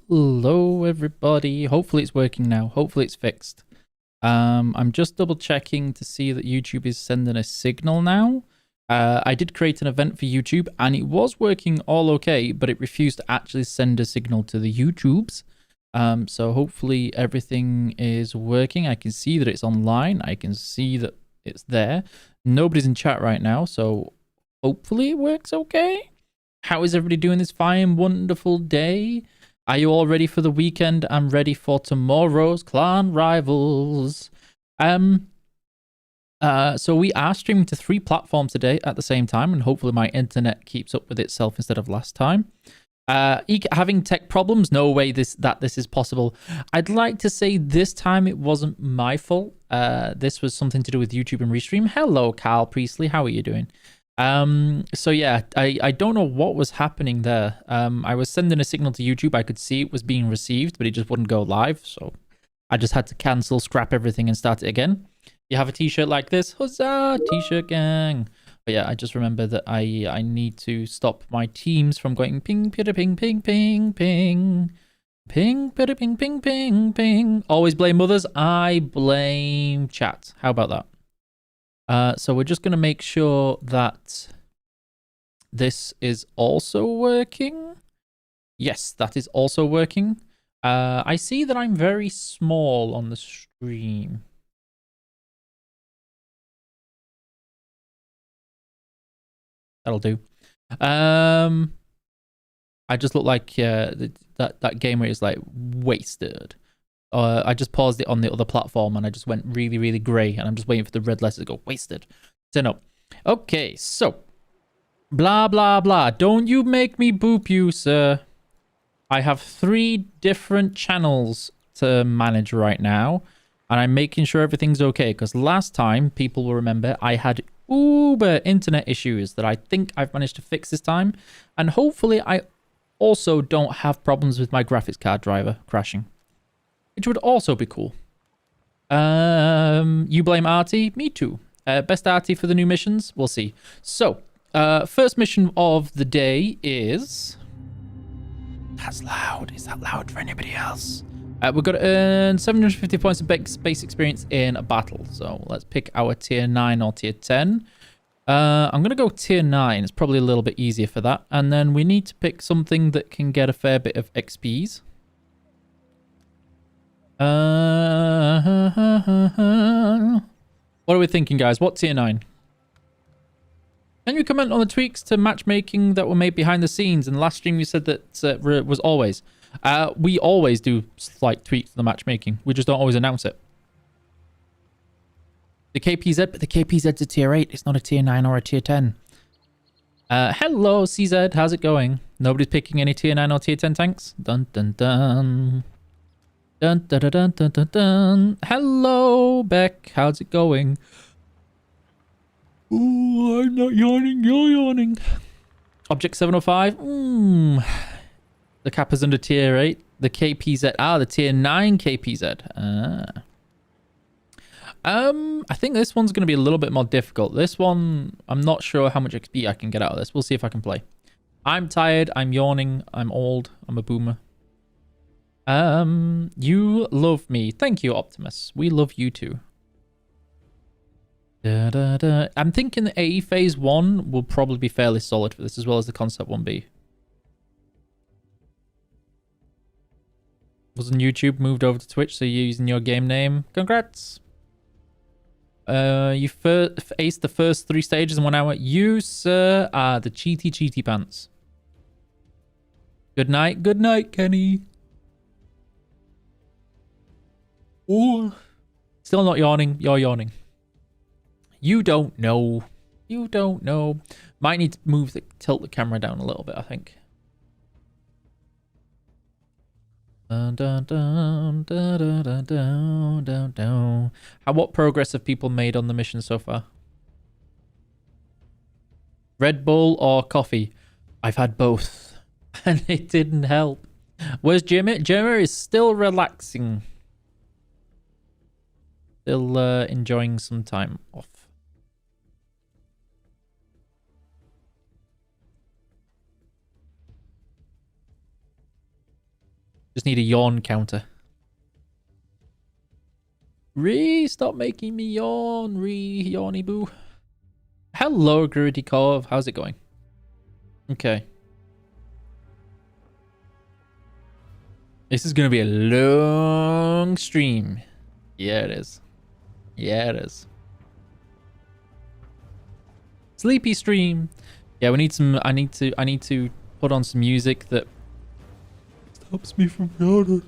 Hello everybody. Hopefully it's working now. Hopefully it's fixed. I'm just double checking to see that YouTube is sending a signal now. I did create an event for YouTube and it was working all okay, but it refused to actually send a signal to the YouTubes. So hopefully everything is working. I can see that it's online. I can see that it's there. Nobody's in chat right now, so hopefully it works okay. How is everybody doing this fine, wonderful day? Are you all ready for the weekend? I'm ready for tomorrow's clan rivals. So we are streaming to 3 platforms today at the same time, and hopefully my internet keeps up with itself instead of last time. Having tech problems, no way this is possible. I'd like to say this time it wasn't my fault. This was something to do with YouTube and Restream. Hello, Carl Priestley. How are you doing? So yeah, I don't know what was happening there. I was sending a signal to YouTube. I could see it was being received, but it just wouldn't go live. So I just had to cancel, scrap everything and start it again. You have a t-shirt like this? Huzzah, t-shirt gang. But yeah, I just remember that I need to stop my teams from going ping, ping, ping, ping, ping, ping. Ping, ping, ping, ping, ping, ping. Always blame others. I blame chat. How about that? So we're just going to make sure that this is also working. Yes, that is also working. I see that I'm very small on the stream. That'll do. I just look like that game where it's like wasted. I just paused it on the other platform and I just went really, really grey and I'm just waiting for the red letters to go wasted. Turn up. Okay, so blah, blah, blah. Don't you make me boop you, sir. I have 3 different channels to manage right now and I'm making sure everything's okay because last time, people will remember, I had uber internet issues that I think I've managed to fix this time. And hopefully I also don't have problems with my graphics card driver crashing, which would also be cool. You blame Artie? Me too. Best Artie for the new missions? We'll see. So, first mission of the day is... That's loud. Is that loud for anybody else? We've got to earn 750 points of base experience in a battle. So, let's pick our tier 9 or tier 10. I'm going to go tier 9. It's probably a little bit easier for that. And then we need to pick something that can get a fair bit of XPs. What are we thinking, guys? What tier 9? Can you comment on the tweaks to matchmaking that were made behind the scenes? In the last stream you said that was always. We always do slight tweaks to the matchmaking. We just don't always announce it. The KPZ, but the KPZ's a tier 8. It's not a tier 9 or a tier 10. Hello, CZ. How's it going? Nobody's picking any tier 9 or tier 10 tanks? Dun, dun, dun. Dun, dun, dun, dun, dun, dun, dun. Hello, Beck. How's it going? Ooh, I'm not yawning. You're yawning. Object 705. The Kappa's under tier 8. The KPZ. The tier 9 KPZ. I think this one's going to be a little bit more difficult. This one, I'm not sure how much XP I can get out of this. We'll see if I can play. I'm tired. I'm yawning. I'm old. I'm a boomer. You love me. Thank you, Optimus. We love you too. I'm thinking the AE phase 1 will probably be fairly solid for this, as well as the concept 1B. Wasn't YouTube moved over to Twitch, so you're using your game name? Congrats. You aced the first 3 stages in 1 hour. You, sir, are the cheaty pants. Good night, Kenny. Oh, still not yawning. You're yawning. You don't know. You don't know. Might need to tilt the camera down a little bit, I think. Dun, dun, dun, dun, dun, dun, dun, dun, dun. What progress have people made on the mission so far? Red Bull or coffee? I've had both, and it didn't help. Where's Jimmy? Jimmy is still relaxing. Still enjoying some time off. Just need a yawn counter. Stop making me yawn. Yawny boo. Hello, Gritty Cove. How's it going? Okay. This is going to be a long stream. Yeah, it is. Yeah, it is. Sleepy stream. Yeah, we need some. I need to put on some music that stops me from yawning.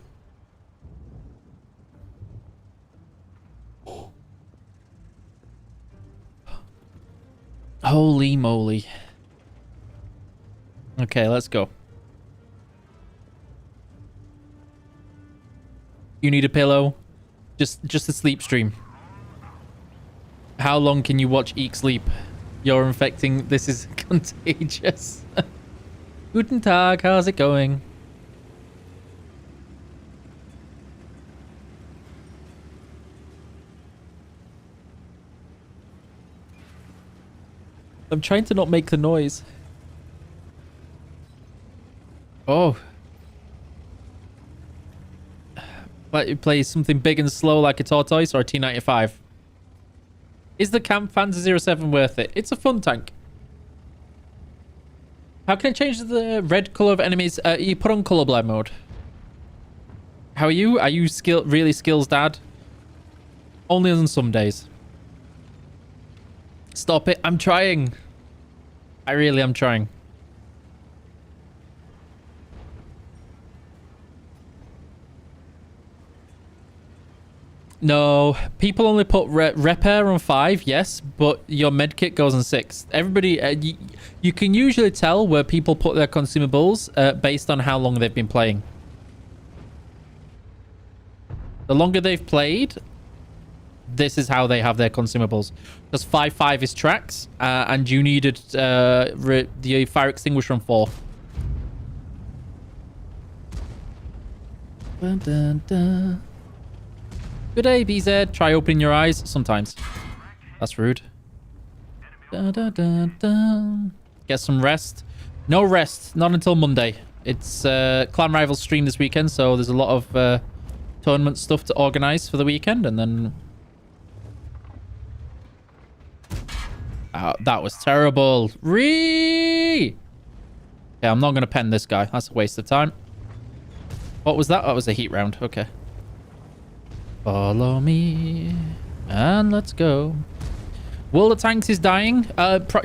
Holy moly. Okay, let's go. You need a pillow? Just a sleep stream. How long can you watch Eek sleep? You're infecting. This is contagious. Guten Tag, how's it going? I'm trying to not make the noise. Oh. But it plays something big and slow like a tortoise or a T-95. Is the kampfpanzer 07 worth it? It's a fun tank. How can I change the red color of enemies? You put on colorblind mode. How are you? Are you really skills dad? Only on some days. Stop it. I'm trying. I really am trying. No, people only put repair on 5, yes, but your medkit goes on 6. Everybody, you can usually tell where people put their consumables based on how long they've been playing. The longer they've played, this is how they have their consumables. Because 5.5 is tracks, and you needed the fire extinguisher on 4. Dun, dun, dun. Good day, BZ. Try opening your eyes sometimes. That's rude. Dun, dun, dun, dun. Get some rest. No rest. Not until Monday. It's Clan Rivals stream this weekend, so there's a lot of tournament stuff to organize for the weekend, and then... that was terrible. Yeah, I'm not going to pen this guy. That's a waste of time. What was that? That was a heat round. Okay. Follow me and let's go. World of Tanks is dying.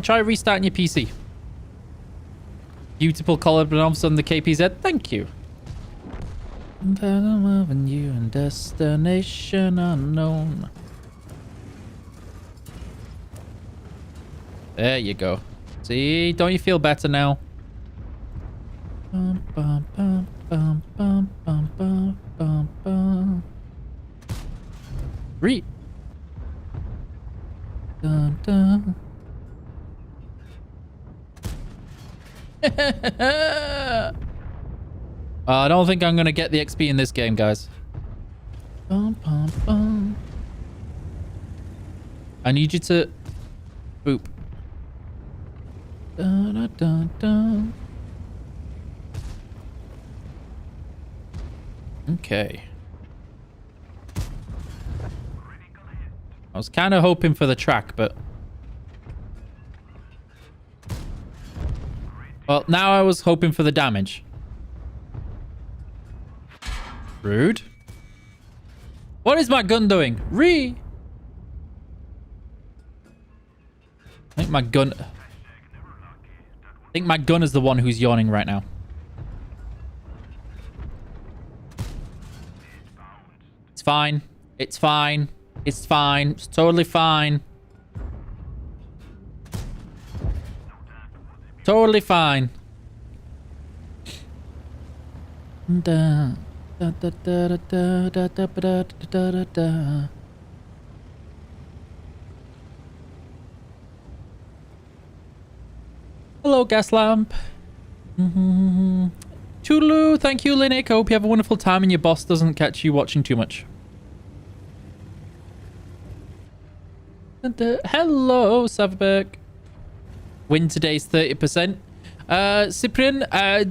Try restarting your PC. Beautiful colored on the KPZ. Thank you. I'm loving you and destination unknown. There you go. See, don't you feel better now? Bum, bum, bum, bum, bum, bum, bum, bum, bum. Read. Dun, dun. I don't think I'm gonna get the XP in this game, guys. Bum, bum, bum. I need you to boop. Dun, dun, dun, dun. Okay. I was kind of hoping for the track, but... well, now I was hoping for the damage. Rude. What is my gun doing? I think my gun... I think my gun is the one who's yawning right now. It's fine. It's fine. It's fine. It's totally fine. Totally fine. Da, da, da, da, da, da, da, da, da, da, da. Hello, gas lamp. Toodaloo. Thank you, Linnick. I hope you have a wonderful time and your boss doesn't catch you watching too much. Hello, Savberg. Win today's 30%. Cyprian, I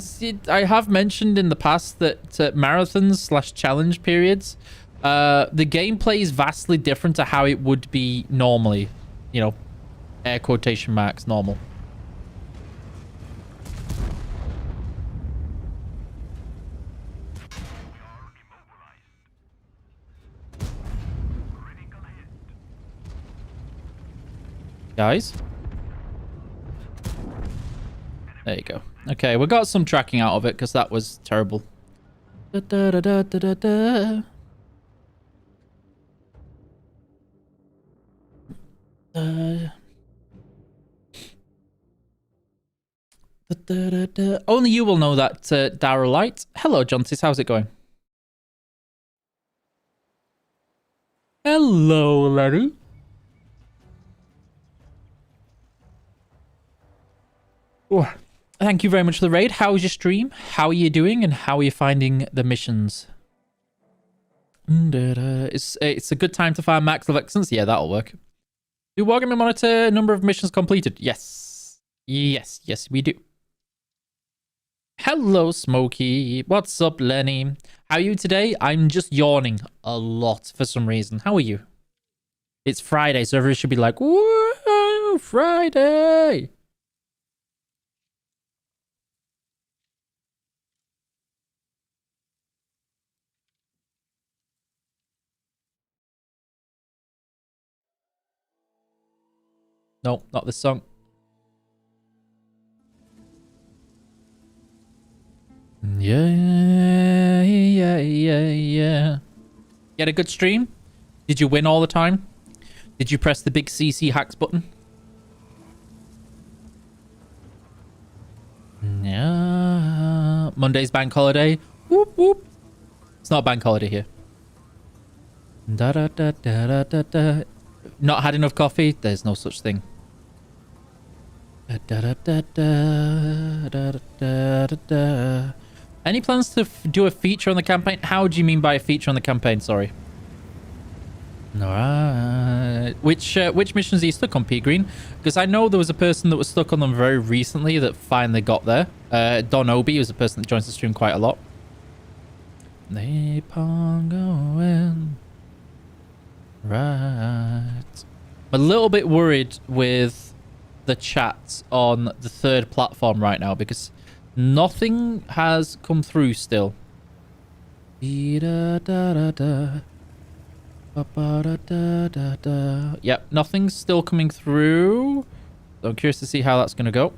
have mentioned in the past that marathons / challenge periods, the gameplay is vastly different to how it would be normally. You know, air quotation marks, normal. Guys. There you go. Okay, we got some tracking out of it because that was terrible. Da, da, da, da, da, da. Only you will know that, Dara Light. Hello, Jontis. How's it going? Hello, Larry. Oh, thank you very much for the raid. How was your stream? How are you doing? And how are you finding the missions? It's a good time to find max level excellence. Yeah, that'll work. Do Wargaming monitor number of missions completed? Yes. Yes, we do. Hello, Smokey. What's up, Lenny? How are you today? I'm just yawning a lot for some reason. How are you? It's Friday, so everyone should be like, whoa, Friday. No, not this song. Yeah. You had a good stream? Did you win all the time? Did you press the big CC hacks button? Yeah. Monday's bank holiday. Whoop, whoop. It's not a bank holiday here. Da, da, da, da, da, da, da. Not had enough coffee? There's no such thing. Da, da, da, da, da, da, da, da. Any plans to do a feature on the campaign? How do you mean by a feature on the campaign? Sorry. Alright. Which missions are you stuck on, P Green? Because I know there was a person that was stuck on them very recently that finally got there. Don Obi was a person that joins the stream quite a lot. Keep on going. Right. I'm a little bit worried with the chat on the third platform right now because nothing has come through still. Yep, nothing's still coming through. So I'm curious to see how that's going to go.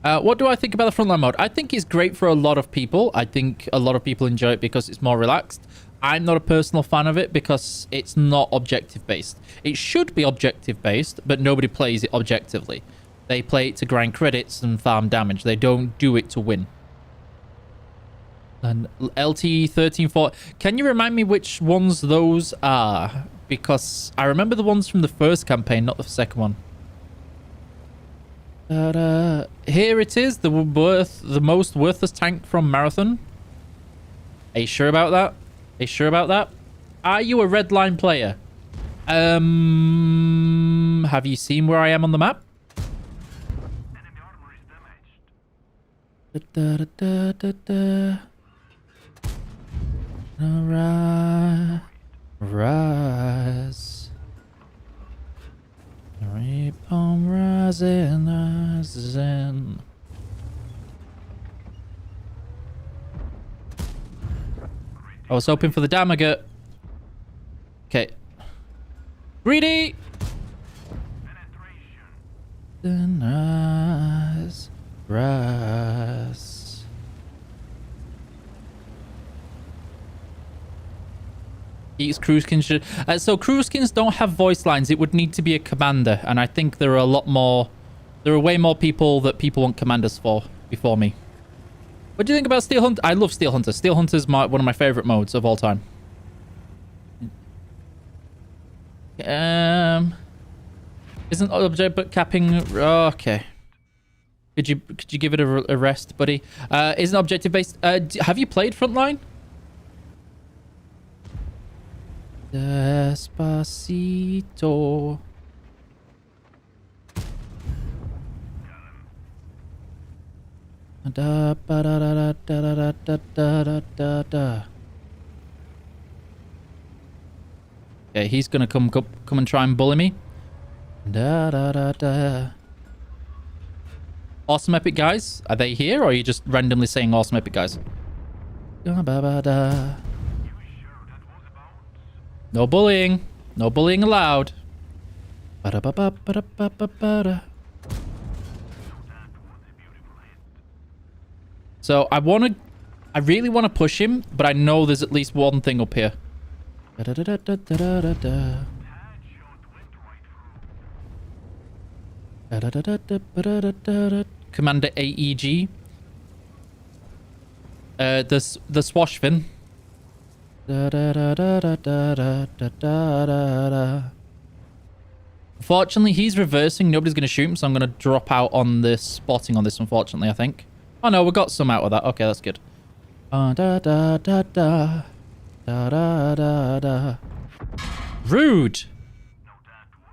What do I think about the Frontline mode? I think it's great for a lot of people. I think a lot of people enjoy it because it's more relaxed. I'm not a personal fan of it because it's not objective based. It should be objective based, but nobody plays it objectively. They play it to grind credits and farm damage. They don't do it to win. And LT 1340. Can you remind me which ones those are? Because I remember the ones from the first campaign, not the second one. Here it is, the most worthless tank from Marathon. Are you sure about that? Are you sure about that? Are you a red line player? Have you seen where I am on the map? Alright. Rise. Keep on rising, rising. I was hoping for the damager. Okay. Greedy! Rise. Rise. Crew skins should... so crew skins don't have voice lines. It would need to be a commander, and I think there are a lot more... There are way more people that people want commanders for before me. What do you think about Steel Hunter? I love Steel Hunter. Steel Hunter is one of my favorite modes of all time. Isn't object but capping... Oh, okay. Could you give it a rest, buddy? Isn't objective based... have you played Frontline? Despacito. Da, ba, da, da, da, da, da, da, da, da, da. Okay, he's gonna come and try and bully me. Da, da, da, da. Awesome epic guys, are they here, or are you just randomly saying awesome epic guys? Da, ba, ba, da. No bullying. No bullying allowed. Ba, da, ba, ba, ba, da, ba, ba, ba, da. So I really want to push him, but I know there's at least one thing up here. Da, da, da, da, da, da, da, da. Da, da, da, da, da, da, da, da. Commander AEG. The swash fin. Da, da, da, da, da, da, da, da, da, da. Fortunately, he's reversing. Nobody's going to shoot him, so I'm going to drop out on the spotting on this, unfortunately, I think. Oh, no, we got some out of that. Okay, that's good. Da, da, da, da. Da, da, da, da. Rude.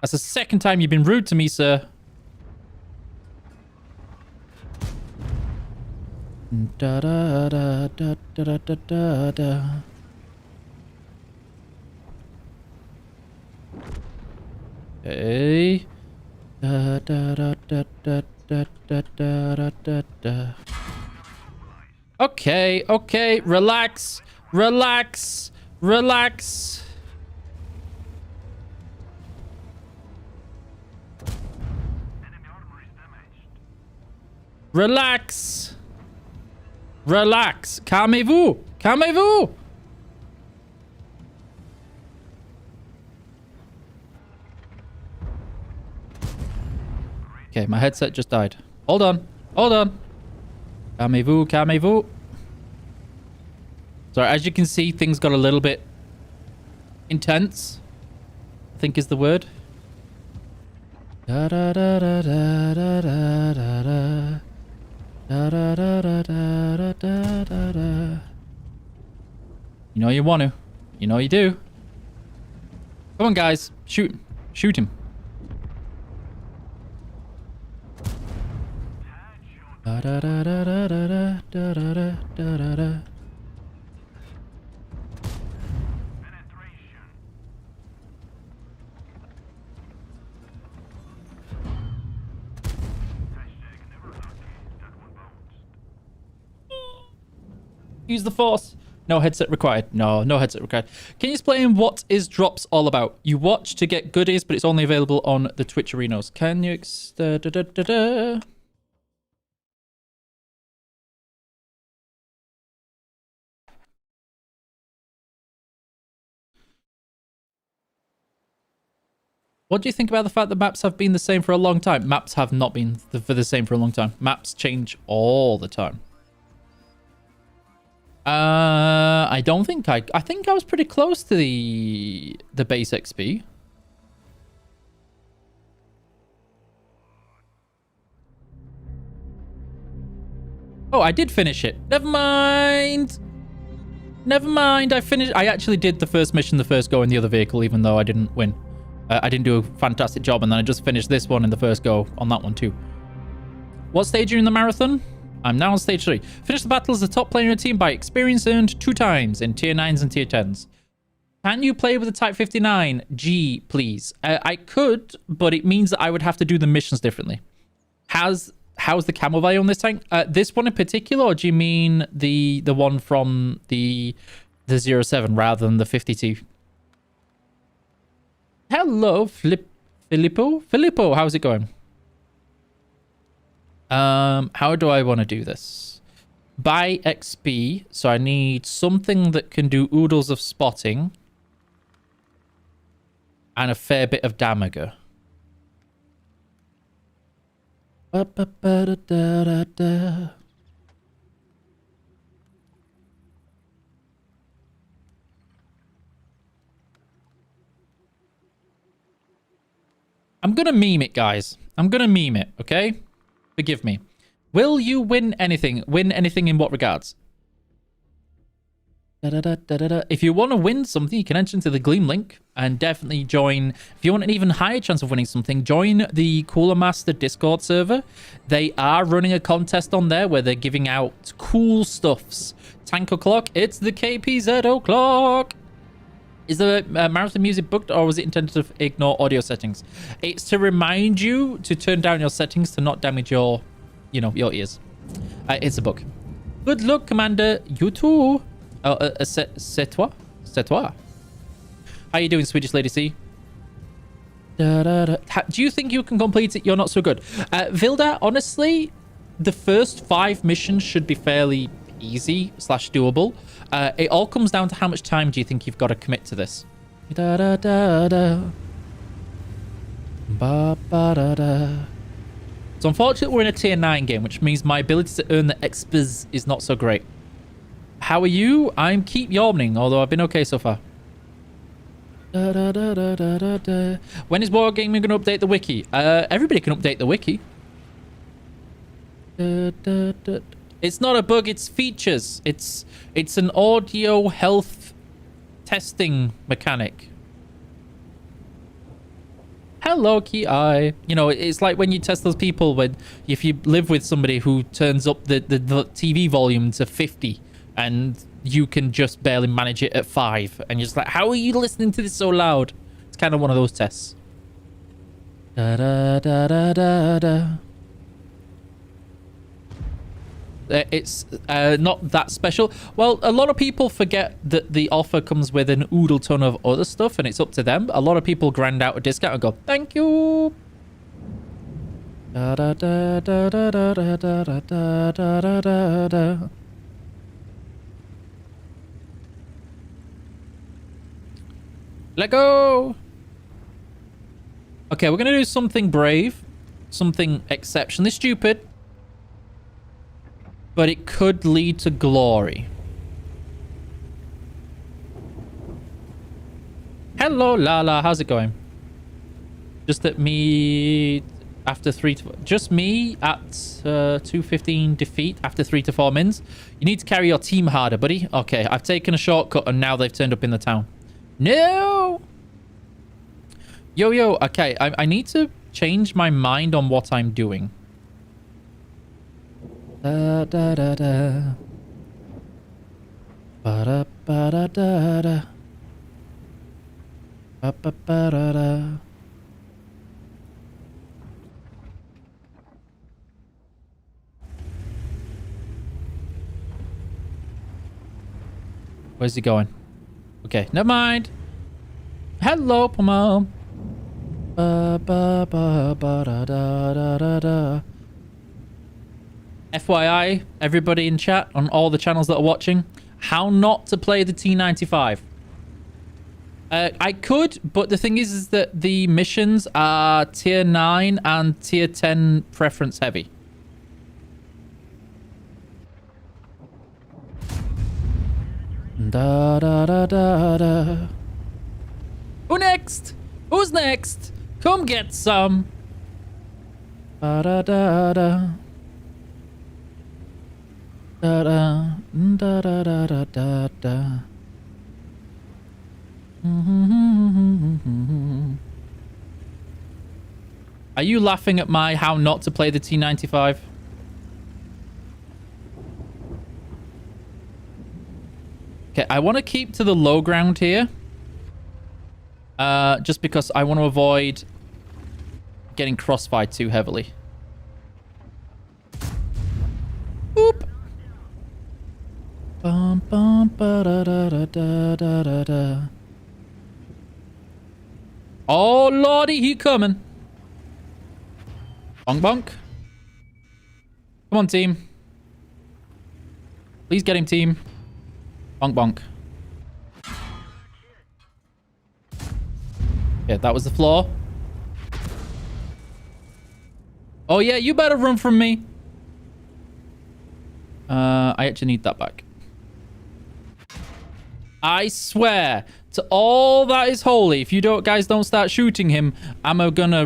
That's the second time you've been rude to me, sir. Da, da, da, da, da, da, da, da. Okay. Da, da, da, da, da, da, da, da, da, da. Okay, okay, relax, relax, relax. Relax. Relax. Calmez-vous. Calmez-vous. Okay, my headset just died. Hold on. Hold on. Calmez-vous. Calmez-vous. Sorry, as you can see, things got a little bit intense, I think is the word. Da da da da da da da da. Da, da, da, da, da, da, da, da. You know you want to. You know you do. Come on, guys. Shoot him. Shoot him. Da, da, da, da, da, da, da, da, da, da, da. Use the force. No headset required. No, no headset required. Can you explain what is drops all about? You watch to get goodies, but it's only available on the Twitch arenas. Can you da, da, da, da, da. What do you think about the fact that maps have been the same for a long time? Maps have not been for the same for a long time. Maps change all the time. I don't think I think I was pretty close to the base XP. Oh, I did finish it. Never mind. Never mind. I actually did the first mission the first go in the other vehicle, even though I didn't win. I didn't do a fantastic job, and then I just finished this one in the first go on that one too. What stage are you in the marathon? I'm now on stage 3. Finish the battle as the top player in your team by experience earned 2 times in tier 9s and tier 10s. Can you play with the Type 59G, please? I could, but it means that I would have to do the missions differently. How's the camo value on this tank? This one in particular, or do you mean the one from the 07 rather than the 52? Hello, Filippo? Filippo, how's it going? How do I want to do this? Buy XP, so I need something that can do oodles of spotting and a fair bit of damager. I'm gonna meme it, guys. I'm gonna meme it, okay? Forgive me. Will you win anything? Win anything in what regards? If you want to win something, you can enter into the Gleam link and definitely join. If you want an even higher chance of winning something, join the Cooler Master Discord server. They are running a contest on there where they're giving out cool stuffs. Tank o'clock. It's the KPZ o'clock. Is the marathon music booked, or was it intended to ignore audio settings? It's to remind you to turn down your settings to not damage your, your ears. It's a book. Good luck, Commander. You too. C'est toi? C'est toi? How you doing, Swedish Lady C? Do you think you can complete it? You're not so good. Vilda, honestly, the first 5 missions should be fairly easy / doable. It all comes down to how much time do you think you've got to commit to this. So unfortunately, we're in a tier 9 game, which means my ability to earn the XPs is not so great. How are you? I'm keep yawning, although I've been okay so far. When is Wargaming going to update the wiki? Everybody can update the wiki. It's not a bug, it's features. It's an audio health testing mechanic. Hello, Ki. It's like when you test those people if you live with somebody who turns up the TV volume to 50 and you can just barely manage it at 5 and you're just like, how are you listening to this so loud? It's kind of one of those tests. It's not that special. Well, a lot of people forget that the offer comes with an oodle ton of other stuff and it's up to them. A lot of people grind out a discount and go, thank you. Let go. Okay, we're going to do something brave. Something exceptionally stupid. But it could lead to glory. Hello, Lala. How's it going? Just at me after 3 to... Just me at 215 defeat after 3 to 4 mins. You need to carry your team harder, buddy. Okay, I've taken a shortcut and now they've turned up in the town. No! Yo. Okay, I need to change my mind on what I'm doing. Da da da da. Ba da ba da da da. Ba ba ba da da. Where's he going? Okay, never mind. Hello, Puma. Ba ba ba ba da da da da da. FYI, everybody in chat on all the channels that are watching, how not to play the T95. I could, but the thing is that the missions are tier 9 and tier 10 preference heavy. Da da da da da. Who next? Who's next? Come get some. Da da da da. Da da da da da da da da. Are you laughing at my how not to play the T95? Okay, I want to keep to the low ground here. Just because I want to avoid getting crossfired too heavily. Boop. Bum, bum, ba, da, da, da, da, da, da. Oh, lordy, he coming. Bonk, bonk. Come on, team. Please get him, team. Bonk, bonk. Yeah, that was the floor. Oh, yeah, you better run from me. I actually need that back. I swear to all that is holy, if you guys don't start shooting him, I'm gonna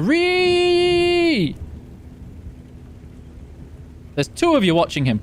There's 2 of you watching him.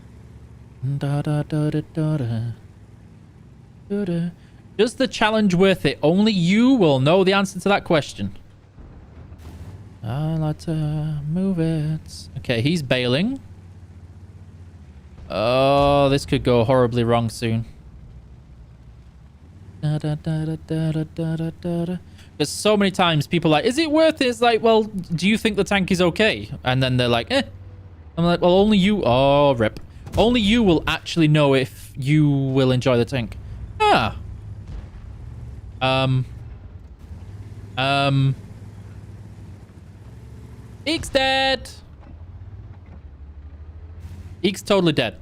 Da, da, da, da, da, da. Da, da. Is the challenge worth it? Only you will know the answer to that question. I like to move it. Okay, he's bailing. Oh, this could go horribly wrong soon. Da, da, da, da, da, da, da, da, da. There's so many times people are like, is it worth it? It's like, well, do you think the tank is okay? And then they're like, eh. I'm like, well, only you... Oh, rip. Only you will actually know if you will enjoy the tank. Ah. Eek's dead. Eek's totally dead.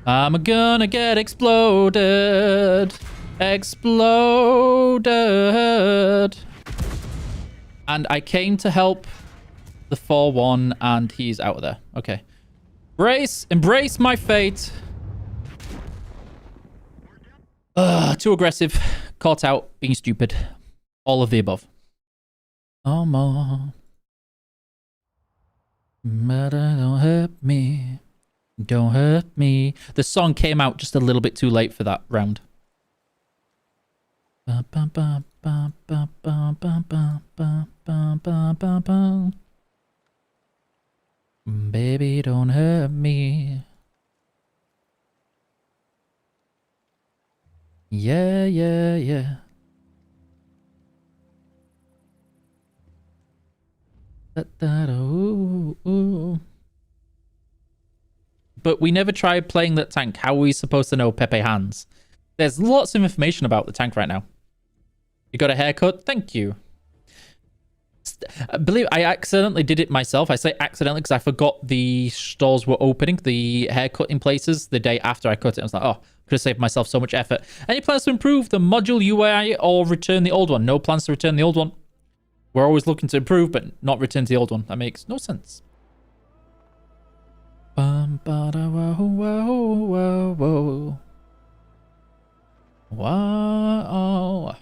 I'm gonna get exploded. Exploded. And I came to help the 4-1 and he's out of there. Okay. Embrace my fate. Too aggressive. Caught out. Being stupid. All of the above. Oh, more. But don't hurt me. Don't hurt me. The song came out just a little bit too late for that round. Baby, don't hurt me. Yeah, yeah, yeah. Ooh, ooh. But we never tried playing that tank. How are we supposed to know Pepe hands? There's lots of information about the tank right now. You got a haircut? Thank you. I believe I accidentally did it myself. I say accidentally because I forgot the stores were opening, the haircutting places, the day after I cut it. I was like, oh, could have saved myself so much effort. Any plans to improve the module UI or return the old one? No plans to return the old one. We're always looking to improve, but not return to the old one. That makes no sense. Wow.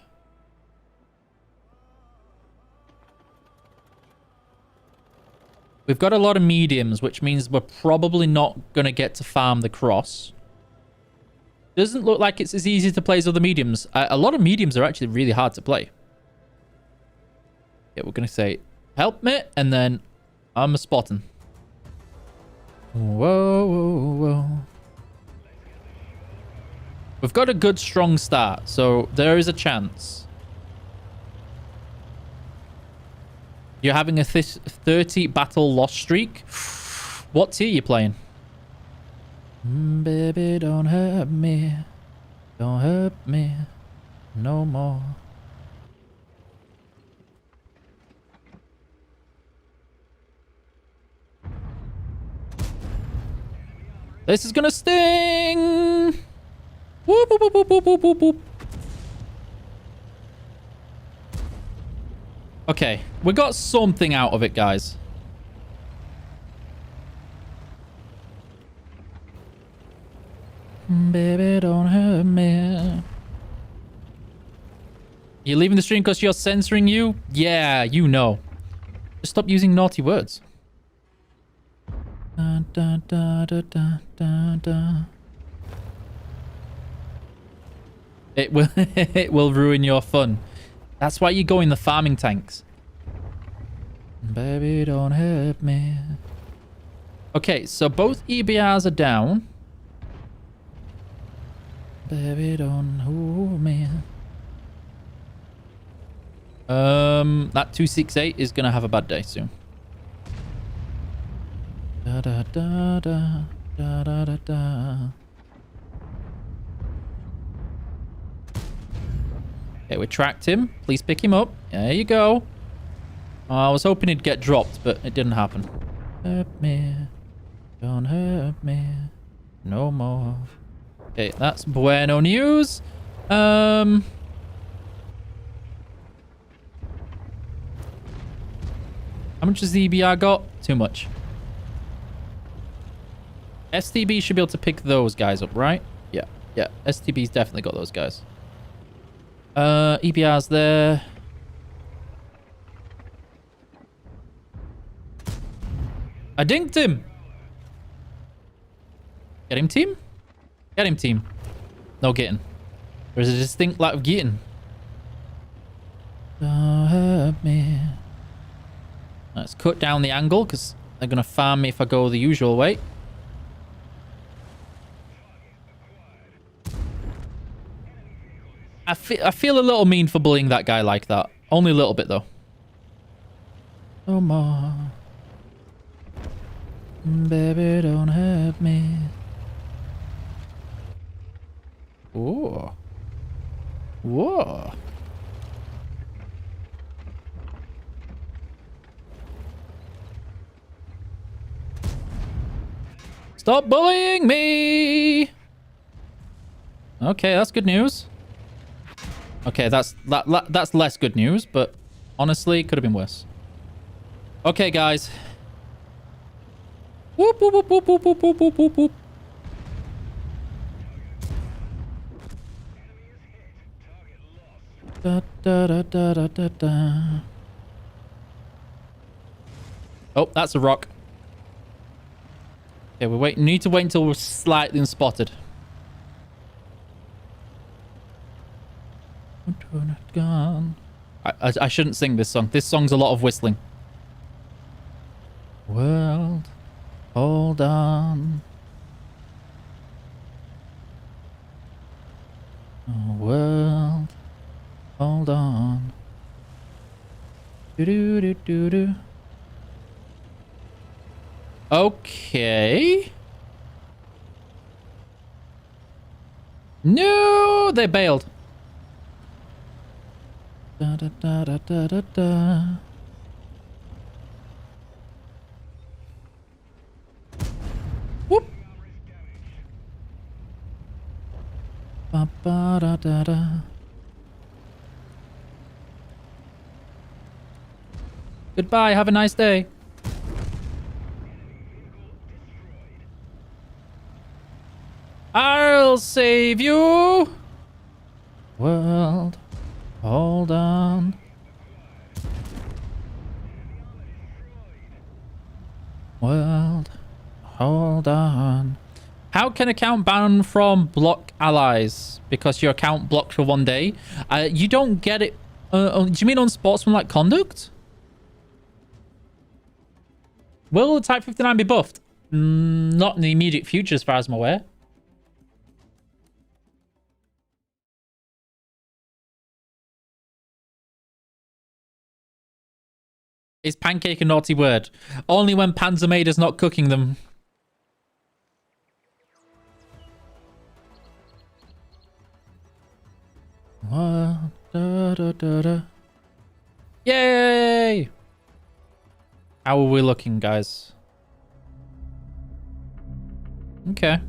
We've got a lot of mediums, which means we're probably not going to get to farm the cross. Doesn't look like it's as easy to play as other mediums. A lot of mediums are actually really hard to play. Yeah, we're going to say, help me, and then I'm a spotting. Whoa, whoa, whoa. We've got a good, strong start, so there is a chance. You're having a 30 battle loss streak? What tier are you playing? Baby, don't hurt me. Don't hurt me no more. This is gonna sting! Whoop, whoop, whoop, whoop, whoop, whoop, whoop. Okay, we got something out of it, guys. Baby, don't hurt me. You leaving the stream because you're censoring you? Yeah, you know. Just stop using naughty words. Da, da, da, da, da, da, da. It will, it will ruin your fun. That's why you go in the farming tanks. Baby, don't hurt me. Okay, so both EBRs are down. Baby, don't hold me. That 268 is gonna have a bad day soon. Da da da da da da da da. Okay, we tracked him. Please pick him up. There you go. Oh, I was hoping he'd get dropped, but it didn't happen. Hurt me. Don't hurt me. No more. Okay, that's bueno news. How much has the EBR got? Too much. STB should be able to pick those guys up, right? Yeah. Yeah. STB's definitely got those guys. EBR's there. I dinked him. Get him, team? Get him, team. No getting. There's a distinct lack of getting. Don't hurt me. Let's cut down the angle because they're going to farm me if I go the usual way. I feel a little mean for bullying that guy like that. Only a little bit, though. No more. Baby, don't hurt me. Whoa. Whoa. Stop bullying me. Okay, that's good news. Okay, that's less good news, but honestly, could have been worse. Okay, guys. Whoop, whoop, whoop, whoop, whoop, whoop, whoop, whoop, whoop, whoop. Da, da, da, da, da, da, da. Oh, that's a rock. Okay, we need to wait until we're slightly unspotted. I shouldn't sing this song. This song's a lot of whistling. World, hold on. Oh, world, hold on. Do do do do do. Okay. No, they bailed. Da da da da da da da. Whoop. Ba ba da da da. Goodbye. Have a nice day. I'll save you. World. Hold on. World, hold on. How can account ban from block allies? Because your account blocked for 1 day? You don't get it. Do you mean on sportsmanlike conduct? Will the Type 59 be buffed? Not in the immediate future as far as I'm aware. Is pancake a naughty word? Only when Panzer Maider's not cooking them. Da, da, da, da. Yay! How are we looking, guys? Okay.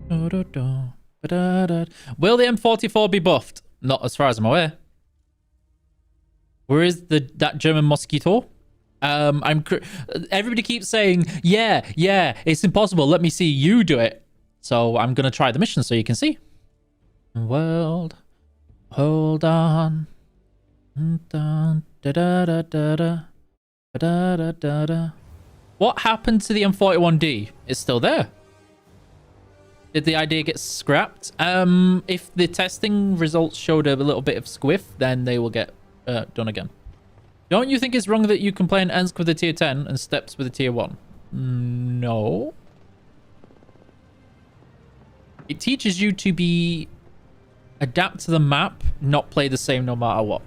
Da, da, da, da, da. Will the M44 be buffed? Not as far as I'm aware. Where is that German mosquito? Everybody keeps saying, yeah, it's impossible. Let me see you do it. So I'm gonna try the mission so you can see. World, hold on. Da, da, da, da, da, da, da, da, da. What happened to the M41D? It's still there. Did the idea get scrapped? If the testing results showed a little bit of squiff, then they will get done again. Don't you think it's wrong that you can play an Ensk with a tier 10 and steps with a tier 1? No. It teaches you to adapt to the map, not play the same no matter what.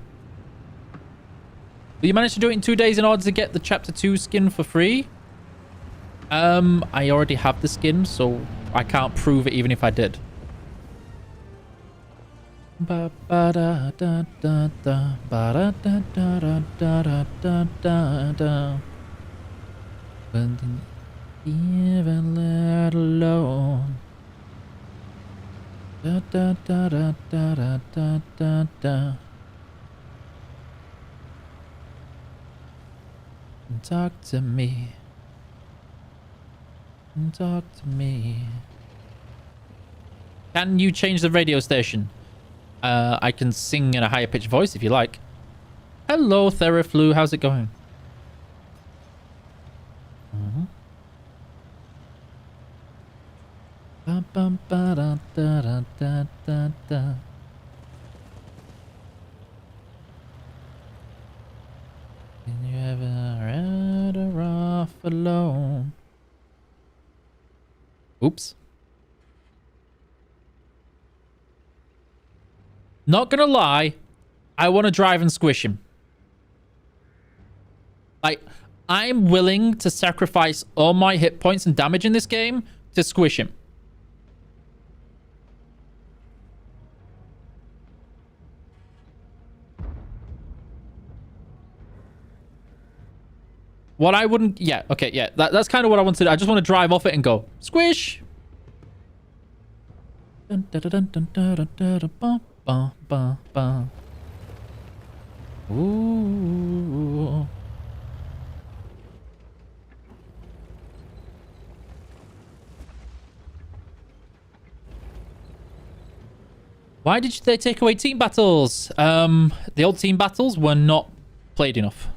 But you managed to do it in 2 days in order to get the chapter 2 skin for free? I already have the skin, so I can't prove it even if I did. Ba ba da da da da ba da da da da da da da da. Even let alone. Da da da da da da da da da. Talk to me. Talk to me. Can you change the radio station? I can sing in a higher pitched voice if you like. Hello, Theraflu. How's it going? you ever read her off alone? Oops. Not gonna lie, I want to drive and squish him. Like, I'm willing to sacrifice all my hit points and damage in this game to squish him. What I wouldn't... Yeah, okay, yeah. That's kind of what I want to do. I just want to drive off it and go, squish! Dun, dun, dun, dun, dun, dun, dun, dun, bum, bum, bum, bum. Ooh. Why did they take away team battles? The old team battles were not played enough.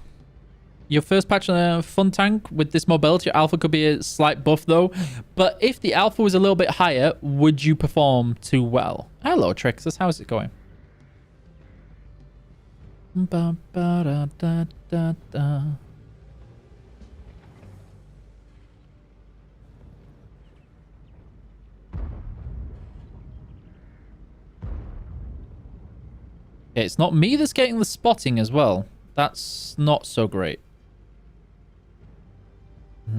Your first patch on a fun tank with this mobility alpha could be a slight buff though. But if the alpha was a little bit higher, would you perform too well? Hello, Trixus. How's it going? Ba, ba, da, da, da, da. It's not me that's getting the spotting as well. That's not so great.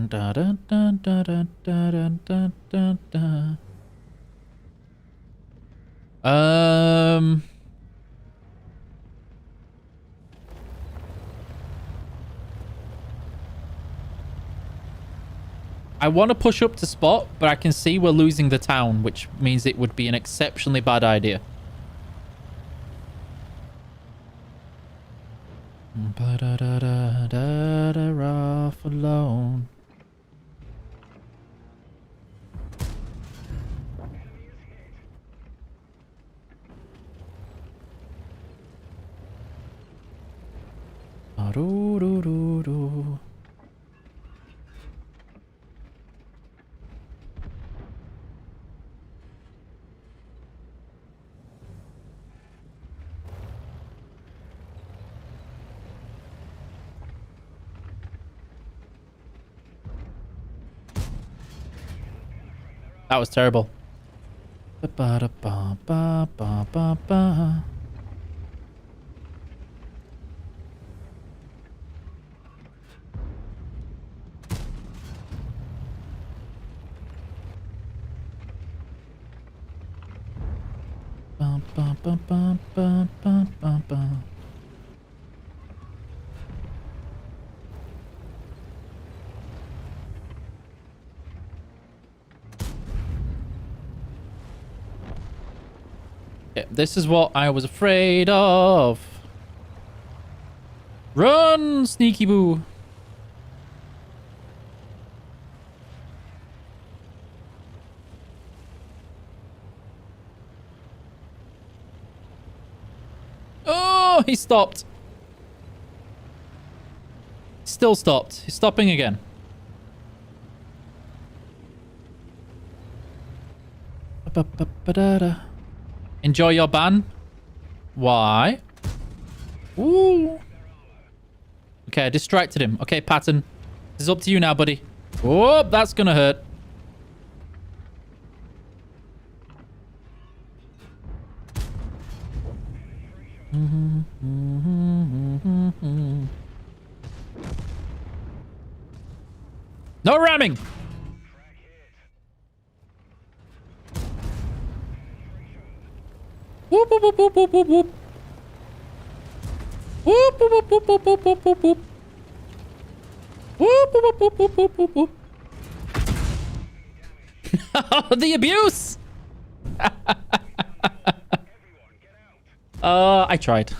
Da, da, da, da, da, da, da, da, da. I want to push up to spot, but I can see we're losing the town, which means it would be an exceptionally bad idea. Ba-da-da-da-da-da, off alone. Ba-do-do-do-do. That was terrible. Ba-ba-da-ba-ba-ba-ba-ba. Ba-ba-ba-ba-ba-ba-ba. Yeah, this is what I was afraid of. Run, sneaky boo. Oh, he stopped. Still stopped. He's stopping again. Ba-ba-ba-da-da. Enjoy your ban. Why? Ooh. Okay, I distracted him. Okay, Patton. It's up to you now, buddy. Oh, that's gonna hurt. No ramming. Whoop, whoop, whoop, whoop, whoop, whoop, whoop. Whoop, whoop, whoop, whoop, whoop, whoop, whoop, whoop. Whoop, whoop, whoop, whoop, whoop, whoop, whoop. The abuse! I tried.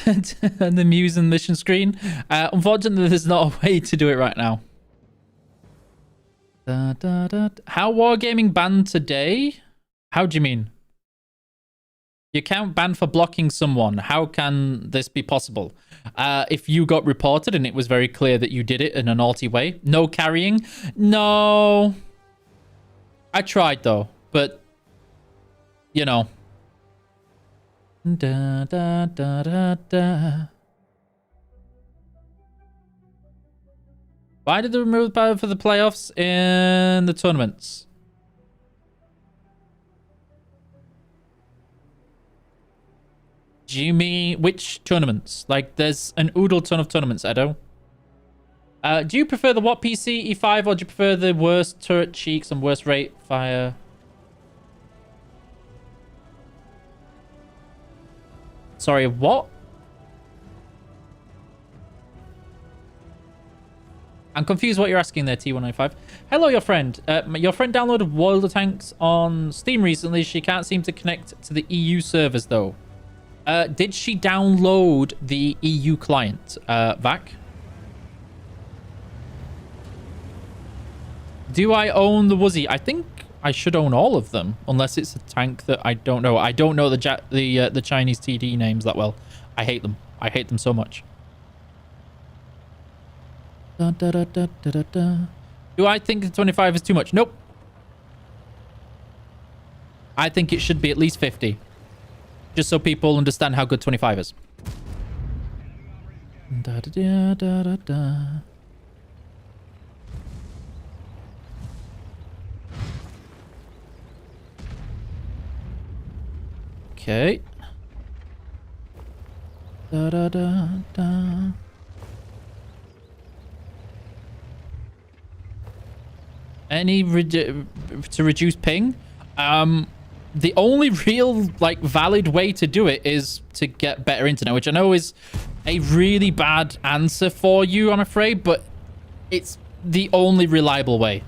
And the Muse and mission screen. Unfortunately, there's not a way to do it right now. How Wargaming banned today? How do you mean? Your account banned for blocking someone. How can this be possible? If you got reported and it was very clear that you did it in a naughty way. No carrying. No. I tried though, but you know. Da, da, da, da, da. Why did they remove the power for the playoffs in the tournaments? Do you mean which tournaments? Like, there's an oodle ton of tournaments, Edo. Do you prefer the what PC E5 or do you prefer the worst turret cheeks and worst rate fire? Sorry, what? I'm confused what you're asking there, T195. Hello, your friend. Your friend downloaded World of Tanks on Steam recently. She can't seem to connect to the EU servers, though. Did she download the EU client, Vac? Do I own the Wuzzy? I think I should own all of them, unless it's a tank that I don't know. I don't know the Chinese TD names that well. I hate them. I hate them so much. Da, da, da, da, da, da. Do I think the 25 is too much? Nope. I think it should be at least 50. Just so people understand how good 25 is. Da, da, da, da, da, da. Okay. Da, da, da, da. Any to reduce ping? The only real like valid way to do it is to get better internet, which I know is a really bad answer for you, I'm afraid, but it's the only reliable way.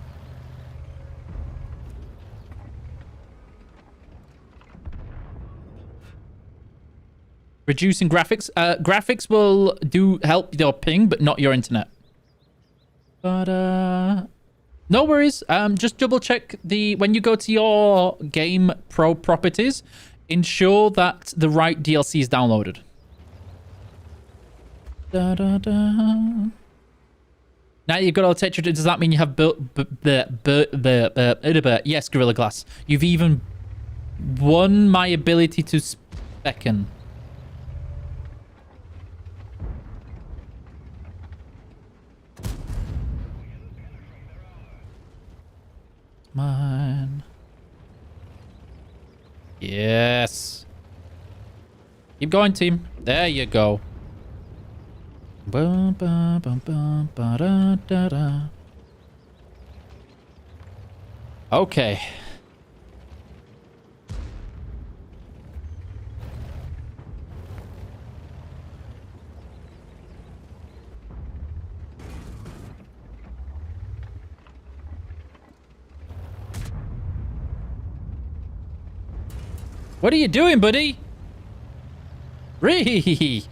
Reducing graphics. Graphics will help your ping, but not your internet. But no worries. Just double check when you go to your game pro properties, ensure that the right DLC is downloaded. Da, da, da. Now you've got all the texture. Does that mean you have yes, Gorilla Glass. You've even won my ability to specken. Mine. Yes. Keep going, team. There you go. Ba, ba, ba, ba, ba, da, da, da. Okay. What are you doing, buddy? Ree!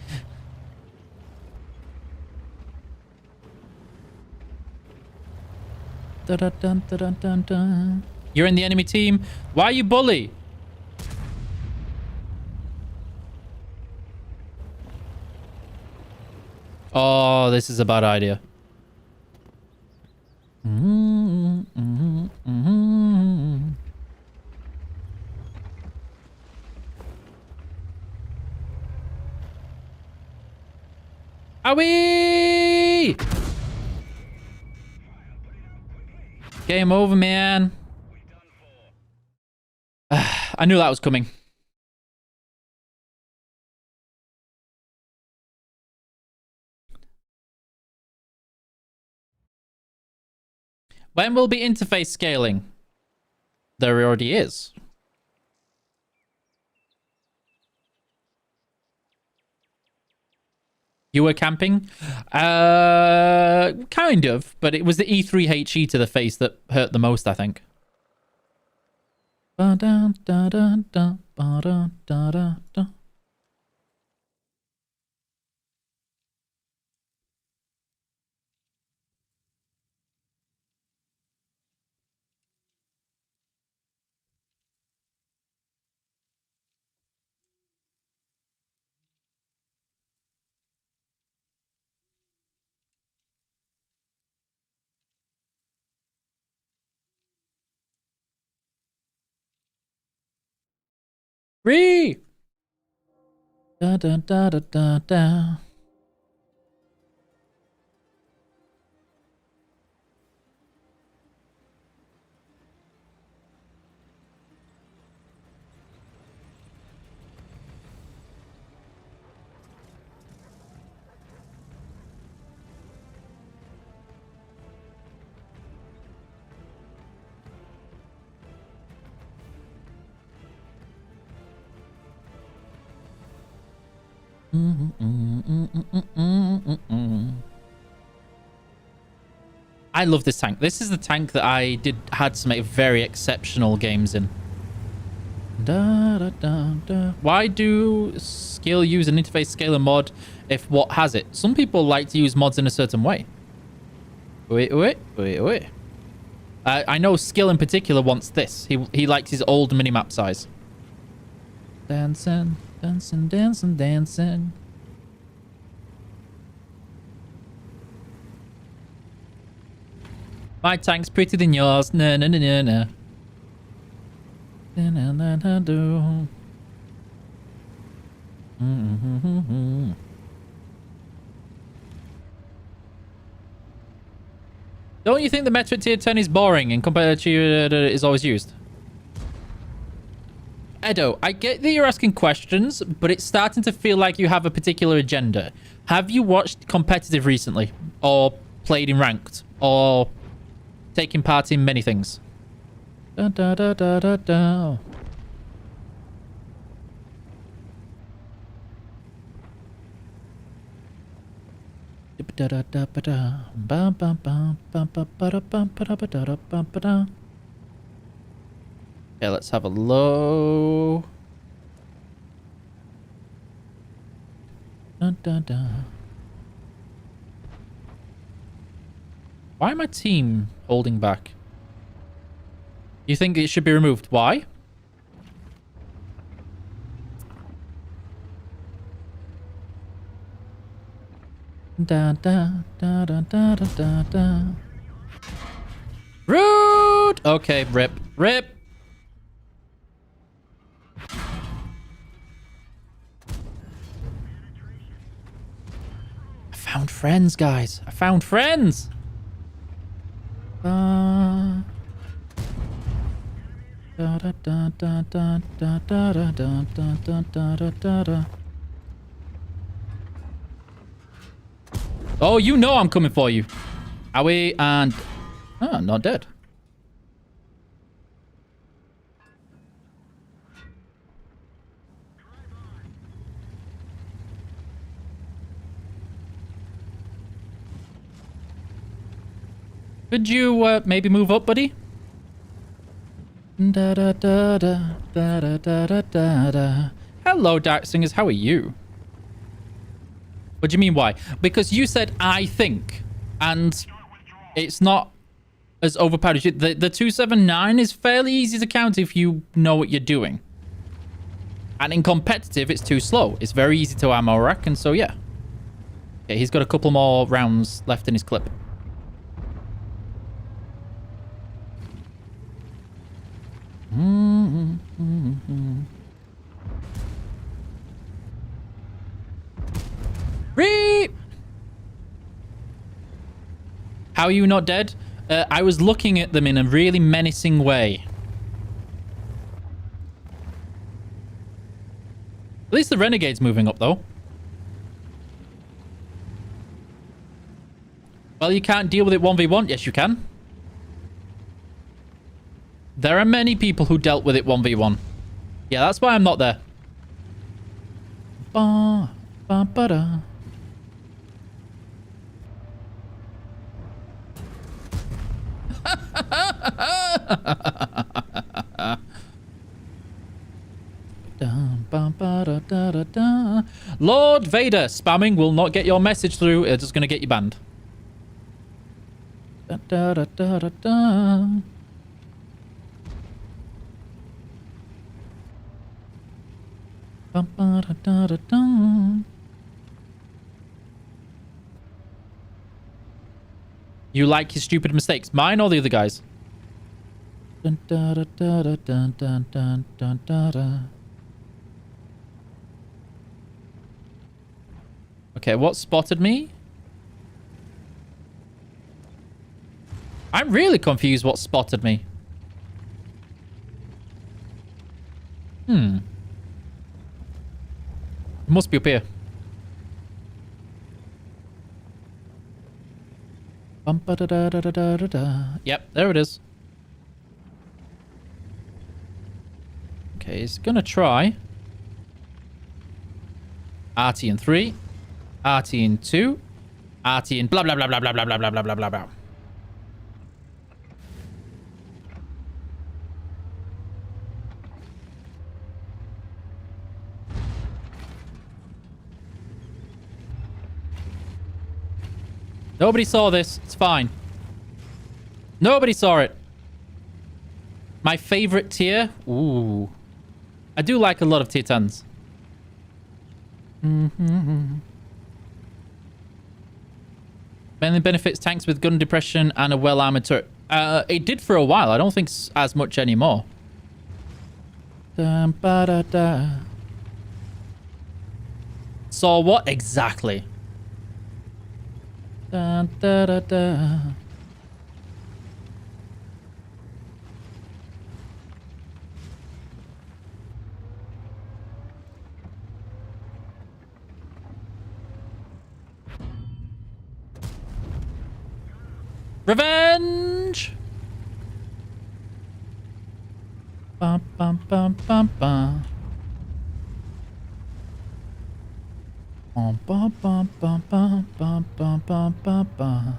Dun, dun, dun, dun, dun. You're in the enemy team. Why are you bully? Oh, this is a bad idea. Mm-hmm, mm-hmm, mm-hmm. Owie! Game over, man. I knew that was coming. When will be interface scaling? There already is. You were camping? Kind of, but it was the E3HE to the face that hurt the most, I think. Free! Da da da da da da. I love this tank. This is the tank that I had some very exceptional games in. Da, da, da, da. Why do skill use an interface scaler mod if what has it? Some people like to use mods in a certain way. Wait. I know skill in particular wants this. He likes his old minimap size. Dancing, dancing, dancing, dancing. My tank's prettier than yours. No, no, no, no, no. Don't you think the metric tier 10 is boring and compared to is always used? Edo, I get that you're asking questions, but it's starting to feel like you have a particular agenda. Have you watched competitive recently? Or played in ranked? Or taken part in many things? Da, da, da, da, da, da. Okay, let's have a low. Dun, dun, dun. Why am my team holding back? You think it should be removed? Why? Da da da da da da da. Rude. Okay, rip, rip. I found friends, guys. I found friends. Da da da da da da da da da da da da da. Oh, you know I'm coming for you. Owie, and... Oh, not dead. Could you maybe move up, buddy? Da da da da da da da da da da. Hello, Dark Singers. How are you? What do you mean, why? Because you said, I think. And it's not as overpowered. The 279 is fairly easy to count if you know what you're doing. And in competitive, it's too slow. It's very easy to ammo rack, and so, yeah. Okay, he's got a couple more rounds left in his clip. Reap! How are you not dead? I was looking at them in a really menacing way. At least the Renegade's moving up, though. Well, you can't deal with it 1v1. Yes, you can. There are many people who dealt with it 1v1. Yeah, that's why I'm not there. Ba, ba, ba, da. Lord Vader, spamming will not get your message through. It's just going to get you banned. Da, da, da, da, da, da. Ba, ba, da, da, da, da. You like his stupid mistakes? Mine or the other guys? Dun, da, da, da, da, dun, dun, dun, dun, da, da. Okay, what spotted me? I'm really confused what spotted me. It must be up here. Yep, there it is. Okay, he's gonna try. RT in 3. RT in 2. RT in blah blah blah blah blah blah blah blah blah blah blah. Nobody saw this. It's fine. Nobody saw it. My favorite tier? Ooh. I do like a lot of tier 10s. Mainly benefits tanks with gun depression and a well-armored turret. It did for a while. I don't think as much anymore. Saw what exactly? Dun, da, da, da. Revenge! Bum, bum, bum, bum, bum. Bum, bum, bum, bum, bum, bum, bum, bum, bum, bum.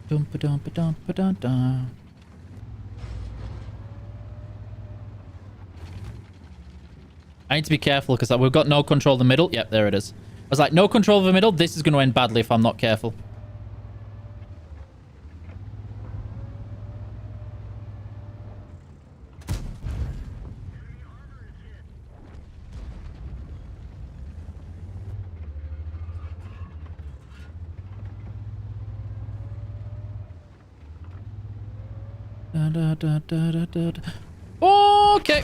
Dum, ba, dum, ba, dum, ba, dum, dum. I need to be careful because we've got no control of the middle. Yep, there it is. I was like, no control of the middle. This is going to end badly if I'm not careful. Da, da, da, da, da, da. Okay.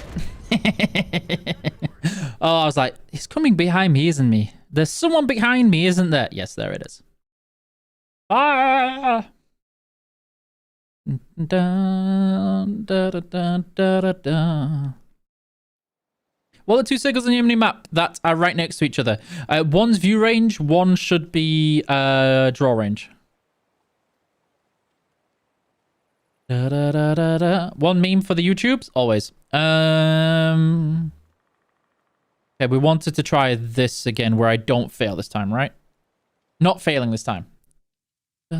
Oh, I was like, he's coming behind me, isn't he? There's someone behind me, isn't there? Yes, there it is. Ah! Da, da, da, da, da, da. Well, the two circles on your map that are right next to each other. One's view range, one should be draw range. Da, da, da, da, da. One meme for the YouTubes, always. Okay, we wanted to try this again where I don't fail this time, right? Not failing this time. I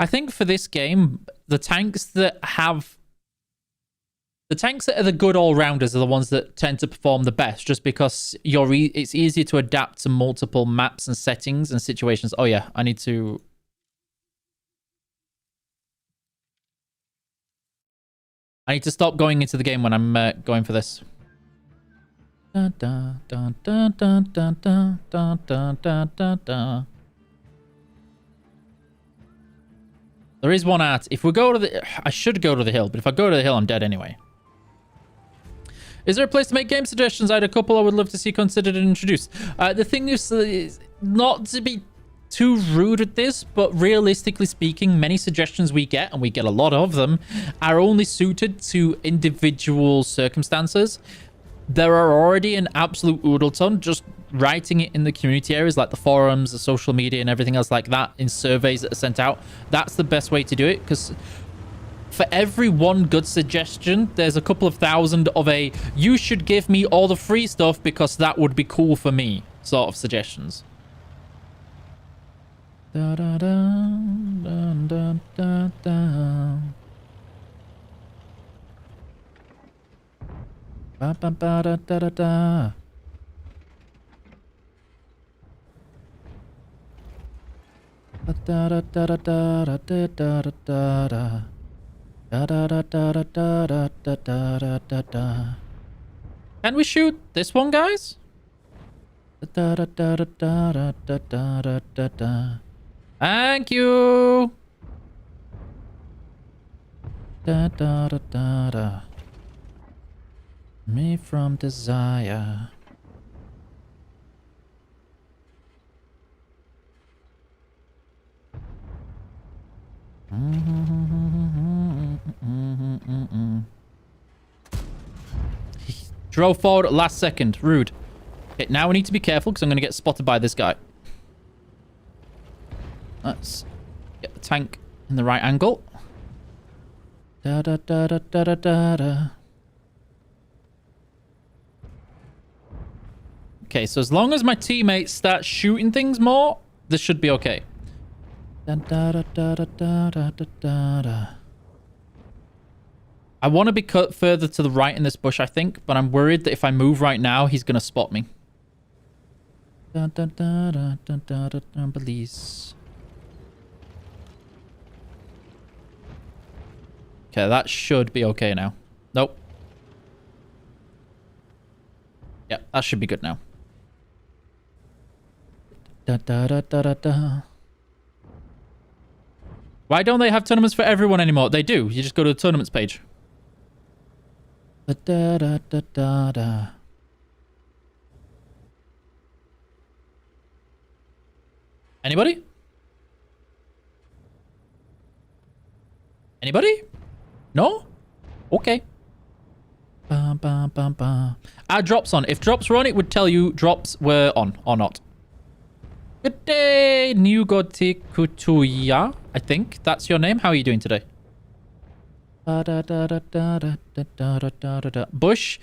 think for this game, the tanks that are the good all-rounders are the ones that tend to perform the best, just because it's easier to adapt to multiple maps and settings and situations. Oh yeah, I need to stop going into the game when I'm going for this. Dun, dun, dun, dun, dun, dun, dun, dun, dun, dun, dun, dun. There is one at. If we go to the... I should go to the hill, but if I go to the hill, I'm dead anyway. Is there a place to make game suggestions? I had a couple I would love to see considered and introduced. The thing is not to be too rude at this, but realistically speaking, many suggestions we get, and we get a lot of them, are only suited to individual circumstances. There are already an absolute oodle ton just writing it in the community areas like the forums, the social media, and everything else like that in surveys that are sent out. That's the best way to do it, because for every one good suggestion, there's a couple of thousand of a you should give me all the free stuff because that would be cool for me sort of suggestions. Da, da, da, da, da, da, da. Ba, ba, ba, da, da, da, da. Da, da, da, da, da, da, da, da, da, da. Da, da, da, da, da, da, da, da, da, da, da. Can we shoot this one, guys? Da, da, da, da, da, da, da, da, da, da. Thank you. Da da da da da. Me from desire. He drove forward at last second. Rude. Okay, now we need to be careful because I'm going to get spotted by this guy. Let's get the tank in the right angle. Da da da da da da da da. Okay, so as long as my teammates start shooting things more, this should be okay. Da da da da da da da da da. I want to be cut further to the right in this bush, I think, but I'm worried that if I move right now, he's going to spot me. Da da da da da da da da, please. Okay, that should be okay now. Nope. Yep, that should be good now. Da da da da da da. Why don't they have tournaments for everyone anymore? They do. You just go to the tournaments page. Da da da da da da. Anybody? Anybody? No? Okay. Bum, bum, bum, bum. Drops on. If drops were on, it would tell you drops were on or not. Good day, New Kutuya. I think that's your name. How are you doing today? Bush.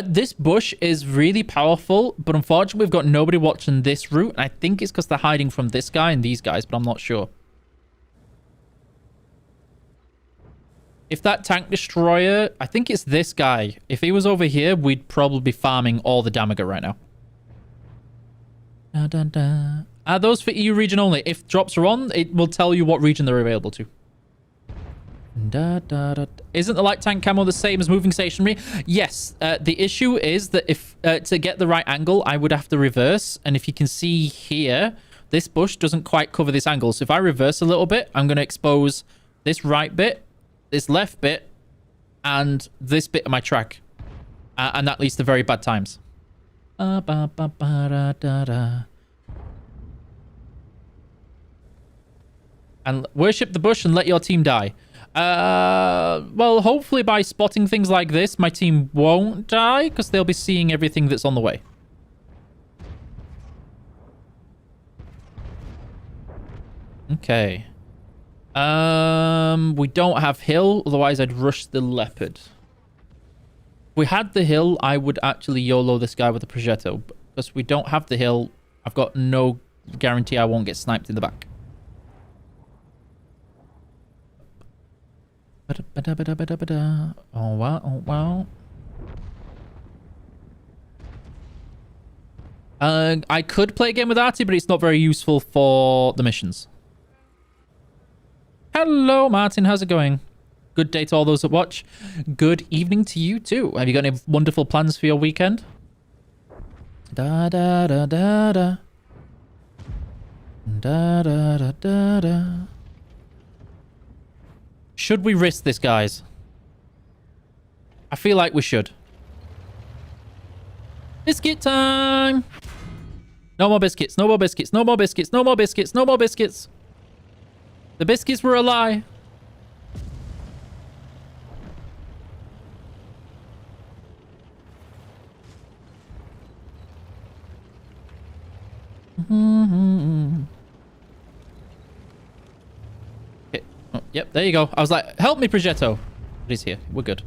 This bush is really powerful, but unfortunately we've got nobody watching this route. And I think it's because they're hiding from this guy and these guys, but I'm not sure. If that tank destroyer, I think it's this guy. If he was over here, we'd probably be farming all the damager right now. Are those for EU region only? If drops are on, it will tell you what region they're available to. Isn't the light tank camo the same as moving stationary? Yes. The issue is that if to get the right angle, I would have to reverse. And if you can see here, this bush doesn't quite cover this angle. So if I reverse a little bit, I'm going to expose this right bit, this left bit, and this bit of my track. And that leads to very bad times. And worship the bush and let your team die. Well, hopefully by spotting things like this, my team won't die because they'll be seeing everything that's on the way. Okay. We don't have hill, otherwise I'd rush the leopard. If we had the hill, I would actually YOLO this guy with a progetto. But because we don't have the hill, I've got no guarantee I won't get sniped in the back. Oh wow, oh wow. I could play a game with Artie, but it's not very useful for the missions. Hello, Martin. How's it going? Good day to all those that watch. Good evening to you too. Have you got any wonderful plans for your weekend? Da da da da da. Da da da da da. Should we risk this, guys? I feel like we should. Biscuit time! No more biscuits, no more biscuits, no more biscuits, no more biscuits, no more biscuits. The biscuits were a lie. Okay. Oh, yep, there you go. I was like, help me, Progetto. But he's here. We're good.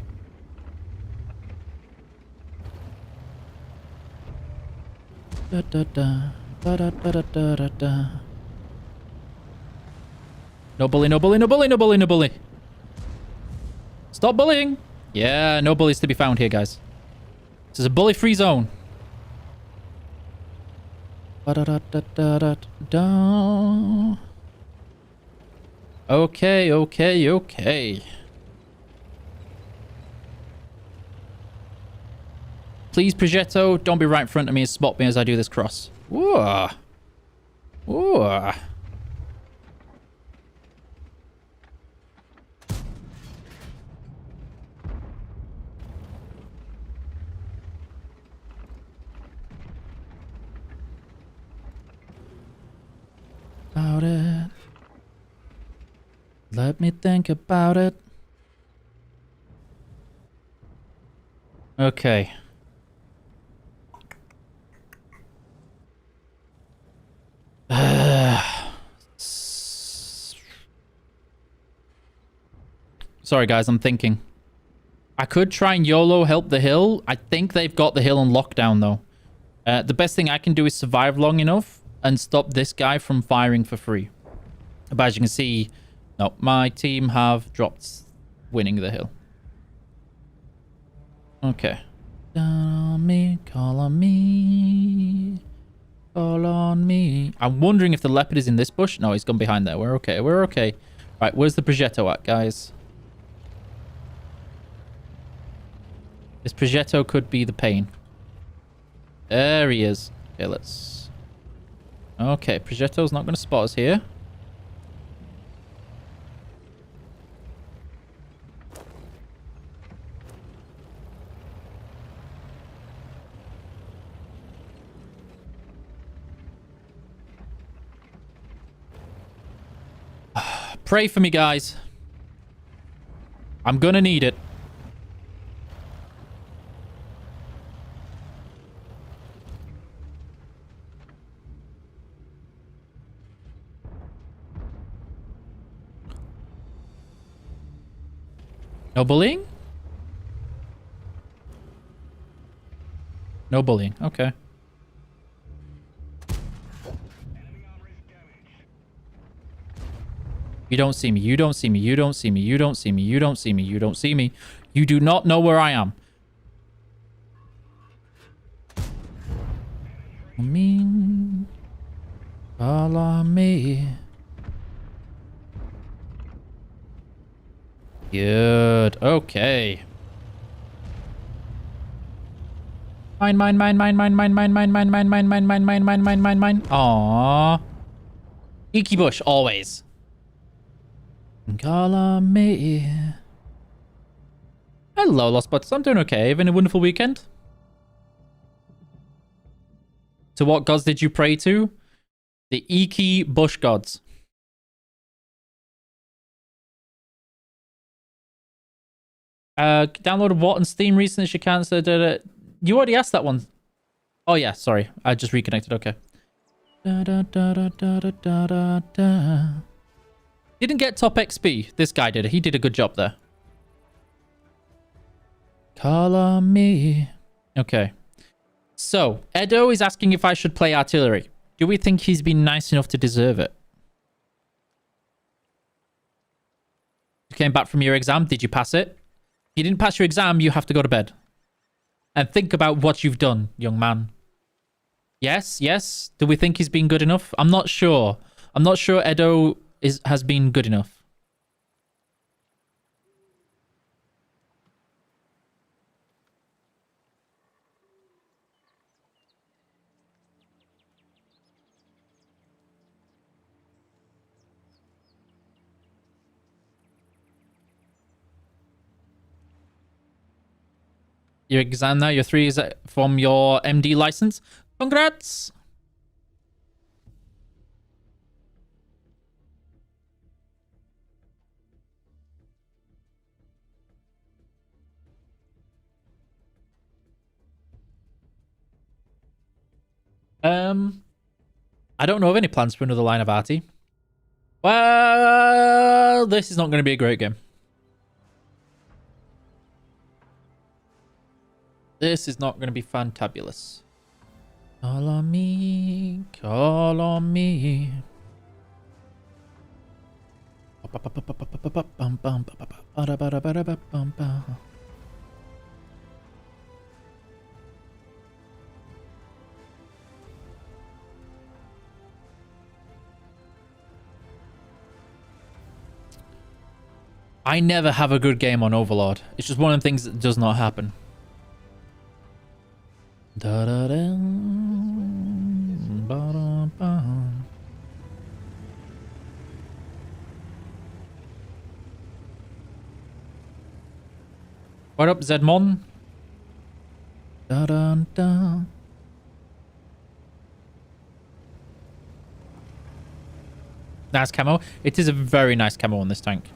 Da, da, da. Da, da, da, da, da, da. No bully, no bully, no bully, no bully, no bully. Stop bullying. Yeah, no bullies to be found here, guys. This is a bully-free zone. Da-da-da-da-da-da. Okay, okay, okay. Please, Progetto, don't be right in front of me and spot me as I do this cross. Ooh. Ooh. about it. Let me think about it. Okay. Sorry, guys, I'm thinking. I could try and YOLO help the hill. I think they've got the hill on lockdown, though. The best thing I can do is survive long enough and stop this guy from firing for free. But as you can see, no, my team have dropped winning the hill. Okay. Down on me, call on me. Call on me. I'm wondering if the leopard is in this bush. No, he's gone behind there. We're okay. We're okay. Right, where's the Progetto at, guys? This Progetto could be the pain. There he is. Okay, let's... Okay, Progetto's not going to spot us here. Pray for me, guys. I'm gonna need it. No bullying? No bullying. Okay. You don't see me. You don't see me. You don't see me. You don't see me. You don't see me. You don't see me. You do not know where I am. Me. Follow me. Good. Okay. Mine. Aww. Icky bush, always. Call on me. Hello, Lost Bots. I'm doing okay. Having a wonderful weekend. To what gods did you pray to? The Iki bush gods. Downloaded what on Steam recently? She can't say that. You already asked that one. Oh yeah, sorry. I just reconnected. Okay. Didn't get top XP. This guy did. He did a good job there. Call on me. Okay. So, Edo is asking if I should play artillery. Do we think he's been nice enough to deserve it? You came back from your exam. Did you pass it? If you didn't pass your exam, you have to go to bed. And think about what you've done, young man. Yes, yes. Do we think he's been good enough? I'm not sure. I'm not sure Edo has been good enough. Your exam now, your 3 is from your MD license. Congrats! I don't know of any plans for another line of arty. Well, this is not going to be a great game. This is not going to be fantabulous. Call on me, call on me. I never have a good game on Overlord. It's just one of the things that does not happen. Da da da, ba da ba. What up, Zedmon? Da da da. Nice camo. It is a very nice camo on this tank.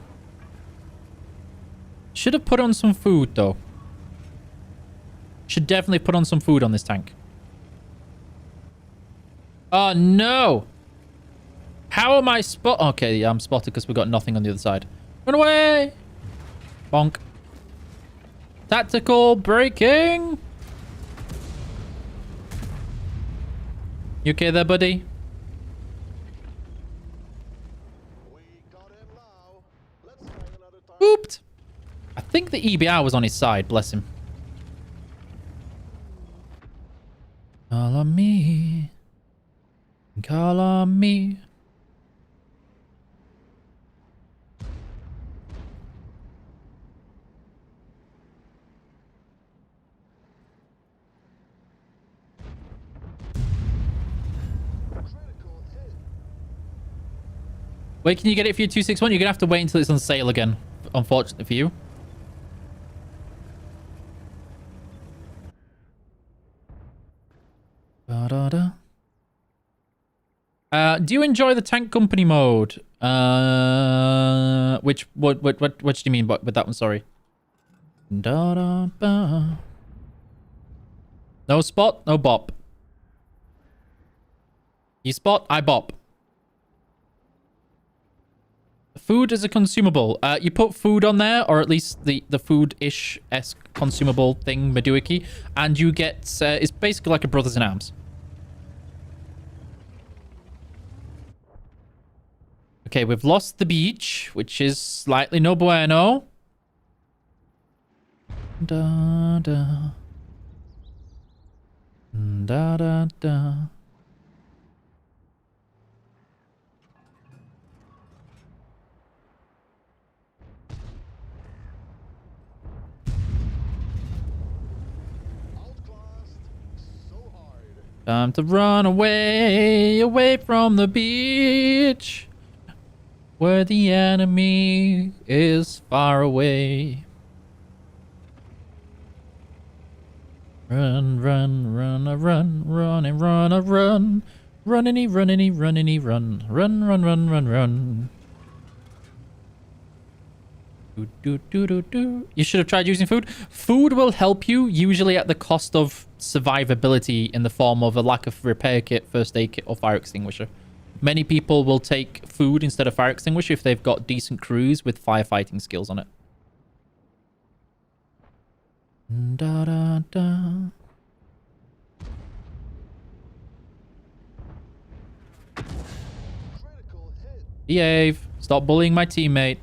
Should have put on some food, though. Should definitely put on some food on this tank. Oh, no. How am I spot? Okay, yeah, I'm spotted because we got nothing on the other side. Run away. Bonk. Tactical braking. You okay there, buddy? Ooped. I think the EBR was on his side. Bless him. Call on me. Call on me. Wait, can you get it for your 261? You're going to have to wait until it's on sale again, unfortunately for you. Da-da-da. Do you enjoy the tank company mode? What do you mean with that one? Sorry. Da-da-ba. No spot, no bop. You spot, I bop. Food is a consumable. You put food on there, or at least the food-ish-esque consumable thing, Meduiki, and you get... it's basically like a Brothers in Arms. Okay, we've lost the beach, which is slightly no bueno. Da-da. Da-da-da. Time to run away from the beach, where the enemy is far away. Run, run, run, run, run, and run, run, runnity, runnity, runnity, run, run, run, run, run, run. You should have tried using food. Food will help you, usually at the cost of survivability in the form of a lack of repair kit, first aid kit, or fire extinguisher. Many people will take food instead of fire extinguisher if they've got decent crews with firefighting skills on it. Da, da, da. Behave. Stop bullying my teammate.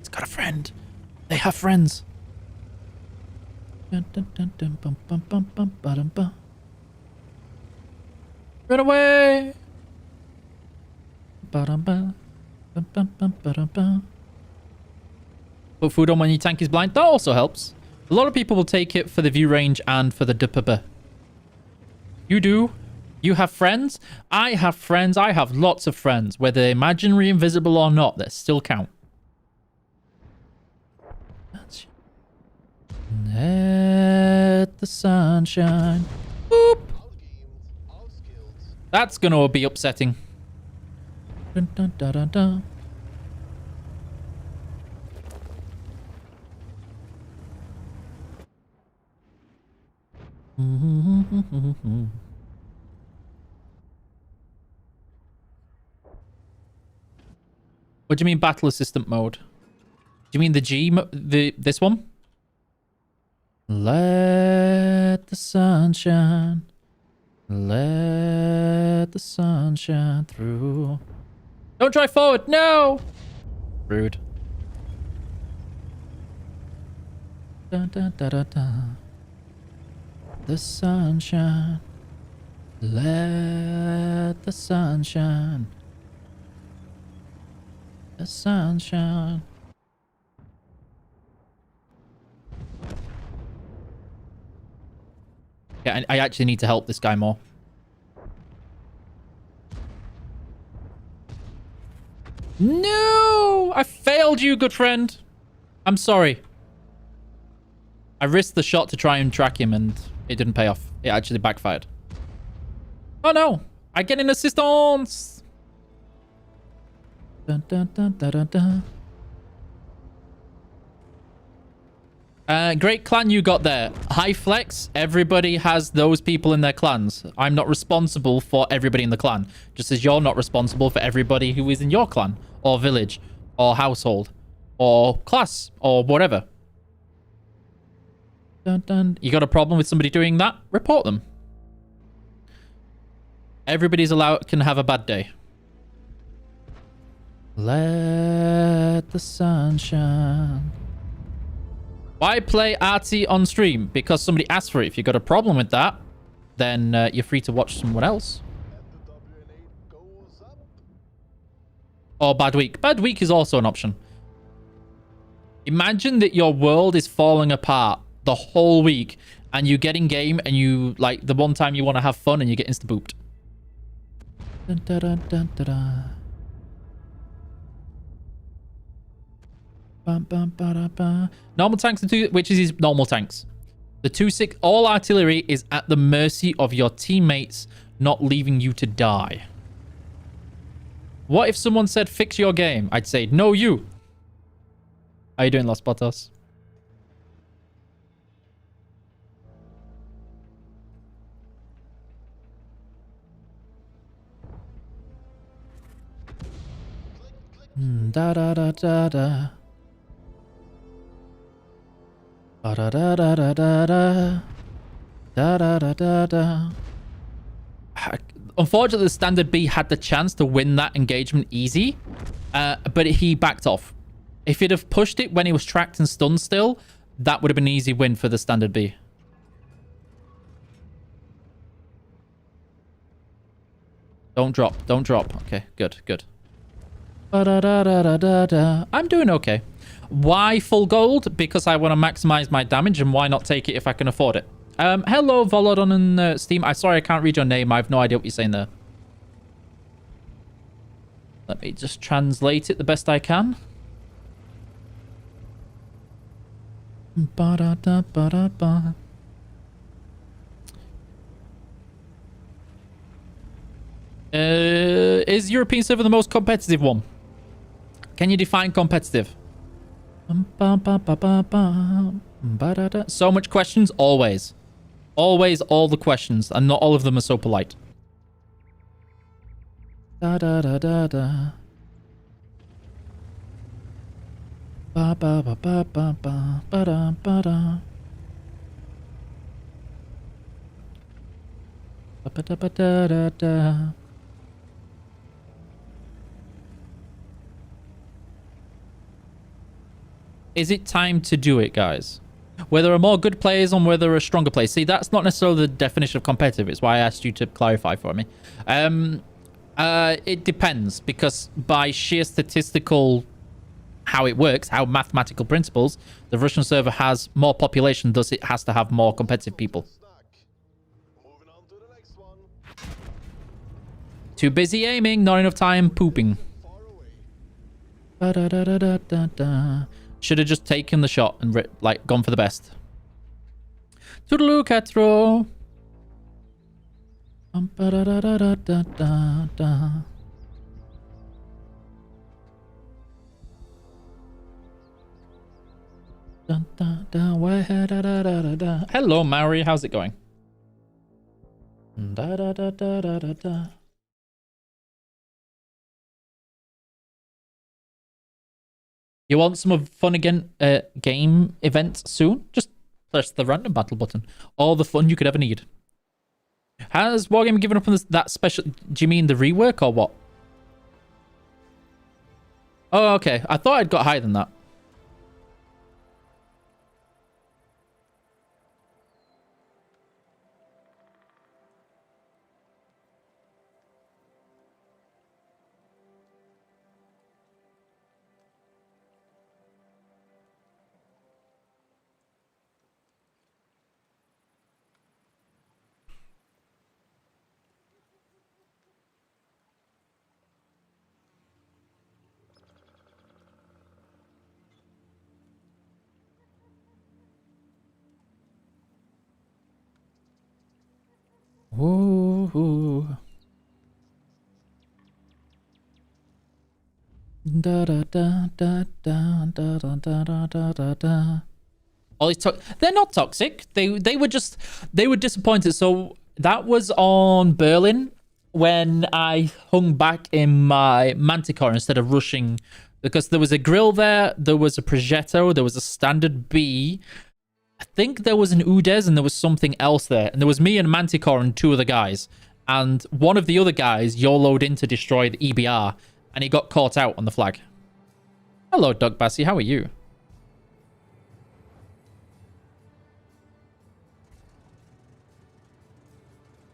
It's got a friend. They have friends. Dun, dun, dun, dun, bum, bum, bum, bum, ba-dum, ba. Run away. Ba-dum, ba. Bum, bum, bum, ba-dum, ba. Put food on when your tank is blind. That also helps. A lot of people will take it for the view range and for the DROPBEARS. You do. You have friends. I have friends. I have lots of friends. Whether they're imaginary, invisible, or not, they still count. Let the sunshine. Boop. That's going to be upsetting. Dun, dun, dun, dun, dun. What do you mean battle assistant mode? Do you mean the this one? Let the sunshine. Let the sunshine through. Don't drive forward. No. Rude. Dun, dun, dun, dun, dun. The sunshine. Let the sunshine. The sunshine. Yeah, I actually need to help this guy more. No! I failed you, good friend. I'm sorry. I risked the shot to try and track him and it didn't pay off. It actually backfired. Oh no. I get an assistance. Dun, dun, dun, dun, dun, dun. Great clan you got there. High flex. Everybody has those people in their clans. I'm not responsible for everybody in the clan. Just as you're not responsible for everybody who is in your clan or village or household or class or whatever. Dun, dun. You got a problem with somebody doing that? Report them. Everybody's can have a bad day. Let the sun shine. Why play arty on stream? Because somebody asked for it. If you got a problem with that, then you're free to watch someone else. Or bad week. Bad week is also an option. Imagine that your world is falling apart the whole week and you get in game and you, like, the one time you want to have fun and you get insta-booped. Dun, dun, dun, dun, dun, dun. Normal tanks, which is his normal tanks. The 2-6, all artillery is at the mercy of your teammates not leaving you to die. What if someone said, fix your game? I'd say, no, you. How you doing, Los Botos? Da da da da da. Da da da da da da da. Da da da da da. Unfortunately, the standard B had the chance to win that engagement easy, but he backed off. If he'd have pushed it when he was tracked and stunned still, that would have been an easy win for the standard B. Don't drop. Don't drop. Okay, good, good. I'm doing okay. Why full gold? Because I want to maximize my damage, and why not take it if I can afford it? Hello, Volodon and Steam. I'm sorry I can't read your name. I have no idea what you're saying there. Let me just translate it the best I can. Ba-da-da-ba-da-ba. Is European server the most competitive one? Can you define competitive? So much questions, always. Always all the questions, and not all of them are so polite. Da da da da da. Ba ba ba ba ba ba ba da ba da. Ba ba da ba da da da. Is it time to do it, guys? Where there are more good players and where there are stronger players. See, that's not necessarily the definition of competitive. It's why I asked you to clarify for me. It depends, because by sheer statistical how it works, how mathematical principles, the Russian server has more population, thus it has to have more competitive people. Too busy aiming, not enough time pooping. Ba-da-da-da-da-da-da. Should have just taken the shot and like gone for the best. Toodaloo, Catro. Hello, Maori. How's it going? You want some of fun again game events soon? Just press the random battle button. All the fun you could ever need. Has Wargaming given up on that special... Do you mean the rework or what? Oh, okay. I thought I'd got higher than that. Ooh. Da, da, da, da, da, da, da, da, da, da, da. All these they're not toxic. They were disappointed. So that was on Berlin when I hung back in my Manticore instead of rushing, because there was a grill there, there was a Progetto, there was a standard B. I think there was an Udes and there was something else there. And there was me and Manticore and two other guys. And one of the other guys YOLO'd in to destroy the EBR and he got caught out on the flag. Hello, Doug Bassi. How are you?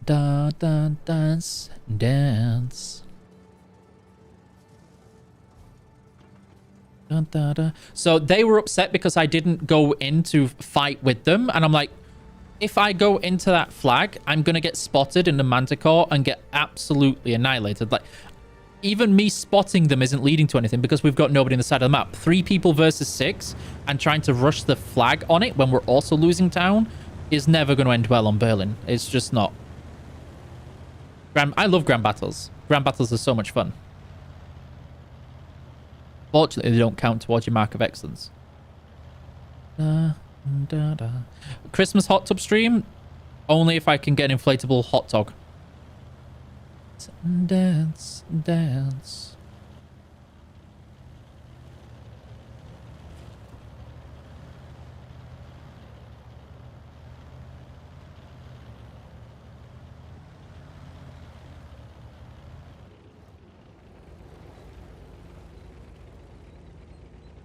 Da, da, dance, dance. Da, da, da. So they were upset because I didn't go in to fight with them. And I'm like, if I go into that flag, I'm going to get spotted in the Manticore and get absolutely annihilated. Like, even me spotting them isn't leading to anything because we've got nobody on the side of the map. 3 people versus 6 and trying to rush the flag on it when we're also losing town is never going to end well on Berlin. It's just not. I love Grand Battles. Grand Battles are so much fun. Fortunately, they don't count towards your mark of excellence. Da, da, da. Christmas hot tub stream, only if I can get an inflatable hot dog. Dance, dance.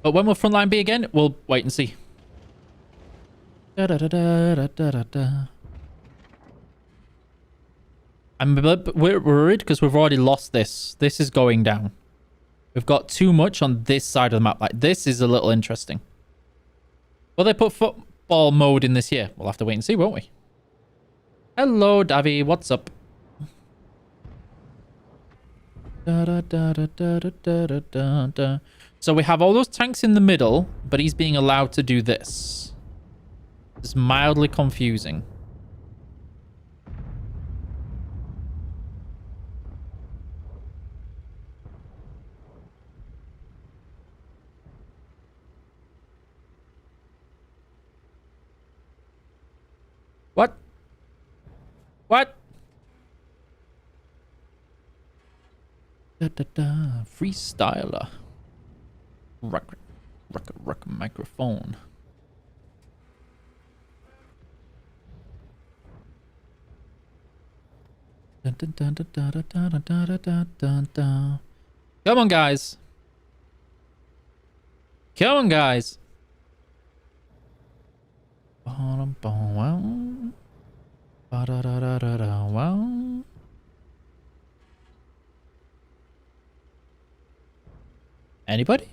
But when will Frontline be again? We'll wait and see. Da, da, da, da, da, da, da. We're worried because we've already lost this. This is going down. We've got too much on this side of the map. Like, this is a little interesting. Will they put football mode in this year? We'll have to wait and see, won't we? Hello, Davy. What's up? Da, da, da, da, da, da, da, da, da. So we have all those tanks in the middle, but he's being allowed to do this. It's mildly confusing. What? What? Da, da, da. Freestyler. Rock microphone. Dun, dun, dun, dun, dun, dun, dun, dun, dun, dun, dun. Come on, guys. Come on, guys. Anybody?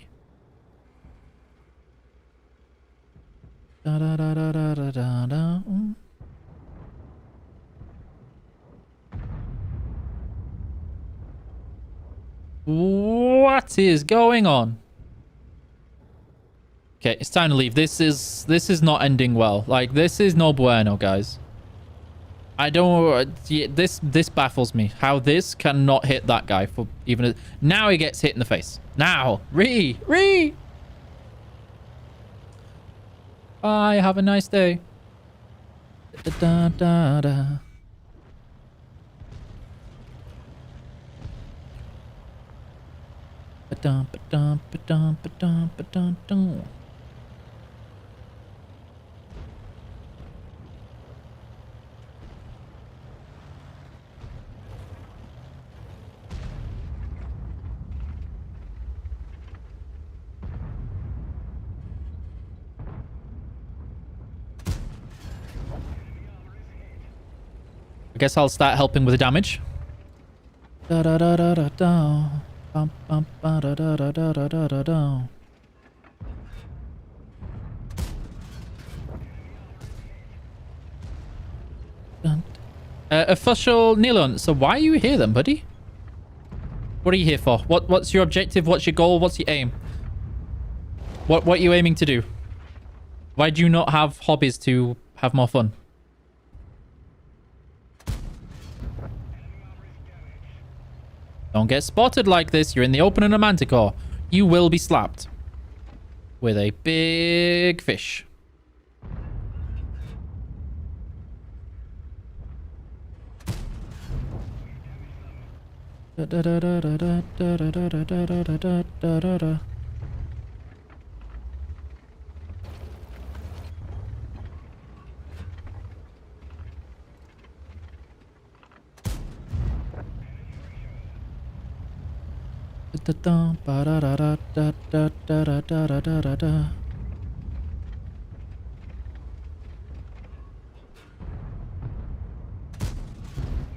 Da, da, da, da, da, da, da, da. What is going on? Okay, it's time to leave. This is not ending well. Like, this is no bueno, guys. I don't... this baffles me. How this cannot hit that guy for even... Now he gets hit in the face. Now! Re! Bye, have a nice day. Da, da, da, da. Ba-dum, ba-dum, ba-dum, ba-dum, ba-dum, dum. I guess I'll start helping with the damage. Da da da da da da. Bum, bum, ba, da, da, da, da, da, da, da. Official Nilon, so why are you here then, buddy? What are you here for? What's your objective? What's your goal? What's your aim? What are you aiming to do? Why do you not have hobbies to have more fun? Don't get spotted like this. You're in the open in a Manticore. You will be slapped with a big fish.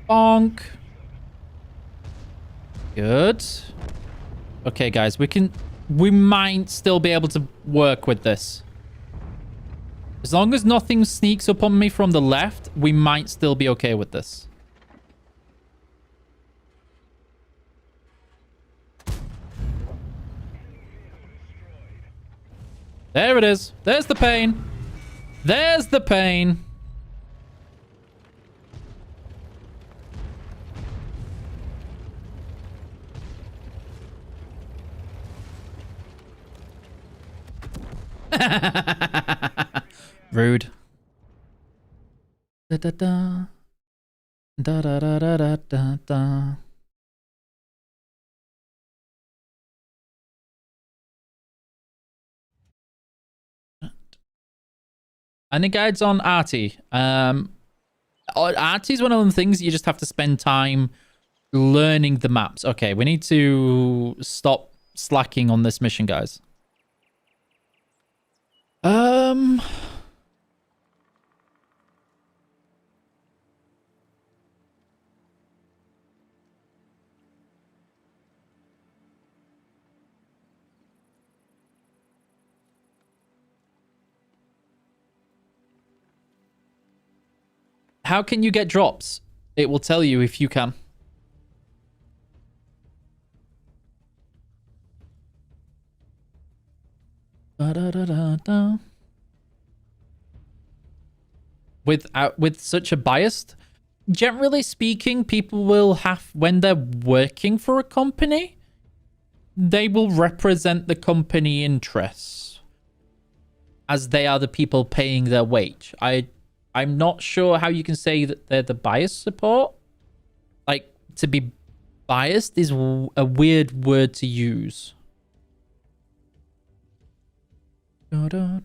Bonk. Good. Okay, guys, we might still be able to work with this. As long as nothing sneaks up on me from the left, we might still be okay with this. There it is. There's the pain. There's the pain. Rude. Da da da. Da da da da da da da. Any guides on Arty? Arty's one of them things you just have to spend time learning the maps. Okay, we need to stop slacking on this mission, guys. How can you get drops? It will tell you if you can. Da-da-da-da-da. With such a bias, generally speaking, people will have, when they're working for a company, they will represent the company interests as they are the people paying their wage. I'm not sure how you can say that they're the bias support. Like, to be biased is a weird word to use. I don't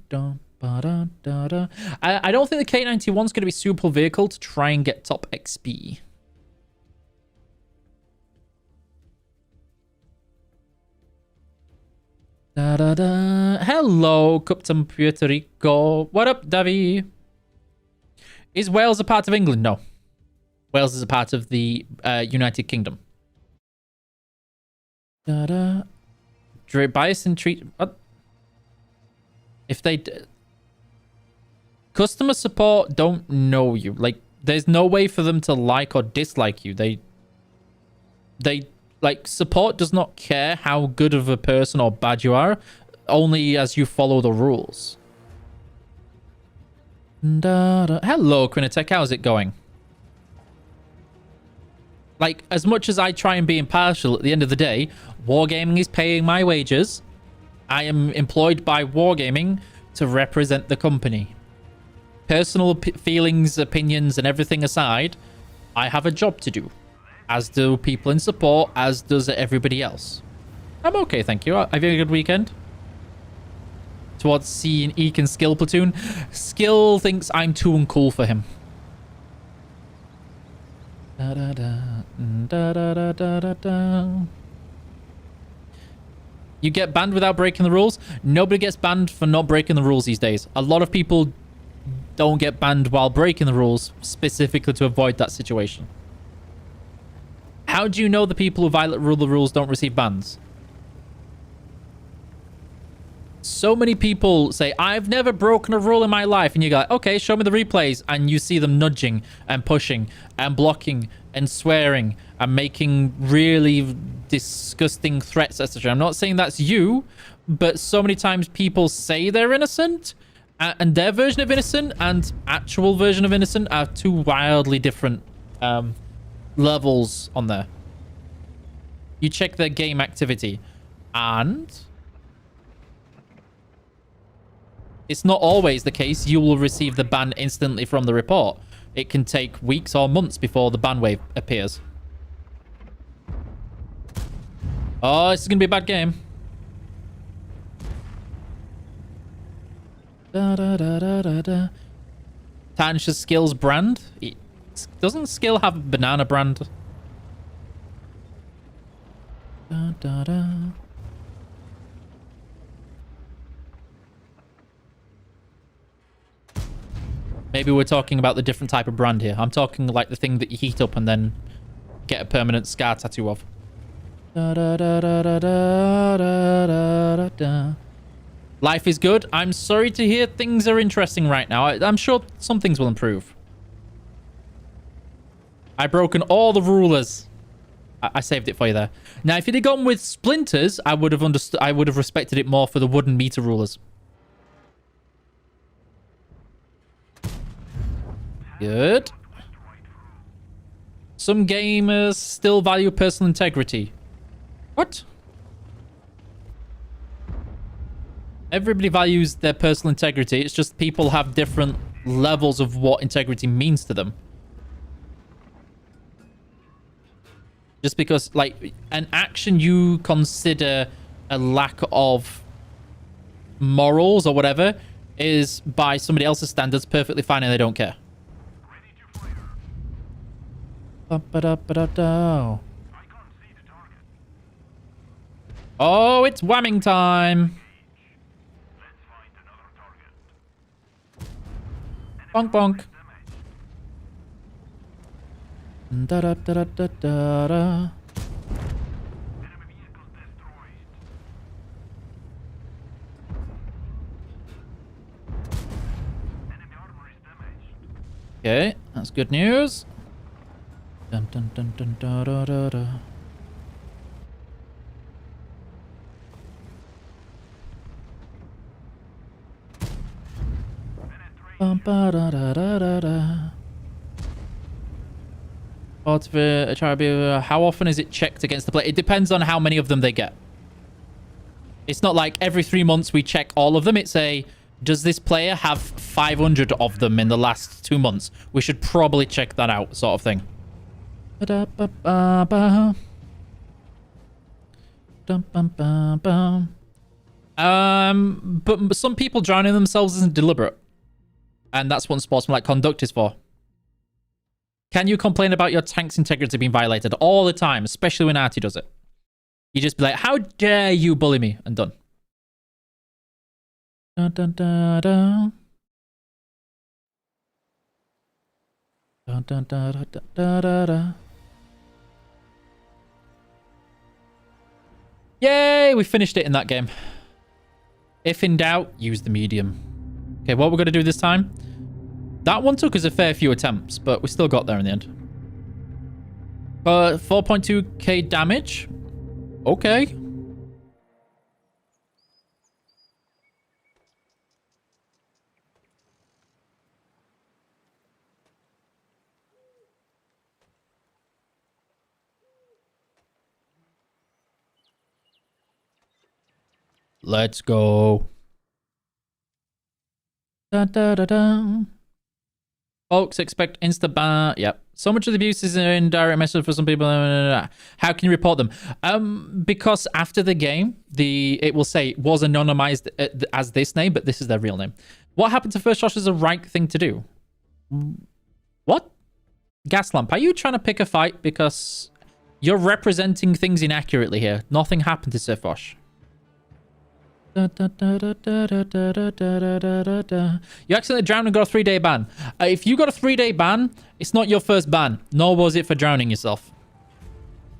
think the K91 is going to be suitable vehicle to try and get top XP. Hello, Captain Puerto Rico. What up, Davy? Is Wales a part of England? No. Wales is a part of the United Kingdom. Bias and treat... What? If they... Customer support don't know you. Like, there's no way for them to like or dislike you. They like, support does not care how good of a person or bad you are, only as you follow the rules. Hello, Quinitech. How's it going? Like, as much as I try and be impartial, at the end of the day, Wargaming is paying my wages. I am employed by Wargaming to represent the company. Personal feelings, opinions, and everything aside, I have a job to do. As do people in support, as does everybody else. I'm okay, thank you. Have you had a good weekend? Towards C and E can Skill platoon. Skill thinks I'm too uncool for him. Da, da, da, da, da, da, da, da. You get banned without breaking the rules? Nobody gets banned for not breaking the rules these days. A lot of people don't get banned while breaking the rules, specifically to avoid that situation. How do you know the people who violate the rules don't receive bans? So many people say, I've never broken a rule in my life. And you go, like, okay, show me the replays. And you see them nudging and pushing and blocking and swearing and making really disgusting threats, etc. I'm not saying that's you, but so many times people say they're innocent, and their version of innocent and actual version of innocent are two wildly different levels on there. You check their game activity. And it's not always the case you will receive the ban instantly from the report. It can take weeks or months before the ban wave appears. Oh, this is going to be a bad game. Tanisha's skills brand. Doesn't skill have a banana brand? Maybe we're talking about the different type of brand here. I'm talking like the thing that you heat up and then get a permanent scar tattoo of. Life is good. I'm sorry to hear things are interesting right now. I'm sure some things will improve. I've broken all the rulers. I saved it for you there. Now, if you'd have gone with splinters, I would have understood. I would have respected it more for the wooden meter rulers. Good. Some gamers still value personal integrity. What? Everybody values their personal integrity. It's just people have different levels of what integrity means to them. Just because, like, an action you consider a lack of morals or whatever is, by somebody else's standards, perfectly fine and they don't care. Oh, it's whamming time. Bonk, bonk. Da da da da da da. Okay, that's good news. Dun dun dun dun da da da da. Bum ba da da da da da. How often is it checked against the player? It depends on how many of them they get. It's not like every 3 months we check all of them. It's a, does this player have 500 of them in the last 2 months? We should probably check that out, sort of thing. But some people drowning themselves isn't deliberate. And that's what sportsmanlike conduct is for. Can you complain about your tank's integrity being violated all the time, especially when Artie does it? You just be like, how dare you bully me? And done. Dun, dun, dun, dun. Dun, dun, dun, dun, dun, dun, dun. Yay, we finished it in that game. If in doubt, use the medium. Okay, what we're going to do this time? That one took us a fair few attempts, but we still got there in the end. 4.2k damage. Okay. Let's go. Da, da, da, da. Folks expect insta ban. Yep. So much of the abuse is in direct message for some people. How can you report them? Because after the game, it will say was anonymized as this name, but this is their real name. What happened to First Josh is the right thing to do. What? Gaslamp, are you trying to pick a fight? Because you're representing things inaccurately here. Nothing happened to Sir Fosh. You accidentally drowned and got a 3-day ban. If you got a 3-day ban, it's not your first ban, nor was it for drowning yourself.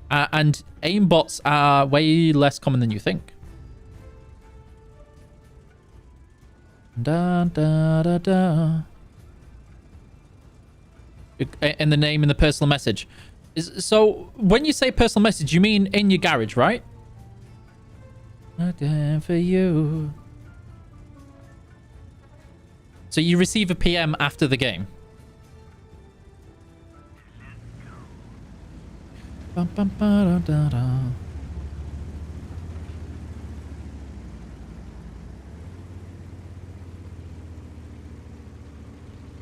And aimbots are way less common than you think. Da, da, da, da. In the name and the personal message. So when you say personal message, you mean in your garage, right? Not time for you. So you receive a PM after the game. Bum, bum, ba, da, da, da.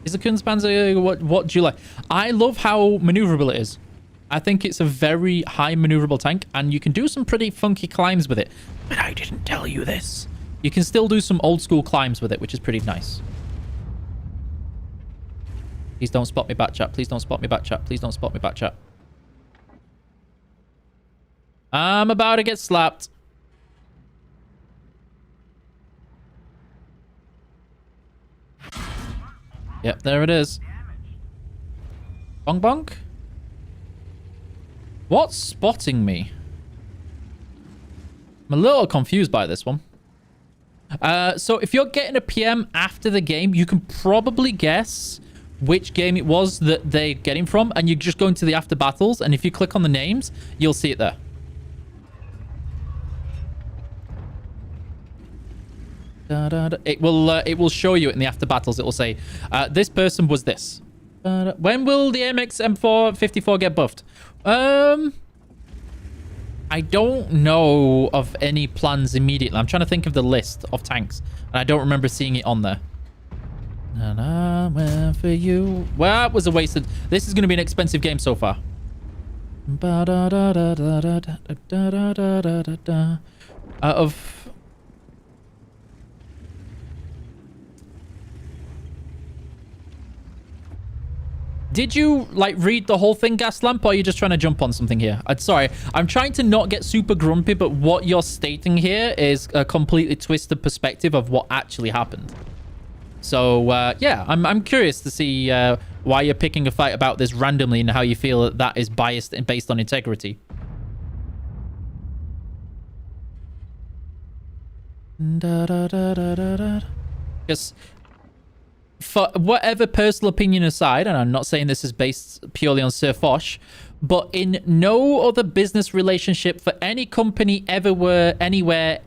Is the kampfpanzer, what do you like? I love how maneuverable it is. I think it's a very high maneuverable tank, and you can do some pretty funky climbs with it. But I didn't tell you this. You can still do some old school climbs with it, which is pretty nice. Please don't spot me back, chat. Please don't spot me back, chat. Please don't spot me back, chat. I'm about to get slapped. Yep, there it is. Bonk bonk. What's spotting me? I'm a little confused by this one. So if you're getting a PM after the game, you can probably guess which game it was that they're getting from, and you just go into the after battles, and if you click on the names, you'll see it there. It will show you in the after battles. It will say this person was this. When will the MX M454 get buffed? I don't know of any plans immediately. I'm trying to think of the list of tanks, and I don't remember seeing it on there. And I went for you. Well, it was a wasted. This is going to be an expensive game so far. Out of... Did you, like, read the whole thing, Gaslamp, or are you just trying to jump on something here? Sorry, I'm trying to not get super grumpy, but what you're stating here is a completely twisted perspective of what actually happened. So, yeah, I'm curious to see why you're picking a fight about this randomly and how you feel that that is biased and based on integrity. Because... for whatever personal opinion aside, and I'm not saying this is based purely on Sir Fosh, but in no other business relationship for any company everywhere, anywhere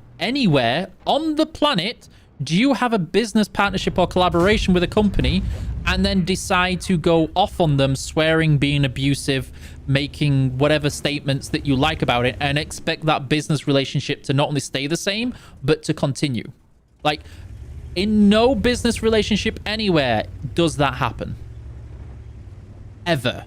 on the planet, do you have a business partnership or collaboration with a company and then decide to go off on them, swearing, being abusive, making whatever statements that you like about it, and expect that business relationship to not only stay the same, but to continue. Like... in no business relationship anywhere does that happen. Ever.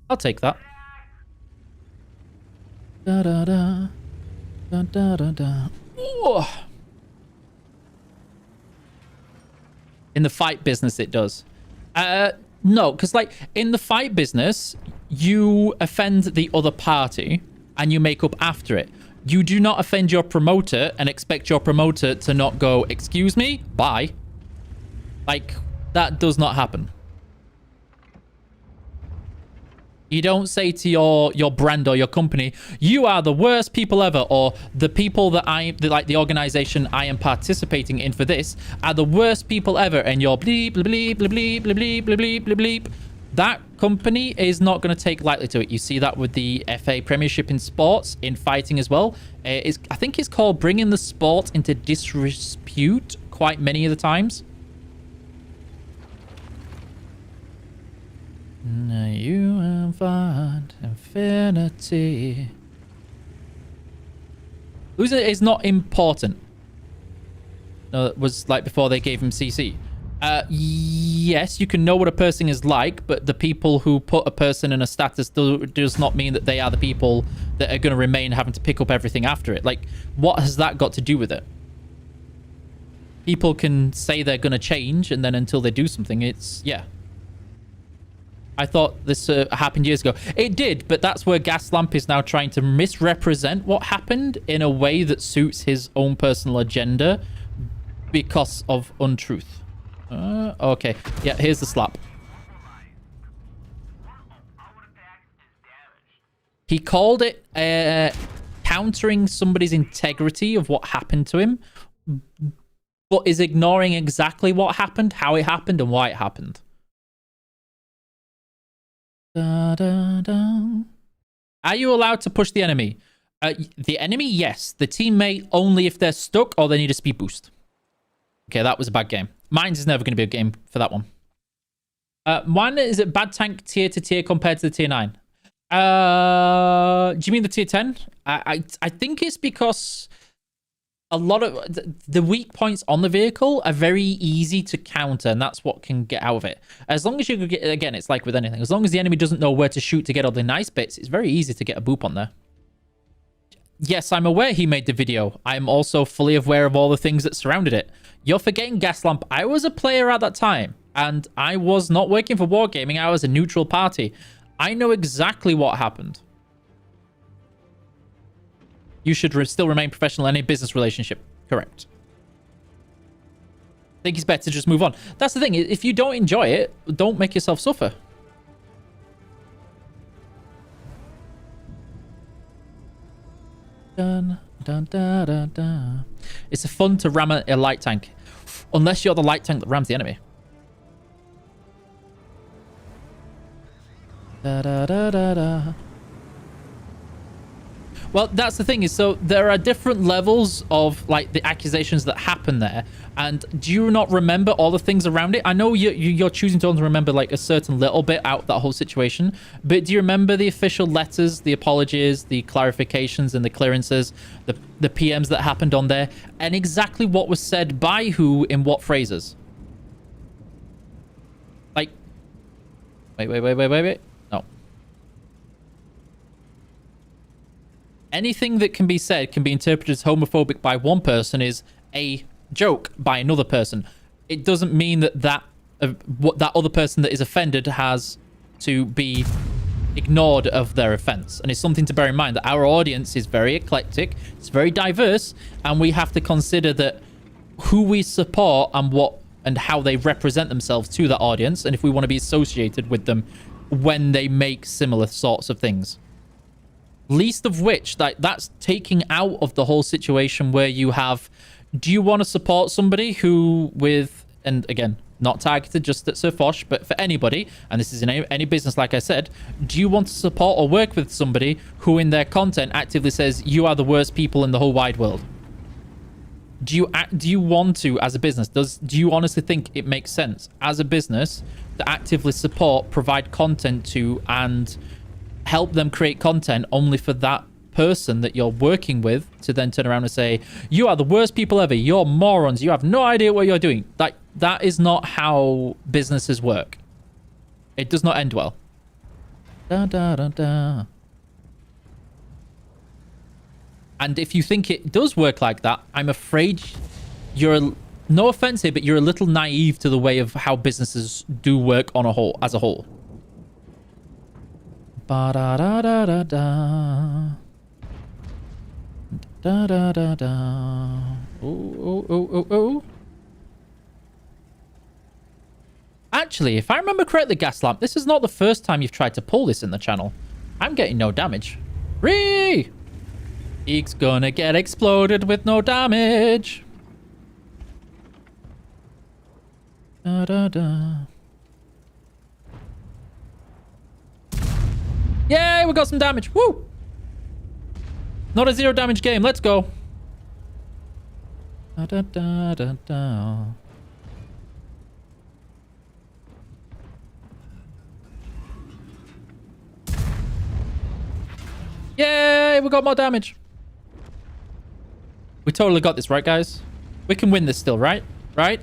I'll take that. Da da da. Da da da da. Ooh. In the fight business, it does. No, because like in the fight business, you offend the other party and you make up after it. You do not offend your promoter and expect your promoter to not go, excuse me, bye. Like, that does not happen. You don't say to your brand or your company, you are the worst people ever, or the people that the organization I am participating in for this are the worst people ever, and you're bleep, bleep, bleep, bleep, bleep, bleep, bleep, bleep, bleep. That company is not going to take lightly to it. You see that with the FA Premiership in sports, in fighting as well. I think it's called bringing the sport into disrepute quite many of the times. Now you will find infinity. Who's it is not important. No, it was like before they gave him CC. Yes, you can know what a person is like, but the people who put a person in a status does not mean that they are the people that are going to remain having to pick up everything after it. Like, what has that got to do with it? People can say they're going to change, and then until they do something, it's, yeah. I thought this happened years ago. It did, but that's where Gaslamp is now trying to misrepresent what happened in a way that suits his own personal agenda because of untruth. Okay. Yeah, here's the slap. He called it countering somebody's integrity of what happened to him, but is ignoring exactly what happened, how it happened, and why it happened. Da, da, da. Are you allowed to push the enemy? The enemy, yes. The teammate, only if they're stuck or they need a speed boost. Okay, that was a bad game. Mines is never going to be a game for that one. One, is it bad tank tier to tier compared to the tier 9? Do you mean the tier 10? I think it's because a lot of the weak points on the vehicle are very easy to counter, and that's what can get out of it. As long as you can get, again, it's like with anything, as long as the enemy doesn't know where to shoot to get all the nice bits, it's very easy to get a boop on there. Yes, I'm aware he made the video. I'm also fully aware of all the things that surrounded it. You're forgetting, Gaslamp, I was a player at that time, and I was not working for Wargaming. I was a neutral party. I know exactly what happened. You should still remain professional in any business relationship. Correct. I think it's better to just move on. That's the thing. If you don't enjoy it, don't make yourself suffer. Dun, dun, dun, dun, dun. It's fun to ram a light tank. Unless you're the light tank that rams the enemy. Da, da, da, da, da. Well, that's the thing is, so there are different levels of like the accusations that happen there. And do you not remember all the things around it? I know you're choosing to only remember like a certain little bit out of that whole situation. But do you remember the official letters, the apologies, the clarifications and the clearances, the PMs that happened on there, and exactly what was said by who in what phrases? Like, wait. No. Anything that can be said can be interpreted as homophobic by one person is a joke by another person. It doesn't mean that what that other person that is offended has to be ignored of their offense. And it's something to bear in mind that our audience is very eclectic, it's very diverse, and we have to consider that who we support and what and how they represent themselves to that audience, and if we want to be associated with them when they make similar sorts of things. Least of which, that's taking out of the whole situation where you have, do you want to support somebody who with, and again, not targeted just at Sir Fosh, but for anybody, and this is in any business, like I said, do you want to support or work with somebody who in their content actively says, you are the worst people in the whole wide world? Do you want to, as a business, do you honestly think it makes sense as a business to actively support, provide content to, and help them create content only for that person that you're working with to then turn around and say, you are the worst people ever, you're morons, you have no idea what you're doing? That is not how businesses work. It does not end well. Da, da, da, da. And if you think it does work like that, I'm afraid you're, no offense here, but you're a little naive to the way of how businesses do work on as a whole. Ba da da da da da. Da da da da. Oh. Actually, if I remember correctly, Gaslamp, this is not the first time you've tried to pull this in the channel. I'm getting no damage. Ree! He's gonna get exploded with no damage. Da da da. Yay, we got some damage. Woo! Not a 0 damage game. Let's go. Da da da da da. Yay, we got more damage. We totally got this, right, guys? We can win this still, right? Right?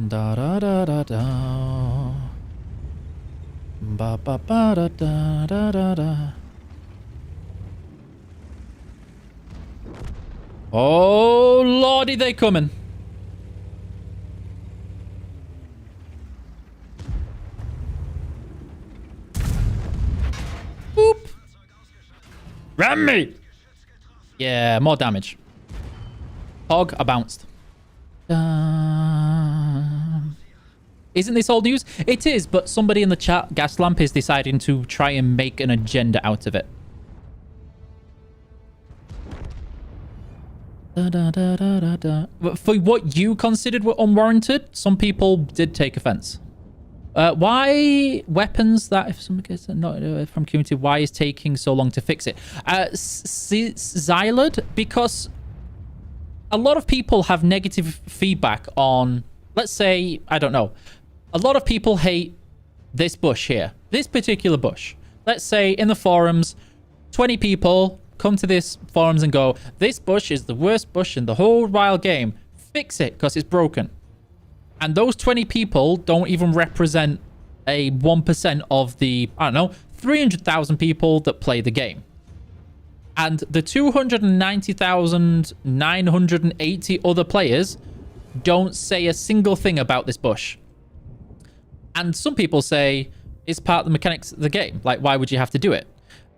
Da da da da da. Ba ba ba da da da da da. Oh lordy, they coming. Boop. Ram me. Yeah, more damage. Hog, I bounced. Isn't this old news? It is, but somebody in the chat, Gaslamp, is deciding to try and make an agenda out of it. Da, da, da, da, da, da. For what you considered were unwarranted, some people did take offense. Why weapons that, if someone gets not from community, why is taking so long to fix it? Xylid, because a lot of people have negative feedback on, let's say, I don't know. A lot of people hate this bush here, this particular bush. Let's say in the forums, 20 people come to this forums and go, this bush is the worst bush in the whole wild game. Fix it because it's broken. And those 20 people don't even represent a 1% of the, I don't know, 300,000 people that play the game. And the 290,980 other players don't say a single thing about this bush. And some people say it's part of the mechanics of the game. Like, why would you have to do it?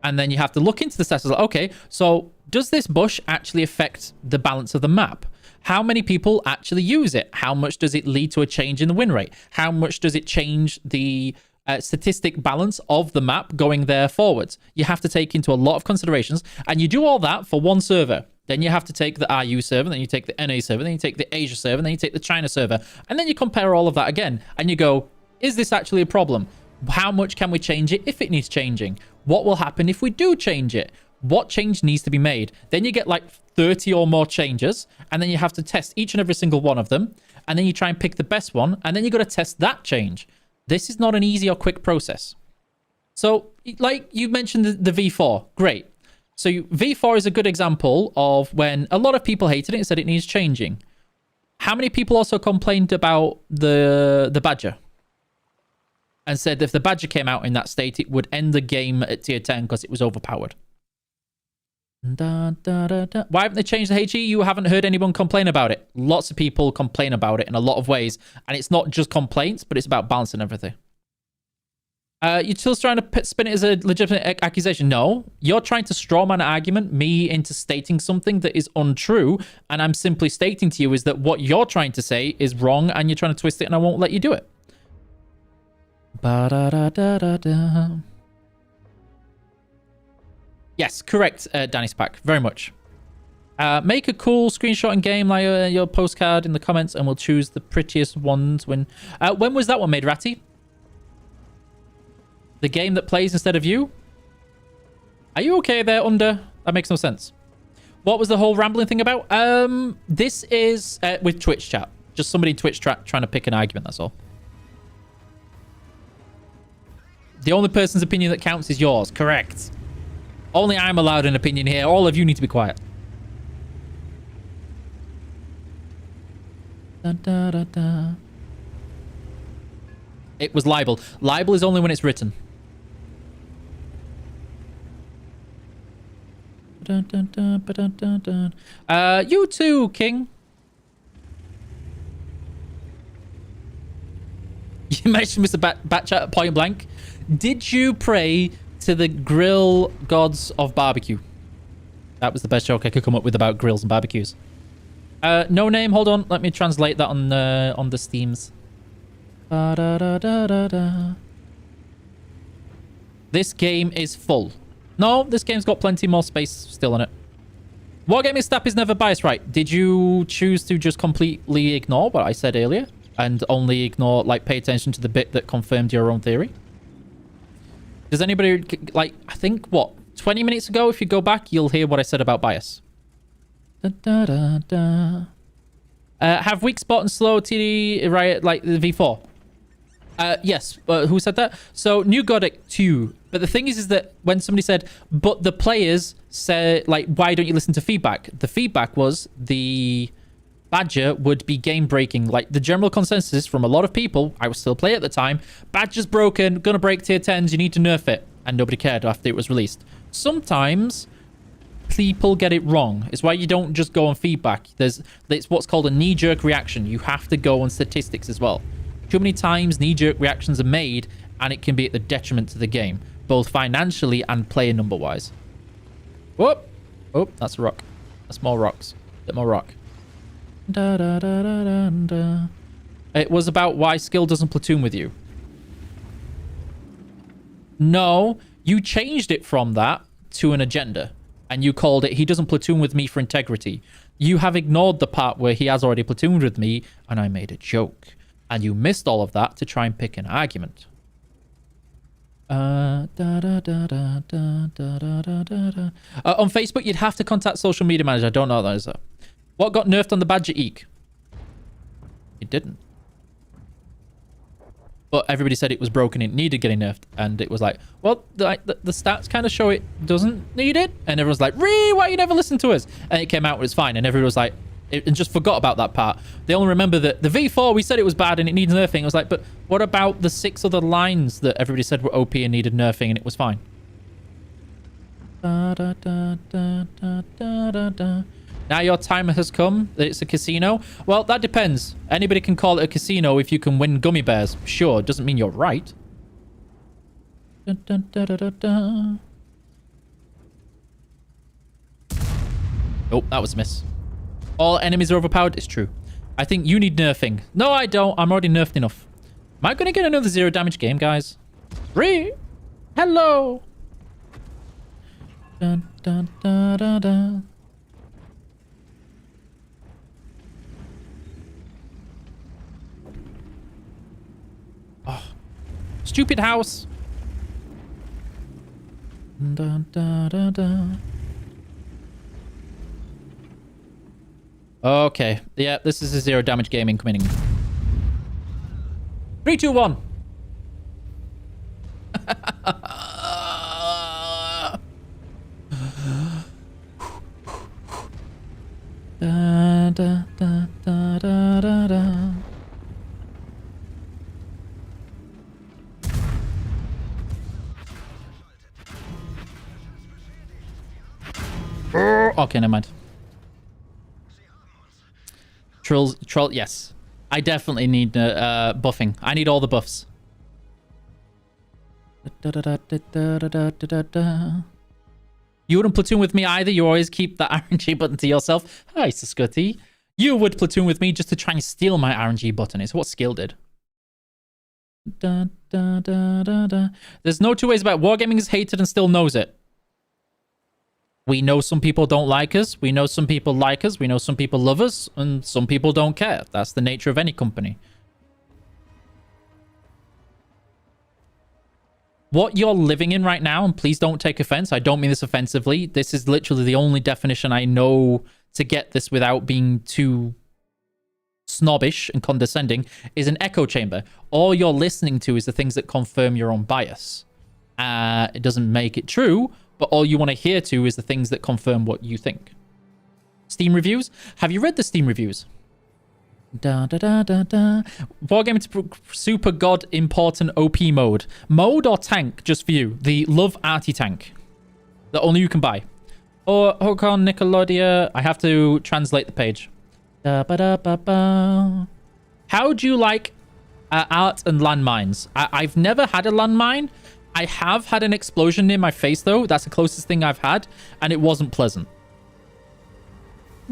And then you have to look into the stats. Like, okay, so does this bush actually affect the balance of the map? How many people actually use it? How much does it lead to a change in the win rate? How much does it change the statistic balance of the map going there forwards? You have to take into a lot of considerations, and you do all that for one server. Then you have to take the RU server, then you take the NA server, then you take the Asia server, then you take the China server, and then you compare all of that again, and you go, is this actually a problem? How much can we change it if it needs changing? What will happen if we do change it? What change needs to be made? Then you get like 30 or more changes, and then you have to test each and every single one of them, and then you try and pick the best one, and then you got to test that change. This is not an easy or quick process. So, like you mentioned the V4, great. So V4 is a good example of when a lot of people hated it and said it needs changing. How many people also complained about the Badger? And said if the Badger came out in that state, it would end the game at tier 10 because it was overpowered. Why haven't they changed the HE? You haven't heard anyone complain about it. Lots of people complain about it in a lot of ways. And it's not just complaints, but it's about balancing everything. You're still trying to spin it as a legitimate accusation. No, you're trying to strawman argument me into stating something that is untrue. And I'm simply stating to you is that what you're trying to say is wrong and you're trying to twist it and I won't let you do it. Ba-da-da-da-da-da. Yes, correct, Danny Spack. Very much. Make a cool screenshot in game like your postcard in the comments and we'll choose the prettiest ones. When was that one made, Ratty? The game that plays instead of you? Are you okay there, Under? That makes no sense. What was the whole rambling thing about? This is with Twitch chat. Just somebody in Twitch trying to pick an argument, that's all. The only person's opinion that counts is yours. Correct. Only I'm allowed an opinion here. All of you need to be quiet. Da, da, da, da. It was libel. Libel is only when it's written. Dun, dun, dun, dun, dun, dun. You too, King. You mentioned Mr. Batchat at point blank. Did you pray to the grill gods of barbecue? That was the best joke I could come up with about grills and barbecues. No name. Hold on. Let me translate that on the Steams. Da-da-da-da-da-da. This game is full. No, this game's got plenty more space still in it. Wargaming stat is never biased, right? Did you choose to just completely ignore what I said earlier? And only ignore, like, pay attention to the bit that confirmed your own theory? Does anybody, like, I think, what, 20 minutes ago, if you go back, you'll hear what I said about bias. Da, da, da, da. Have weak spot and slow TD, right, like the V4? Yes, who said that? So, New Godic 2. But the thing is that when somebody said, but the players said, like, why don't you listen to feedback? The feedback was the Badger would be game breaking. Like, the general consensus from a lot of people, I was still playing at the time, Badger's broken, gonna break tier 10s, you need to nerf it. And nobody cared after it was released. Sometimes people get it wrong. It's why you don't just go on feedback. It's what's called a knee-jerk reaction. You have to go on statistics as well. Too many times knee-jerk reactions are made and it can be at the detriment to the game, both financially and player number wise. Whoop! Oh, that's a rock. That's more rocks. A bit more rock. Da, da, da, da, da, da. It was about why skill doesn't platoon with you. No, you changed it from that to an agenda. And you called it, he doesn't platoon with me for integrity. You have ignored the part where he has already platooned with me, and I made a joke. And you missed all of that to try and pick an argument. On Facebook, you'd have to contact social media manager. I don't know what that is, though. What got nerfed on the Badger Eek? It didn't. But everybody said it was broken, it needed getting nerfed. And it was like, well, the stats kind of show it doesn't need it. And everyone's like, why you never listen to us? And it came out, it was fine. And everyone was like, and just forgot about that part. They only remember that the V4, we said it was bad and it needs nerfing. It was like, but what about the 6 other lines that everybody said were OP and needed nerfing and it was fine? Da, da, da, da, da, da, da. Now your timer has come. It's a casino. Well, that depends. Anybody can call it a casino if you can win gummy bears. Sure, doesn't mean you're right. Da, da, da, da, da, da. Oh, that was a miss. All enemies are overpowered. It's true. I think you need nerfing. No, I don't. I'm already nerfed enough. Am I going to get another 0 damage game, guys? 3. Hello. Dun, dun, dun, dun, dun. Oh, stupid house. Dun, dun, dun, dun. Okay. Yeah, this is a 0 damage game incoming. 3, 2, 1. Da, da, da, da, da, da, da. Okay, never mind. Troll, yes. I definitely need buffing. I need all the buffs. Da, da, da, da, da, da, da, da. You wouldn't platoon with me either. You always keep that RNG button to yourself. Hi, Scotty. You would platoon with me just to try and steal my RNG button. It's what Skill did. Da, da, da, da, da. There's no two ways about it. Wargaming is hated and still knows it. We know some people don't like us. We know some people like us. We know some people love us. And some people don't care. That's the nature of any company. What you're living in right now, and please don't take offense, I don't mean this offensively. This is literally the only definition I know to get this without being too snobbish and condescending, is an echo chamber. All you're listening to is the things that confirm your own bias. It doesn't make it true, but all you want to hear to is the things that confirm what you think. Steam reviews? Have you read the Steam reviews? Da, da, da, da, da. Wargaming Super God Important OP mode. Mode or tank, just for you. The Love Arty tank. That only you can buy. Or Hokon Nickelodeon. I have to translate the page. Da, ba, da, ba, ba. How do you like art and landmines? I've never had a landmine. I have had an explosion near my face, though. That's the closest thing I've had. And it wasn't pleasant.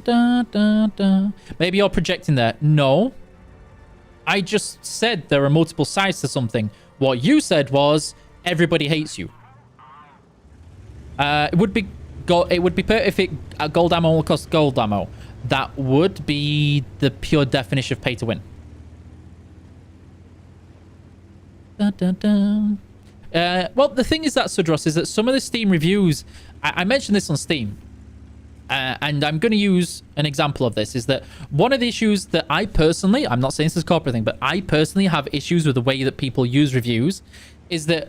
Da, da, da. Maybe you're projecting there. No. I just said there are multiple sides to something. What you said was everybody hates you. It would be perfect if gold ammo will cost gold ammo. That would be the pure definition of pay to win. Da, da, da. Well, the thing is that, Sudros, is that some of the Steam reviews, I mentioned this on Steam, and I'm going to use an example of this, is that one of the issues that I personally, I'm not saying this is a corporate thing, but I personally have issues with the way that people use reviews, is that,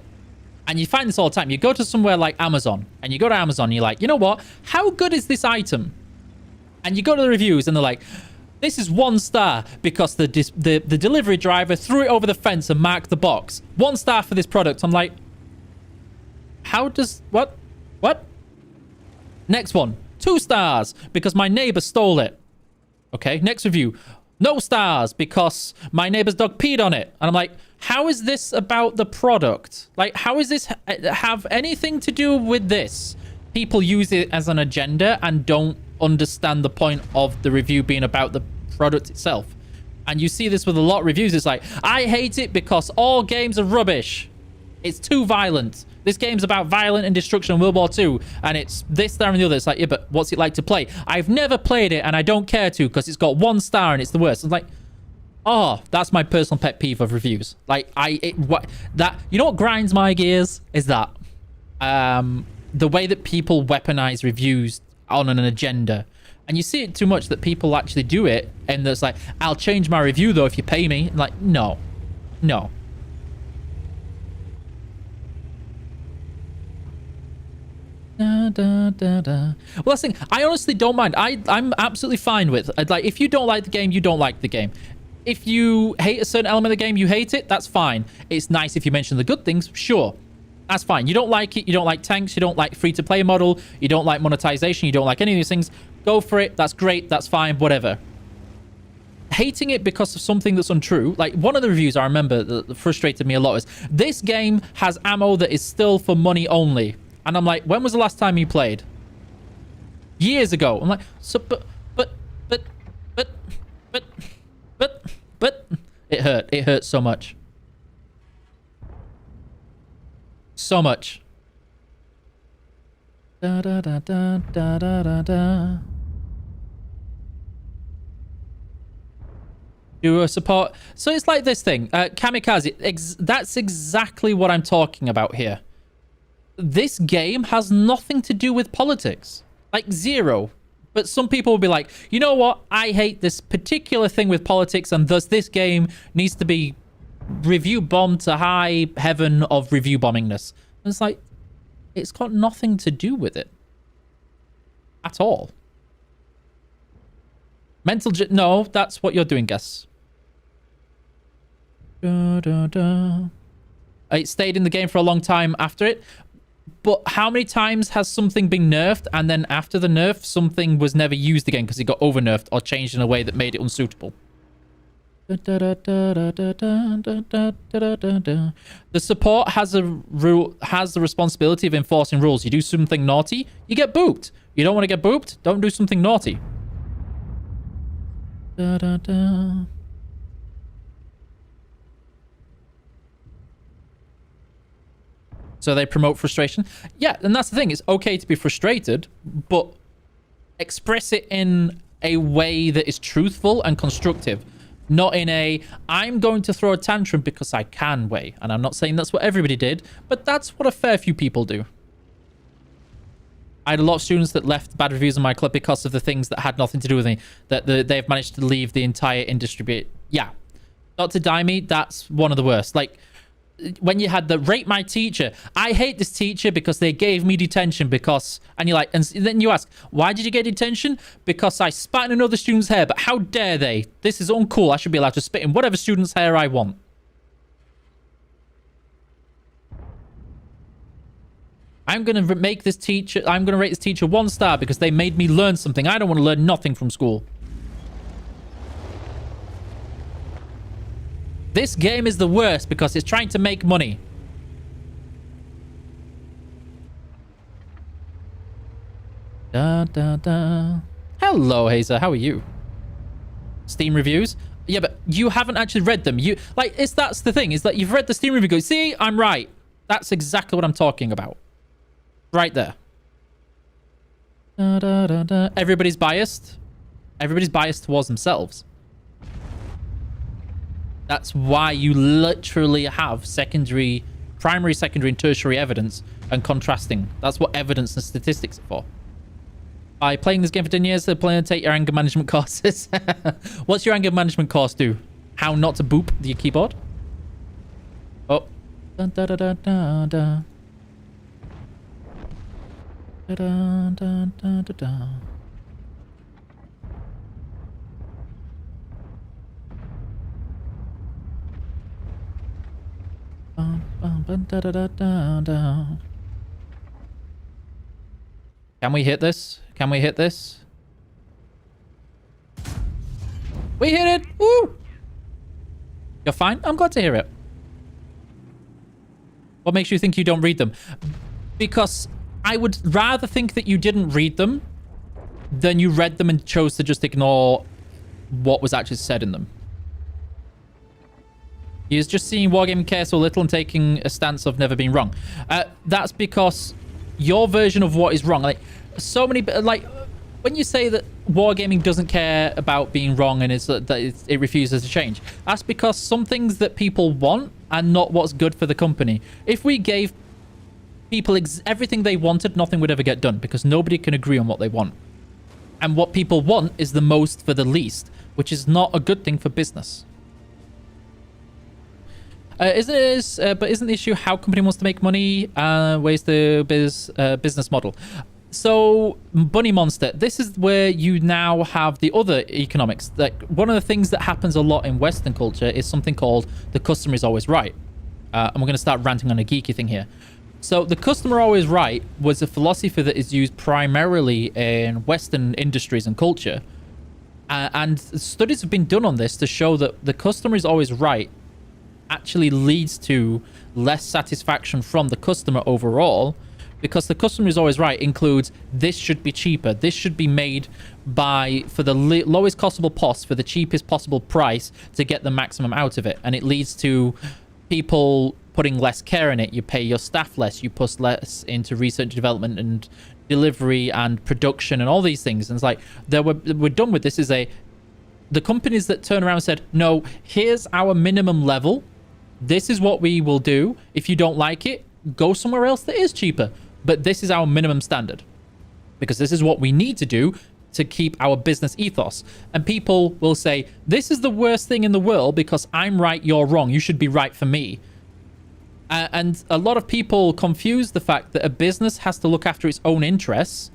and you find this all the time, you go to somewhere like Amazon, and you go to Amazon, and you're like, you know what, how good is this item? And you go to the reviews, and they're like, this is 1 star because the delivery driver threw it over the fence and marked the box. 1 star for this product. I'm like, how does... What? Next one. 2 stars because my neighbor stole it. Okay, next review. No stars because my neighbor's dog peed on it. And I'm like, how is this about the product? Like, how is this have anything to do with this? People use it as an agenda and don't understand the point of the review being about the product itself. And you see this with a lot of reviews. It's like, I hate it because all games are rubbish. It's too violent. This game's about violence and destruction in World War II, and it's this, that, and the other. It's like, yeah, but what's it like to play? I've never played it, and I don't care to because it's got 1 star and it's the worst. It's like, oh, that's my personal pet peeve of reviews. Like, you know what grinds my gears is that the way that people weaponize reviews on an agenda. And you see it too much that people actually do it, and it's like, I'll change my review though if you pay me. Like, no. No. Da, da, da, da. Well, that's the thing. I honestly don't mind. I'm absolutely fine with, like, if you don't like the game, you don't like the game. If you hate a certain element of the game, you hate it, that's fine. It's nice if you mention the good things, sure. That's fine. You don't like it, you don't like tanks, you don't like free-to-play model, you don't like monetization, you don't like any of these things, go for it, that's great, that's fine, whatever. Hating it because of something that's untrue, like one of the reviews I remember that frustrated me a lot is, this game has ammo that is still for money only. And I'm like, when was the last time you played? Years ago. I'm like, so, but, it hurt. It hurt so much. So much. Da da da da da da da. Do a support. So it's like this thing. Kamikaze. That's exactly what I'm talking about here. This game has nothing to do with politics. Like, zero. But some people will be like, you know what? I hate this particular thing with politics, and thus this game needs to be review bombed to high heaven of review bommingness. And it's like, it's got nothing to do with it. At all. No, that's what you're doing, guess. Da, da, da. It stayed in the game for a long time after it. But how many times has something been nerfed, and then after the nerf, something was never used again because it got over-nerfed or changed in a way that made it unsuitable? The support has the responsibility of enforcing rules. You do something naughty, you get booped. You don't want to get booped, don't do something naughty. So they promote frustration. Yeah, and that's the thing. It's okay to be frustrated, but express it in a way that is truthful and constructive. Not in a, I'm going to throw a tantrum because I can way. And I'm not saying that's what everybody did, but that's what a fair few people do. I had a lot of students that left bad reviews on my club because of the things that had nothing to do with me. That they've managed to leave the entire industry. Yeah. Dr. Dimey, that's one of the worst. Like, when you had the rate my teacher, I hate this teacher because they gave me detention because, and you're like, and then you ask, why did you get detention? Because I spat in another student's hair, but how dare they? This is uncool. I should be allowed to spit in whatever student's hair I want. I'm going to make this teacher, I'm going to rate this teacher 1 star because they made me learn something. I don't want to learn nothing from school. This game is the worst because it's trying to make money. Da, da, da. Hello, Hazer. How are you? Steam reviews? Yeah, but you haven't actually read them. That's the thing, is that you've read the Steam review. Go, see, I'm right. That's exactly what I'm talking about. Right there. Da, da, da, da. Everybody's biased. Everybody's biased towards themselves. That's why you literally have primary, secondary, and tertiary evidence and contrasting. That's what evidence and statistics are for. By playing this game for 10 years, they're planning to take your anger management courses. What's your anger management course do? How not to boop your keyboard? Oh. Dun, da, da, da, da, da. Da, da, da, da, da, da. Can we hit this? Can we hit this? We hit it! Woo! You're fine? I'm glad to hear it. What makes you think you don't read them? Because I would rather think that you didn't read them than you read them and chose to just ignore what was actually said in them. He's just seeing Wargaming care so little and taking a stance of never being wrong. That's because your version of what is wrong, like so many, like when you say that Wargaming doesn't care about being wrong and it refuses to change, that's because some things that people want are not what's good for the company. If we gave people everything they wanted, nothing would ever get done because nobody can agree on what they want. And what people want is the most for the least, which is not a good thing for business. But isn't the issue how company wants to make money? Where's the business model? So, Bunny Monster, this is where you now have the other economics. Like, one of the things that happens a lot in Western culture is something called the customer is always right. And we're going to start ranting on a geeky thing here. So, the customer always right was a philosophy that is used primarily in Western industries and culture. And studies have been done on this to show that the customer is always right actually leads to less satisfaction from the customer overall, because the customer is always right includes this should be cheaper, this should be made for the lowest possible cost for the cheapest possible price to get the maximum out of it, and it leads to people putting less care in it. You pay your staff less, you put less into research and development and delivery and production and all these things. And it's like we're done with this. The companies that turn around and said, no, here's our minimum level, this is what we will do. If you don't like it, go somewhere else that is cheaper. But this is our minimum standard, because this is what we need to do to keep our business ethos. And people will say, this is the worst thing in the world because I'm right, you're wrong. You should be right for me. And a lot of people confuse the fact that a business has to look after its own interests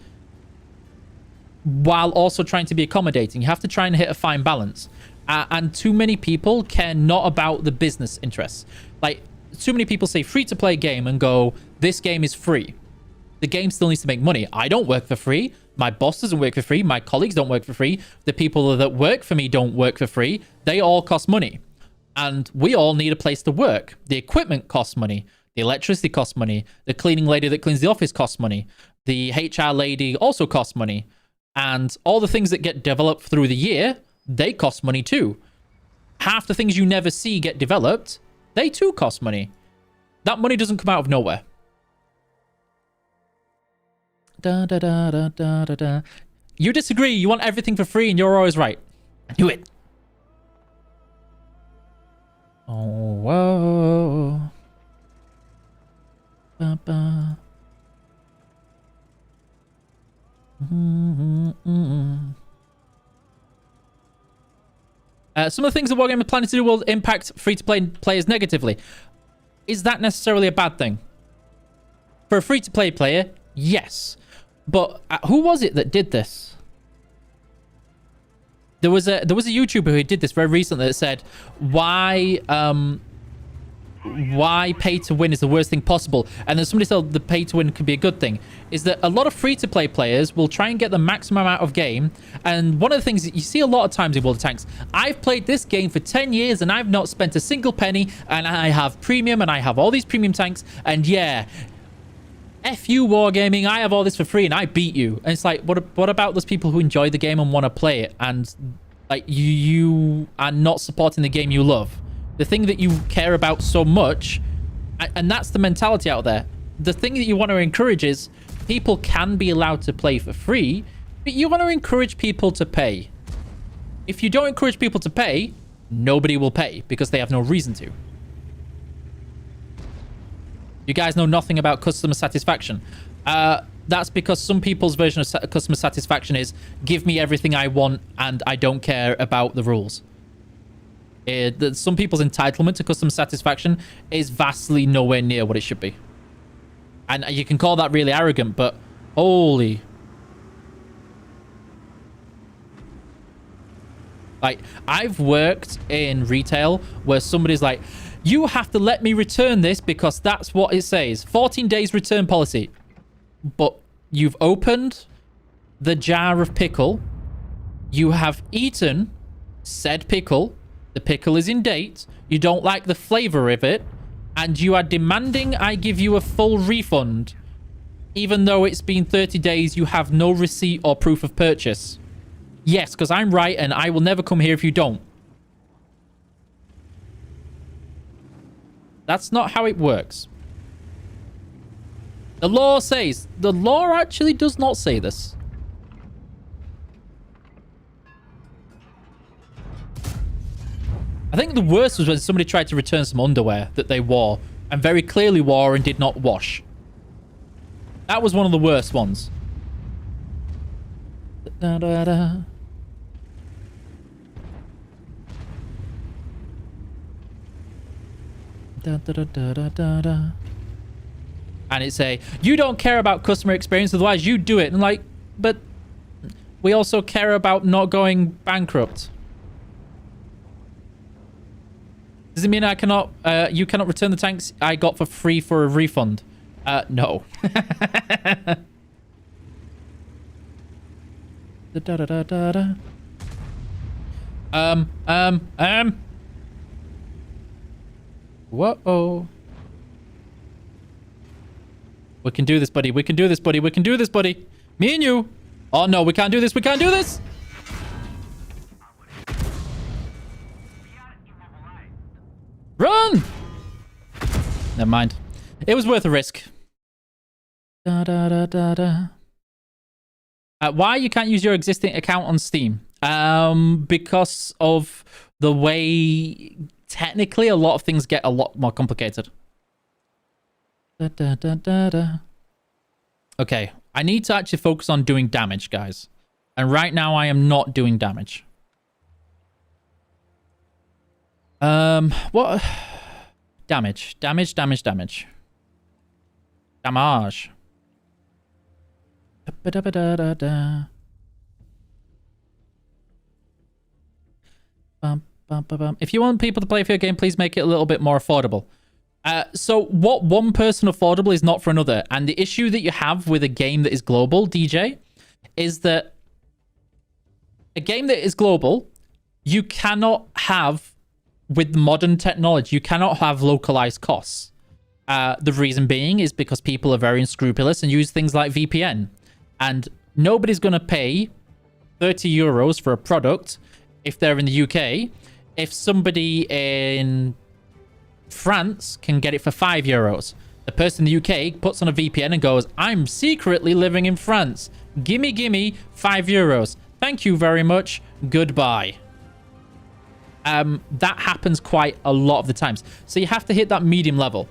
while also trying to be accommodating. You have to try and hit a fine balance. And too many people care not about the business interests. Like, too many people say free-to-play game and go, this game is free. The game still needs to make money. I don't work for free. My boss doesn't work for free. My colleagues don't work for free. The people that work for me don't work for free. They all cost money. And we all need a place to work. The equipment costs money. The electricity costs money. The cleaning lady that cleans the office costs money. The HR lady also costs money. And all the things that get developed through the year, they cost money too. Half the things you never see get developed, they too cost money. That money doesn't come out of nowhere. Da, da, da, da, da, da, da. You disagree. You want everything for free and you're always right. I knew it. Oh, whoa. Ba, ba. Some of the things that Wargaming are planning to do will impact free-to-play players negatively. Is that necessarily a bad thing? For a free-to-play player, yes. But who was it that did this? There was a YouTuber who did this very recently that said why pay to win is the worst thing possible, and then somebody said the pay to win can be a good thing. Is that a lot of free-to-play players will try and get the maximum out of game, and one of the things that you see a lot of times in World of Tanks, I've played this game for 10 years and I've not spent a single penny, and I have premium and I have all these premium tanks, and yeah, F you Wargaming, I have all this for free and I beat you. And it's like, what about those people who enjoy the game and want to play it, and like you are not supporting the game you love, the thing that you care about so much? And that's the mentality out there. The thing that you want to encourage is people can be allowed to play for free, but you want to encourage people to pay. If you don't encourage people to pay, nobody will pay because they have no reason to. You guys know nothing about customer satisfaction. That's because some people's version of customer satisfaction is give me everything I want and I don't care about the rules. Some people's entitlement to customer satisfaction is vastly nowhere near what it should be. And you can call that really arrogant, but holy. Like, I've worked in retail where somebody's like, you have to let me return this because that's what it says. 14 days return policy. But you've opened the jar of pickle. You have eaten said pickle. The pickle is in date. You don't like the flavor of it. And you are demanding I give you a full refund. Even though it's been 30 days, you have no receipt or proof of purchase. Yes, because I'm right and I will never come here if you don't. That's not how it works. The law says. The law actually does not say this. I think the worst was when somebody tried to return some underwear that they wore and very clearly wore and did not wash. That was one of the worst ones. Da, da, da. Da, da, da, da, da, da, da. And it's you don't care about customer experience, otherwise you do it. And like, but we also care about not going bankrupt. Does it mean I cannot, you cannot return the tanks I got for free for a refund? No. Da, da, da, da, da. Whoa. We can do this, buddy. We can do this, buddy. We can do this, buddy. Me and you. Oh, no, we can't do this. We can't do this. Run! Never mind. It was worth a risk. Da, da, da, da, da. Why you can't use your existing account on Steam? Because of the way technically a lot of things get a lot more complicated. Da, da, da, da, da. Okay, I need to actually focus on doing damage, guys. And right now I am not doing damage. What? Damage. Damage. Damage. Damage. If you want people to play for your game, please make it a little bit more affordable. So what one person affordable is not for another. And the issue that you have with a game that is global, DJ, is that a game that is global, you cannot have, with modern technology, you cannot have localized costs. The reason being is because people are very unscrupulous and use things like VPN. And nobody's going to pay 30 euros for a product if they're in the UK. If somebody in France can get it for 5 euros. The person in the UK puts on a VPN and goes, I'm secretly living in France. Gimme 5 euros. Thank you very much. Goodbye. That happens quite a lot of the times. So you have to hit that medium level.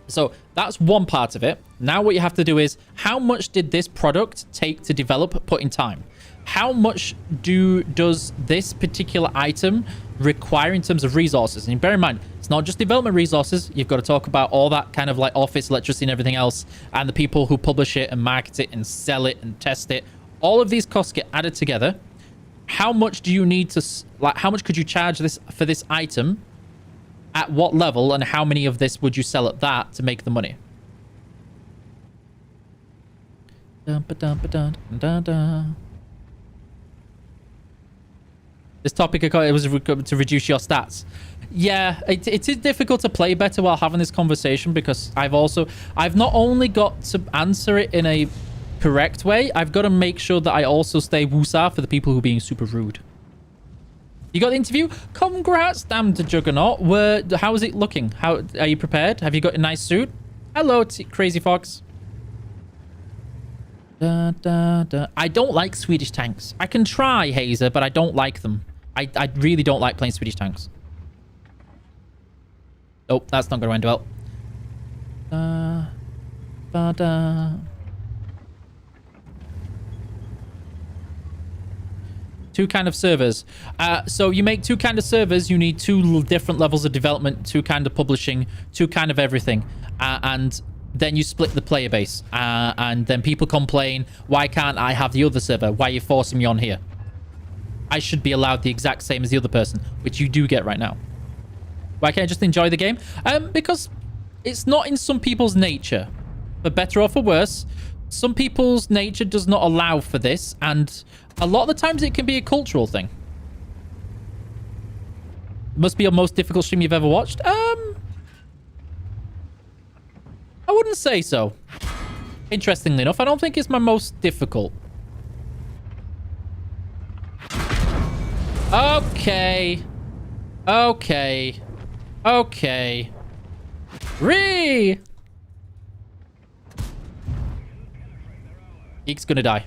So that's one part of it. Now what you have to do is, how much did this product take to develop, put in time? How much does this particular item require in terms of resources? And bear in mind, it's not just development resources. You've got to talk about all that kind of like office, electricity, and everything else, and the people who publish it and market it and sell it and test it. All of these costs get added together. How much do you need to, like, how much could you charge this for this item? At what level, and how many of this would you sell at that to make the money? This topic, it was to reduce your stats. Yeah, it is difficult to play better while having this conversation, because I've not only got to answer it in a correct way, I've got to make sure that I also stay woosah for the people who are being super rude. You got the interview? Congrats, damn the Juggernaut. How is it looking? How are you prepared? Have you got a nice suit? Hello, Crazy Fox. Da, da, da. I don't like Swedish tanks. I can try, Hazer, but I don't like them. I really don't like playing Swedish tanks. Oh, that's not going to end well. Da, da, da. Two kind of servers. So you make two kind of servers. You need two different levels of development, two kind of publishing, two kind of everything. And then you split the player base. And then people complain, why can't I have the other server? Why are you forcing me on here? I should be allowed the exact same as the other person, which you do get right now. Why can't I just enjoy the game? Because it's not in some people's nature. For better or for worse, some people's nature does not allow for this, and a lot of the times it can be a cultural thing. Must be your most difficult stream you've ever watched? I wouldn't say so. Interestingly enough, I don't think it's my most difficult. Okay. Okay. Okay. Geek's gonna die.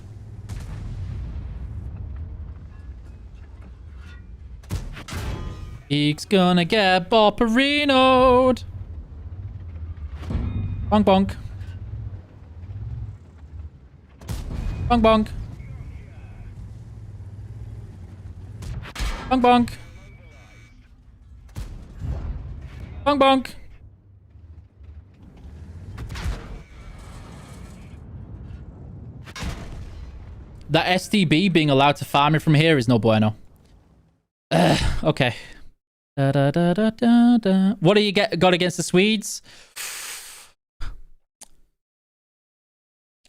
Geek's gonna get bopperinoed. Bonk bonk. Bonk bonk. Bonk bonk. Bonk bonk. That STB being allowed to farm it from here is no bueno. Okay. Da, da, da, da, da, da. What do you got against the Swedes?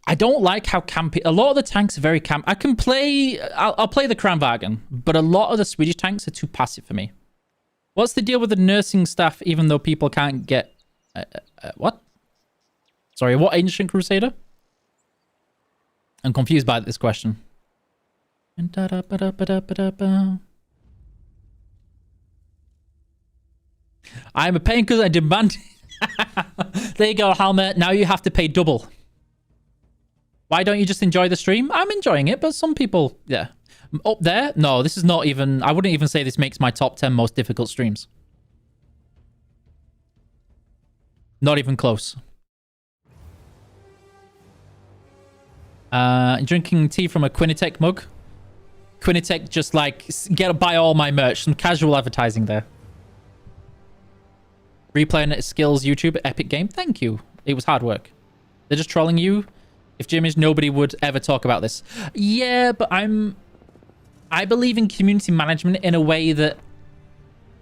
I don't like how campy. A lot of the tanks are very camp. I can play. I'll play the Kranwagen, but a lot of the Swedish tanks are too passive for me. What's the deal with the nursing staff? Even though people can't get what? Sorry, what ancient crusader? I'm confused by this question. I'm a pain because I demand. There you go, Halmer. Now you have to pay double. Why don't you just enjoy the stream? I'm enjoying it, but some people, yeah. Up there? No, this is not even... I wouldn't even say this makes my top 10 most difficult streams. Not even close. Drinking tea from a Quinitech mug. Quinitech just like, buy all my merch. Some casual advertising there. Replaying skills YouTube, epic game. Thank you. It was hard work. They're just trolling you. If Jim is, nobody would ever talk about this. Yeah, but I believe in community management in a way that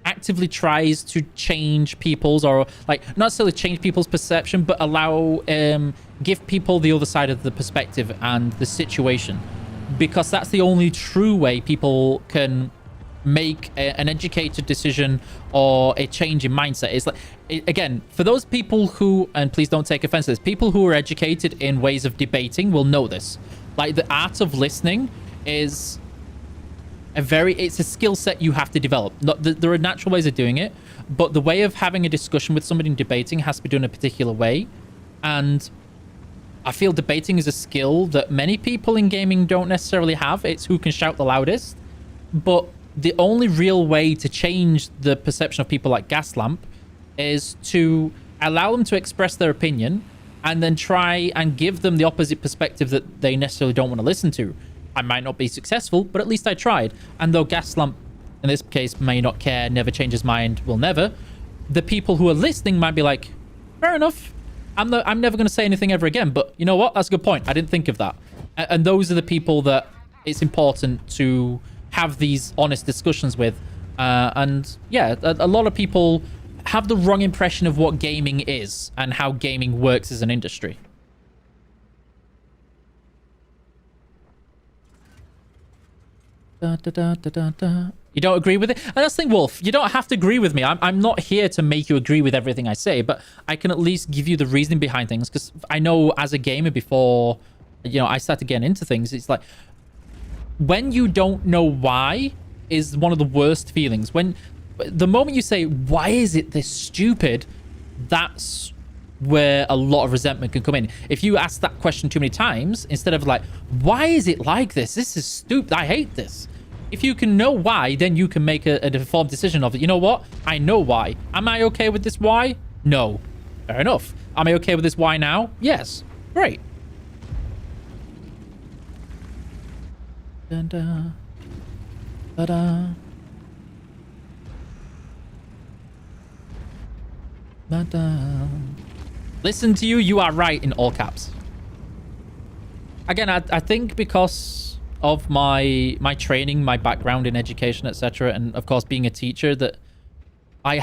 actively tries to change people's, or like not necessarily change people's perception, but allow give people the other side of the perspective and the situation, because that's the only true way people can make an educated decision or a change in mindset. It's like, again, for those people who, and please don't take offense to this, people who are educated in ways of debating will know this. Like, the art of listening is it's a skill set you have to develop. There are natural ways of doing it, but the way of having a discussion with somebody and debating has to be done a particular way. And I feel debating is a skill that many people in gaming don't necessarily have. It's who can shout the loudest. But the only real way to change the perception of people like Gaslamp is to allow them to express their opinion and then try and give them the opposite perspective that they necessarily don't want to listen to. I might not be successful, but at least I tried. And though Gaslamp, in this case, may not care, never change his mind, will never, the people who are listening might be like, fair enough. I'm never going to say anything ever again, but you know what? That's a good point. I didn't think of that. And those are the people that it's important to have these honest discussions with. And yeah, a lot of people have the wrong impression of what gaming is and how gaming works as an industry. Da, da, da, da, da, da. You don't agree with it? And that's the thing, Wolf. You don't have to agree with me. I'm not here to make you agree with everything I say, but I can at least give you the reasoning behind things, because I know as a gamer before, I started getting into things, it's like, when you don't know why is one of the worst feelings. When the moment you say, why is it this stupid, that's where a lot of resentment can come in. If you ask that question too many times, instead of like, why is it like this? This is stupid. I hate this. If you can know why, then you can make a informed decision of it. You know what? I know why. Am I okay with this why? No. Fair enough. Am I okay with this why now? Yes. Great. Dun, dun. Da-da. Da-da. Listen to you, you are right, in all caps. Again, I think because of my training, my background in education, etc., and of course being a teacher, that you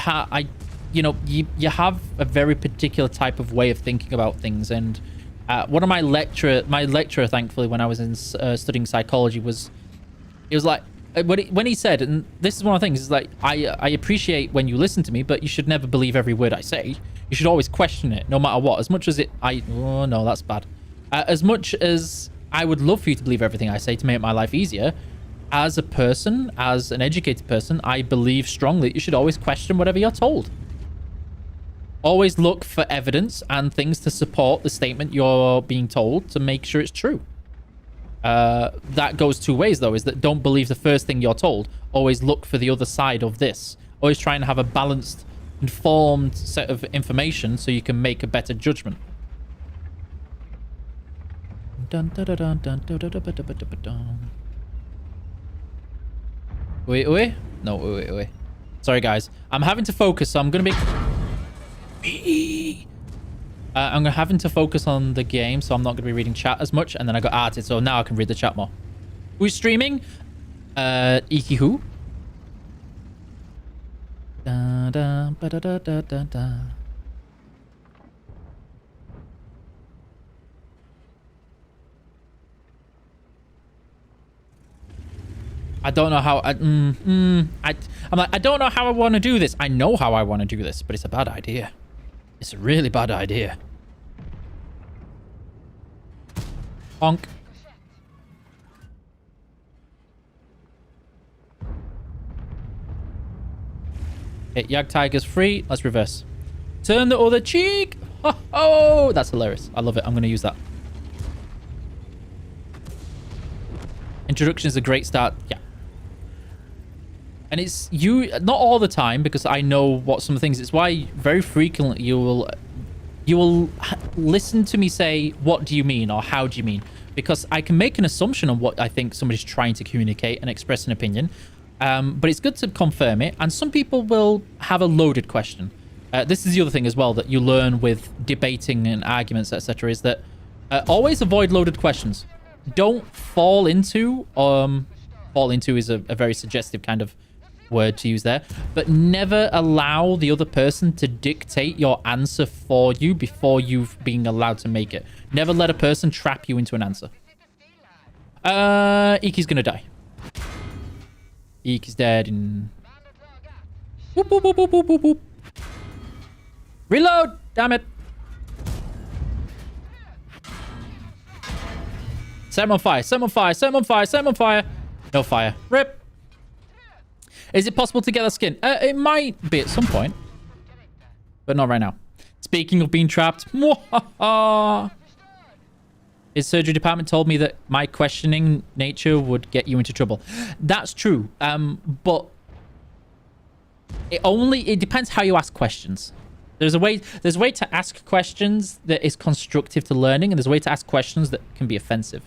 have a very particular type of way of thinking about things. And one of my lecturer, thankfully, when I was in studying psychology, was like, when he said, and this is one of the things, is like, I appreciate when you listen to me, but you should never believe every word I say. You should always question it, no matter what. As much as oh no, that's bad. As much as I would love for you to believe everything I say to make my life easier, as a person, as an educated person, I believe strongly you should always question whatever you're told. Always look for evidence and things to support the statement you're being told to make sure it's true. That goes two ways, though, is that don't believe the first thing you're told. Always look for the other side of this. Always try and have a balanced, informed set of information so you can make a better judgment. Dun, dun, dun, dun, dun, dun, dun, dun, dun, dun, dun. Oi, oi. No, wait. Sorry, guys. I'm having to focus, so I'm going to be... I'm having to focus on the game, so I'm not going to be reading chat as much. And then I got arted, so now I can read the chat more. Who's streaming? Iki who? Da, da, ba, da, da, da, da, da. I don't know how... I'm like, I don't know how I want to do this. I know how I want to do this, but it's a bad idea. It's a really bad idea. Honk. Okay, Yag Tiger's free. Let's reverse. Turn the other cheek. Oh, that's hilarious. I love it. I'm going to use that. Introduction is a great start. Yeah. And it's not all the time, because I know what some things. It's why very frequently you will listen to me say, what do you mean? Or how do you mean? Because I can make an assumption on what I think somebody's trying to communicate and express an opinion. But it's good to confirm it. And some people will have a loaded question. This is the other thing as well that you learn with debating and arguments, etc. Is that always avoid loaded questions. Don't fall into is a very suggestive kind of word to use there, but never allow the other person to dictate your answer for you before you've been allowed to make it. Never let a person trap you into an answer. Iki's gonna die. Iki's dead in... Whoop, whoop, whoop, whoop, whoop, whoop, whoop. Reload! Damn it. Set him on fire, set him on fire, set him on fire, set him on fire. No fire. Rip. Is it possible to get that skin? It might be at some point, but not right now. Speaking of being trapped, his surgery department told me that my questioning nature would get you into trouble. That's true, but it depends how you ask questions. There's a way to ask questions that is constructive to learning, and there's a way to ask questions that can be offensive.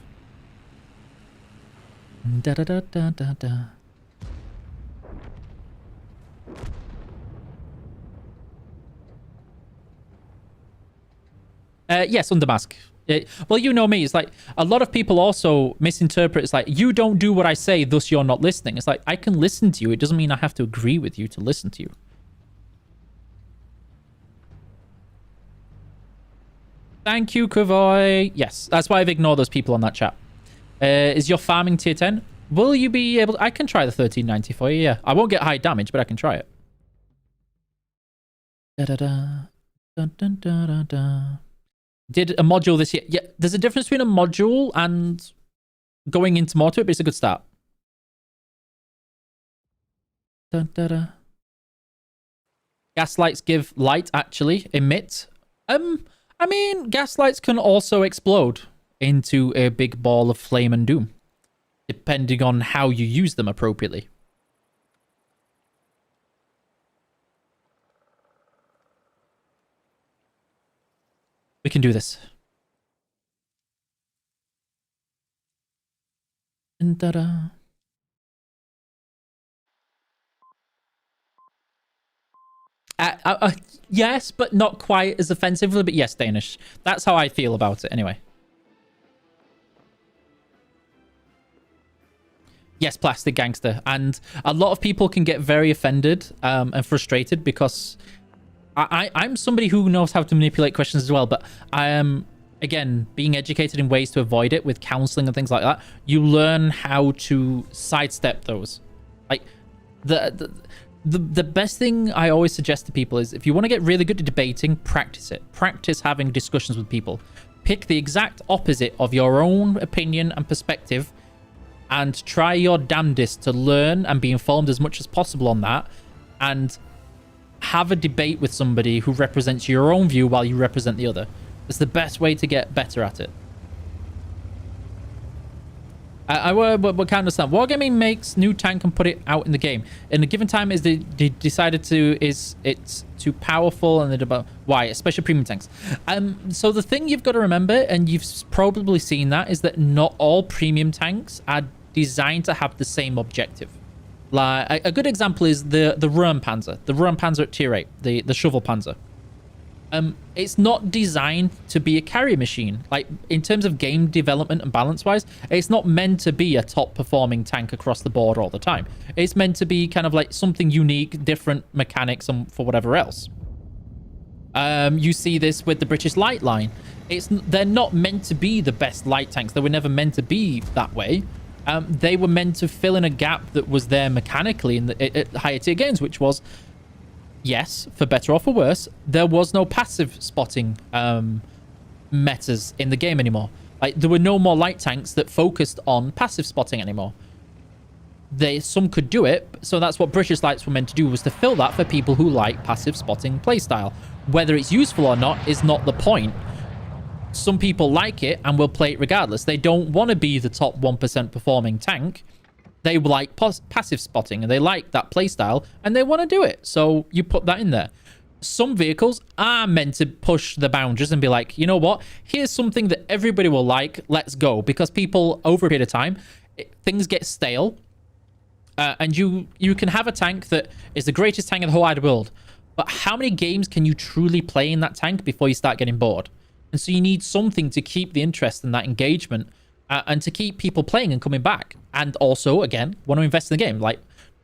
Da da da da da da. Yes, under mask. Well, you know me. It's like a lot of people also misinterpret. It's like, you don't do what I say, thus you're not listening. It's like, I can listen to you. It doesn't mean I have to agree with you to listen to you. Thank you, Kavoy. Yes, that's why I've ignored those people on that chat. Is your farming tier 10? Will you be able... I can try the 1390 for you, yeah. I won't get high damage, but I can try it. Da-da-da. Dun-dun-da-da-da. Did a module this year. Yeah, there's a difference between a module and going into more to it, but it's a good start. Dun, da, da. Gaslights give light, actually. Emit. I mean, gaslights can also explode into a big ball of flame and doom, depending on how you use them appropriately. We can do this. And ta-da. Yes, but not quite as offensively, but yes, Danish. That's how I feel about it, anyway. Yes, plastic gangster. And a lot of people can get very offended and frustrated because I'm somebody who knows how to manipulate questions as well, but I am, again, being educated in ways to avoid it with counseling and things like that. You learn how to sidestep those. Like, the best thing I always suggest to people is if you want to get really good at debating, practice it. Practice having discussions with people. Pick the exact opposite of your own opinion and perspective and try your damnedest to learn and be informed as much as possible on that, and have a debate with somebody who represents your own view while you represent the other. It's the best way to get better at it. I can't understand. Wargaming makes new tank and put it out in the game. In a given time, is they decided to it's too powerful and they why, especially premium tanks. So the thing you've got to remember, and you've probably seen that, is that not all premium tanks are designed to have the same objective. Like a good example is the Panzer, the Panzer at tier 8, the shovel panzer. It's not designed to be a carry machine. Like, in terms of game development and balance-wise, it's not meant to be a top-performing tank across the board all the time. It's meant to be kind of like something unique, different mechanics, and for whatever else. You see this with the British Light Line. They're not meant to be the best light tanks. They were never meant to be that way. They were meant to fill in a gap that was there mechanically in the higher tier games, which was... Yes, for better or for worse, there was no passive spotting metas in the game anymore. Like, there were no more light tanks that focused on passive spotting anymore. Some could do it, so that's what British Lights were meant to do, was to fill that for people who like passive spotting playstyle. Whether it's useful or not is not the point. Some people like it and will play it regardless. They don't want to be the top 1% performing tank. They like passive spotting, and they like that playstyle, and they want to do it. So you put that in there. Some vehicles are meant to push the boundaries and be like, you know what? Here's something that everybody will like. Let's go. Because people, over a period of time, things get stale. And you can have a tank that is the greatest tank in the whole wide world. But how many games can you truly play in that tank before you start getting bored? And so you need something to keep the interest and that engagement. And to keep people playing and coming back. And also, again, want to invest in the game. Like,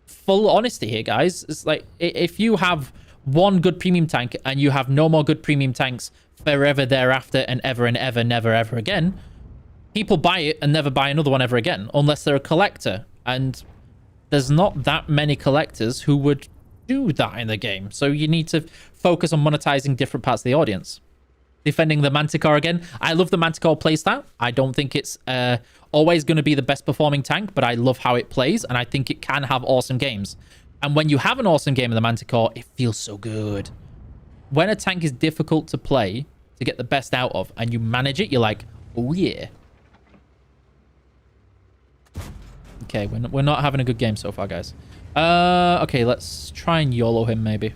full honesty here, guys. It's like, if you have one good premium tank and you have no more good premium tanks forever thereafter and ever, never, ever again, people buy it and never buy another one ever again. Unless they're a collector. And there's not that many collectors who would do that in the game. So you need to focus on monetizing different parts of the audience. Defending the Manticore again. I love the Manticore playstyle. I don't think it's always going to be the best performing tank, but I love how it plays, and I think it can have awesome games. And when you have an awesome game in the Manticore, it feels so good. When a tank is difficult to play, to get the best out of, and you manage it, you're like, oh yeah. Okay, we're not having a good game so far, guys. Okay, let's try and YOLO him, maybe.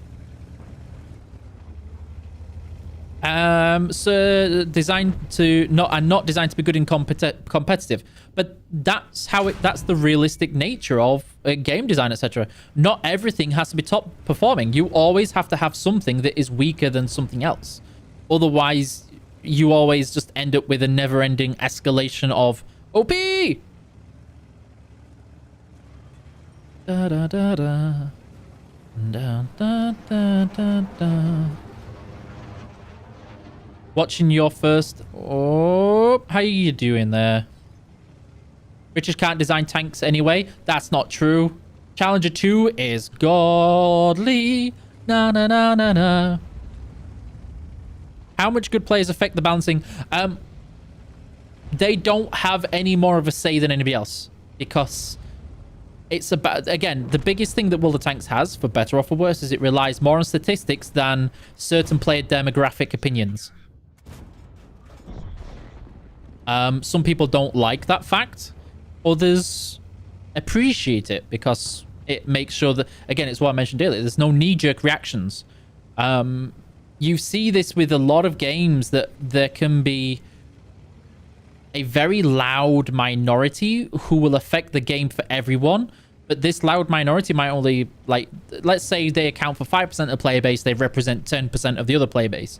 So designed to not designed to be good in competitive, but that's the realistic nature of game design, etc. Not everything has to be top performing. You always have to have something that is weaker than something else. Otherwise, you always just end up with a never-ending escalation of OP. Da da da da. Da da da da da. Watching your first... Oh, how are you doing there? British can't design tanks anyway. That's not true. Challenger 2 is godly. Na na na na na. How much good players affect the balancing? They don't have any more of a say than anybody else. Because it's about... Again, the biggest thing that World of Tanks has, for better or for worse, is it relies more on statistics than certain player demographic opinions. Some people don't like that fact. Others appreciate it because it makes sure that, again, it's what I mentioned earlier, there's no knee-jerk reactions. You see this with a lot of games, that there can be a very loud minority who will affect the game for everyone. But this loud minority might only, like, let's say they account for 5% of the player base, they represent 10% of the other player base.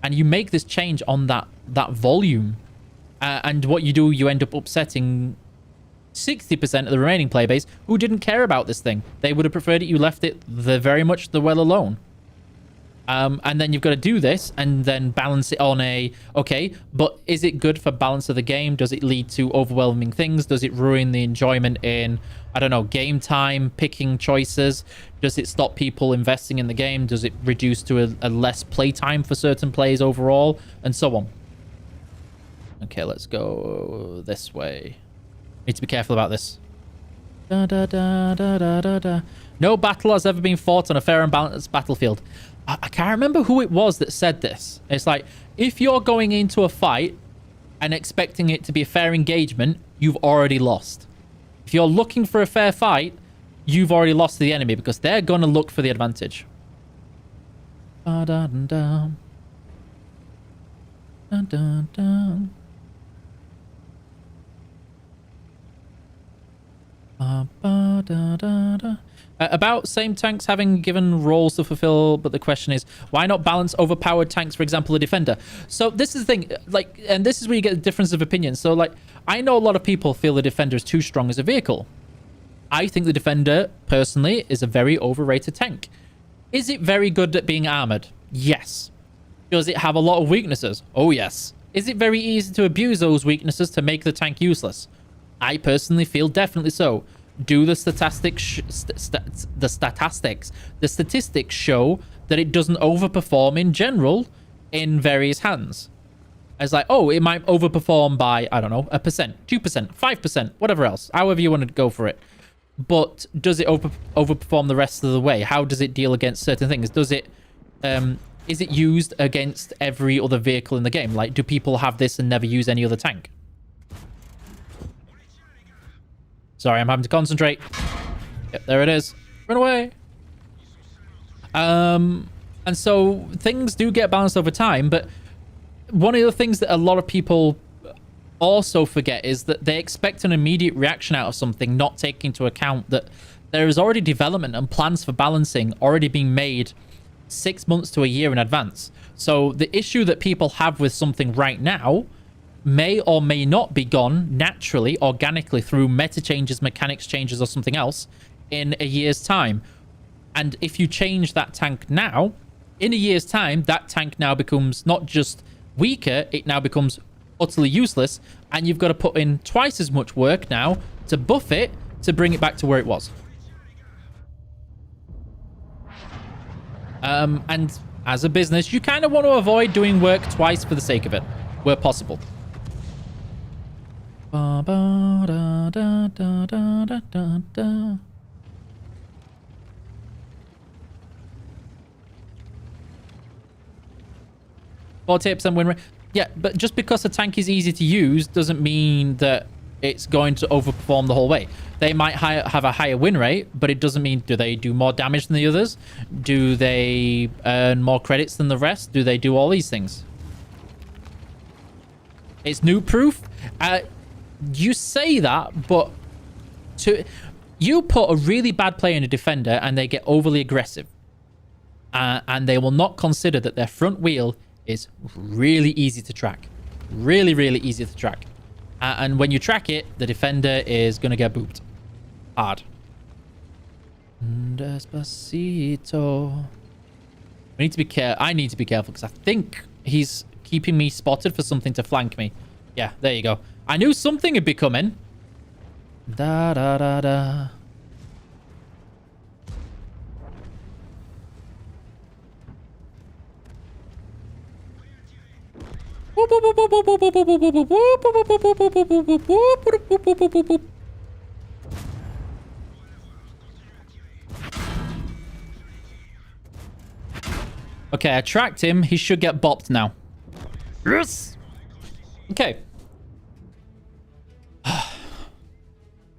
And you make this change on that volume. And what you do, you end up upsetting 60% of the remaining player base who didn't care about this thing. They would have preferred it you left it very much the well alone. And then you've got to do this and then balance it on okay, but is it good for balance of the game? Does it lead to overwhelming things? Does it ruin the enjoyment in, I don't know, game time, picking choices? Does it stop people investing in the game? Does it reduce to a less play time for certain players overall? And so on. Okay, let's go this way. Need to be careful about this. Da, da, da, da, da, da, da. No battle has ever been fought on a fair and balanced battlefield. I can't remember who it was that said this. It's like, if you're going into a fight and expecting it to be a fair engagement, you've already lost. If you're looking for a fair fight, you've already lost to the enemy because they're going to look for the advantage. Da, da, da, da. Da, da, da. Ba, ba, About same tanks having given roles to fulfill, but the question is, why not balance overpowered tanks, for example, a defender? So this is the thing, like, and this is where you get the difference of opinion. So, like, I know a lot of people feel the defender is too strong as a vehicle. I think the defender, personally, is a very overrated tank. Is it very good at being armored? Yes. Does it have a lot of weaknesses? Oh, yes. Is it very easy to abuse those weaknesses to make the tank useless? I personally feel definitely so. Do the statistics show that it doesn't overperform in general in various hands? It's like, oh, it might overperform by, I don't know, 1%, 2%, 5%, whatever else, however you want to go for it. But does it overperform the rest of the way? How does it deal against certain things? Does it, is it used against every other vehicle in the game? Like, do people have this and never use any other tank? Sorry, I'm having to concentrate. Yep, there it is. Run away. And so things do get balanced over time, but one of the things that a lot of people also forget is that they expect an immediate reaction out of something, not taking into account that there is already development and plans for balancing already being made 6 months to a year in advance. So the issue that people have with something right now may or may not be gone naturally, organically, through meta changes, mechanics changes, or something else in a year's time. And if you change that tank now, in a year's time, that tank now becomes not just weaker, it now becomes utterly useless, and you've got to put in twice as much work now to buff it to bring it back to where it was. And as a business, you kind of want to avoid doing work twice for the sake of it, where possible. %, win rate. Yeah, but just because a tank is easy to use doesn't mean that it's going to overperform the whole way. They might have a higher win rate, but it doesn't mean, do they do more damage than the others? Do they earn more credits than the rest? Do they do all these things? It's noob proof. You say that, but you put a really bad player in a defender and they get overly aggressive. And they will not consider that their front wheel is really easy to track. Really, really easy to track. And when you track it, the defender is going to get booped. Hard. Despacito. We need to be careful. I need to be careful because I think he's keeping me spotted for something to flank me. Yeah, there you go. I knew something would be coming. Da da da da. Okay, I tracked him. He should get bopped now. Yes. Okay.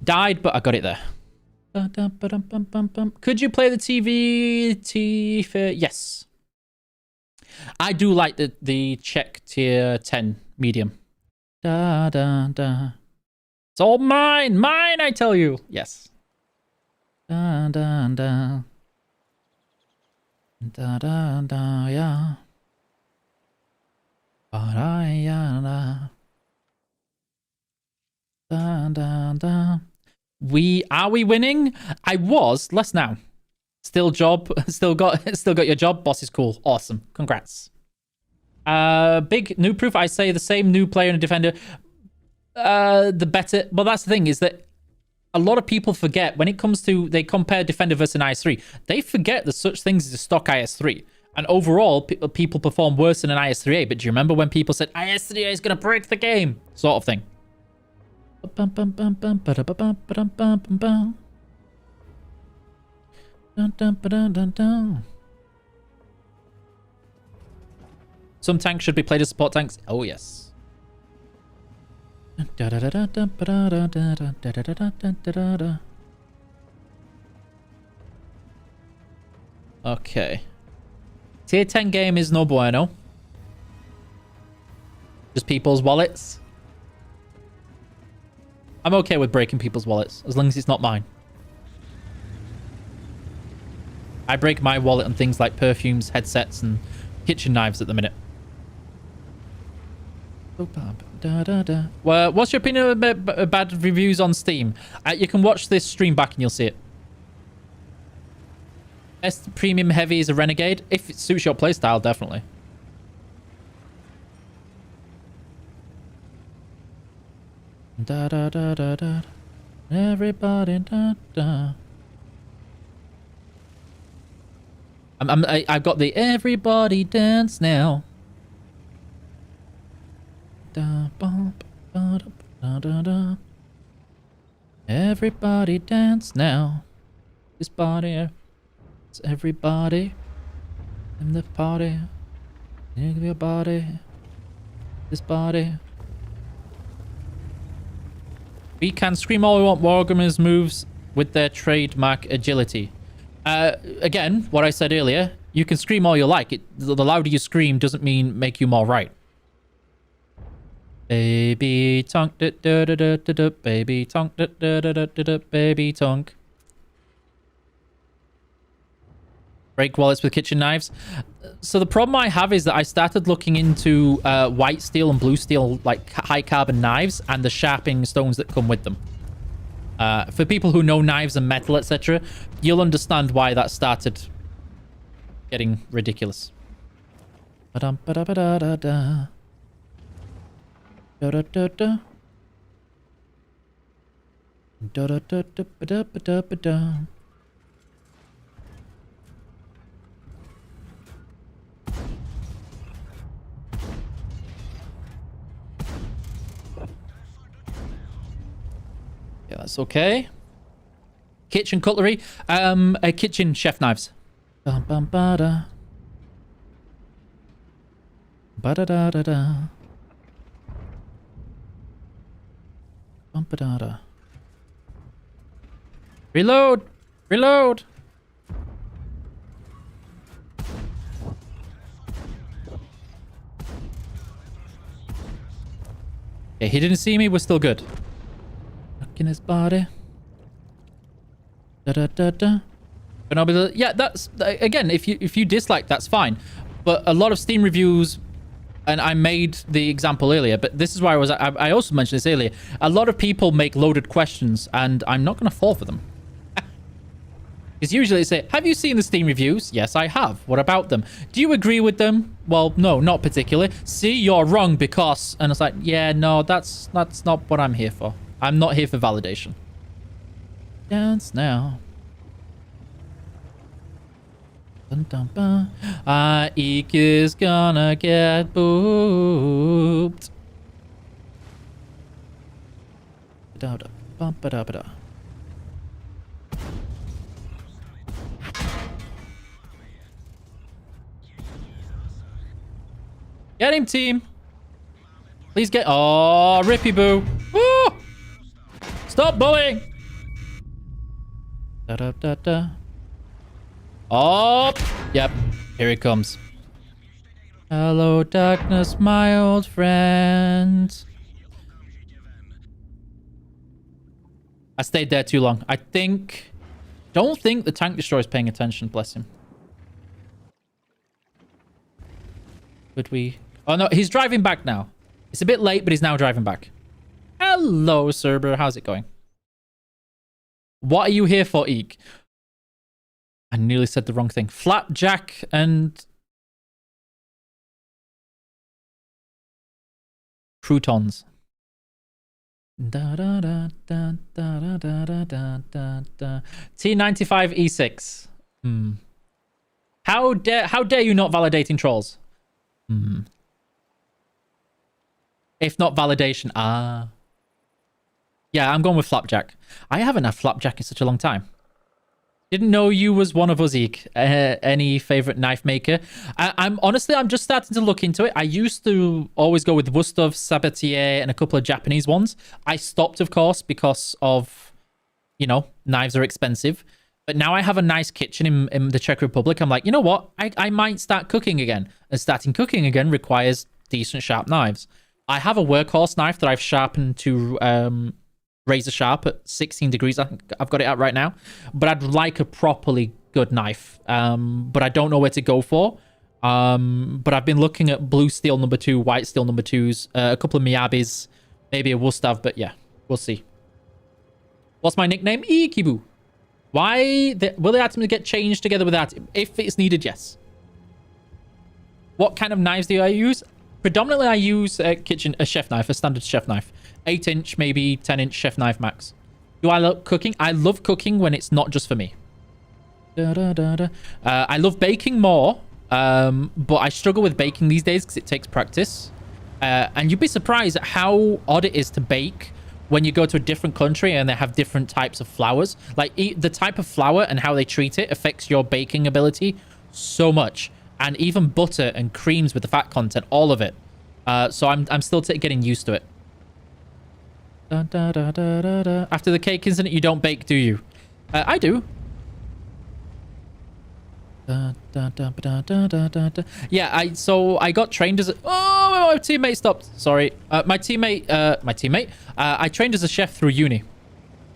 Died, but I got it there. Could you play the TV? Yes. I do like the Czech tier 10 medium. Da da da. It's all mine, mine, I tell you. Yes. Da da da. Da da da yeah. Da da da. Are we winning? I was. Less now. Still job. Still got your job. Boss is cool. Awesome. Congrats. Big new proof. I say the same new player and a defender. The better. Well, that's the thing, is that a lot of people forget when it comes to, they compare defender versus an IS-3. They forget there's such things as a stock IS-3. And overall, people perform worse than an IS-3A. But do you remember when people said IS-3A is going to break the game? Sort of thing. Some tanks should be played as support tanks. Oh, yes. Okay. Tier 10 game is no bueno. Just people's wallets. I'm okay with breaking people's wallets, as long as it's not mine. I break my wallet on things like perfumes, headsets, and kitchen knives at the minute. Well, what's your opinion about bad reviews on Steam? You can watch this stream back and you'll see it. Best premium heavy is a Renegade. If it suits your playstyle, definitely. Da da da da da. Everybody da da. I've got the everybody dance now. Da, bum, ba, da, da, da. Everybody dance now. This body, it's everybody in the party. Give your body, this body. We can scream all we want. Wargamers moves with their trademark agility. Again, what I said earlier, you can scream all you like. The louder you scream doesn't mean make you more right. Baby tonk, da da da da da, baby tonk, da da da da da, baby tonk. Break wallets with kitchen knives. So the problem I have is that I started looking into white steel and blue steel, like high carbon knives, and the sharpening stones that come with them. For people who know knives and metal, etc., you'll understand why that started getting ridiculous. Ba-dum, ba-da-ba-da-da-da. Da-da-da-da. Da-da-da-da-ba-da-ba-da-ba-da. Yeah, that's okay. Kitchen cutlery. Kitchen chef knives. Bum bum ba-da. Ba-da-da-da-da. Bum ba-da-da. Reload! Reload! Okay, he didn't see me. We're still good. In his body. Da da da da. Yeah, that's again. If you dislike, that's fine. But a lot of Steam reviews, and I made the example earlier. But this is why I also mentioned this earlier. A lot of people make loaded questions, and I'm not going to fall for them. Because usually they say, "Have you seen the Steam reviews?" Yes, I have. What about them? Do you agree with them? Well, no, not particularly. See, you're wrong because, and it's like, yeah, no, that's not what I'm here for. I'm not here for validation. Dance now. Dun, dun, dun. Eek is gonna get booped. Da-da, bum, ba-da-ba-da. Get him, team. Please get... Oh, Rippy Boo. Woo! Stop bullying! Da da da da. Oh! Yep. Here it comes. Hello, darkness, my old friend. I stayed there too long. I think... Don't think the tank destroyer is paying attention, bless him. Could we... Oh, no, he's driving back now. It's a bit late, but he's now driving back. Hello, Cerber. How's it going? What are you here for, Eek? I nearly said the wrong thing. Flapjack and... croutons. Da da da da da da da da da da. T95 E6. How dare you not validating trolls? If not validation, yeah, I'm going with Flapjack. I haven't had Flapjack in such a long time. Didn't know you was one of us, Eek. Any favorite knife maker? I'm honestly, I'm just starting to look into it. I used to always go with Wustov, Sabatier, and a couple of Japanese ones. I stopped, of course, because of, you know, knives are expensive. But now I have a nice kitchen in the Czech Republic. I'm like, you know what? I might start cooking again. And starting cooking again requires decent sharp knives. I have a workhorse knife that I've sharpened to razor sharp at 16 degrees. I think I've got it out right now. But I'd like a properly good knife, but I don't know where to go for. But I've been looking at blue steel number 2, white steel number 2s, a couple of Miyabis, maybe a Wustav, but yeah, we'll see. What's my nickname? Ikibu. Why? Will the items get changed together with that? If it's needed, yes. What kind of knives do I use? Predominantly, I use a chef knife, a standard chef knife. 8-inch, maybe 10-inch chef knife max. Do I love cooking? I love cooking when it's not just for me. I love baking more, but I struggle with baking these days because it takes practice. And you'd be surprised at how odd it is to bake when you go to a different country and they have different types of flours. Like, the type of flour and how they treat it affects your baking ability so much. And even butter and creams with the fat content, all of it. So I'm still getting used to it. After the cake incident, you don't bake, do you? I do. Yeah, so I got trained as a... Oh, my teammate stopped. Sorry. My teammate. I trained as a chef through uni.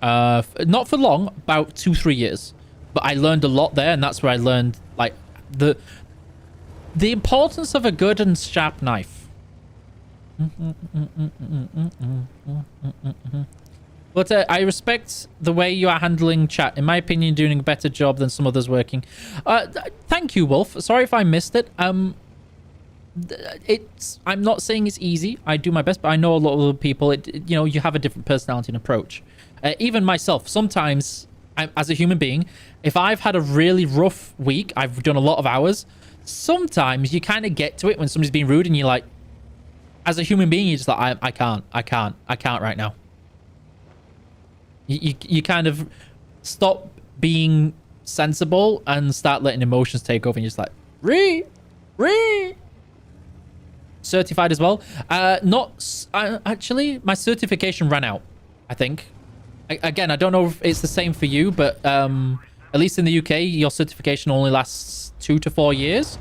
Not for long, about 2-3 years. But I learned a lot there, and that's where I learned, like, the importance of a good and sharp knife. But I respect the way you are handling chat. In my opinion, doing a better job than some others working. Thank you, Wolf. Sorry if I missed it. I'm not saying it's easy. I do my best, but I know a lot of other people. You have a different personality and approach. Even myself, sometimes, as a human being, if I've had a really rough week, I've done a lot of hours. Sometimes you kind of get to it when somebody's being rude, and you're like, as a human being, you're just like, I can't right now. You kind of stop being sensible and start letting emotions take over, and you're just like, certified as well. Actually, my certification ran out, I think. Again, I don't know if it's the same for you, but at least in the UK, your certification only lasts 2 to 4 years.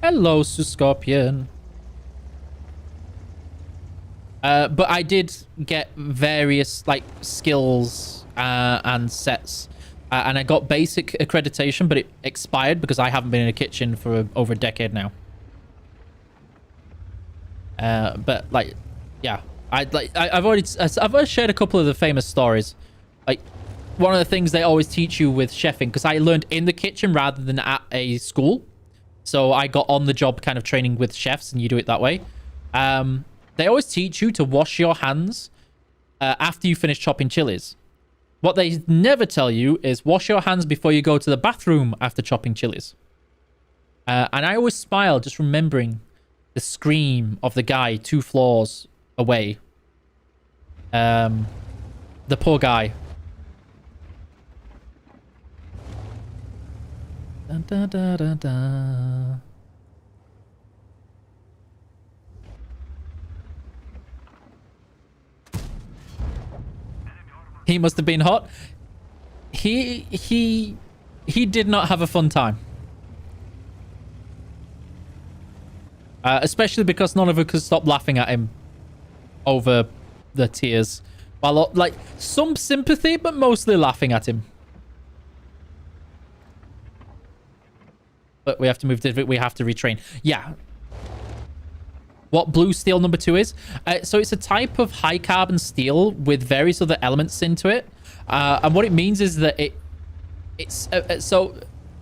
Hello, Scorpion. But I did get various, like, skills and sets. And I got basic accreditation, but it expired because I haven't been in a kitchen for over a decade now. But, like, yeah. I've already shared a couple of the famous stories. Like, one of the things they always teach you with chefing, because I learned in the kitchen rather than at a school. So I got on-the-job kind of training with chefs, and you do it that way. They always teach you to wash your hands after you finish chopping chilies. What they never tell you is wash your hands before you go to the bathroom after chopping chilies. And I always smile just remembering the scream of the guy 2 floors away. The poor guy. Dun, dun, dun, dun, dun. He must have been hot. He did not have a fun time. Especially because none of us could stop laughing at him over the tears. Well, like, some sympathy, but mostly laughing at him. But we have to move to... We have to retrain. Yeah. What blue steel number 2 is? So it's a type of high carbon steel with various other elements into it. And what it means is that so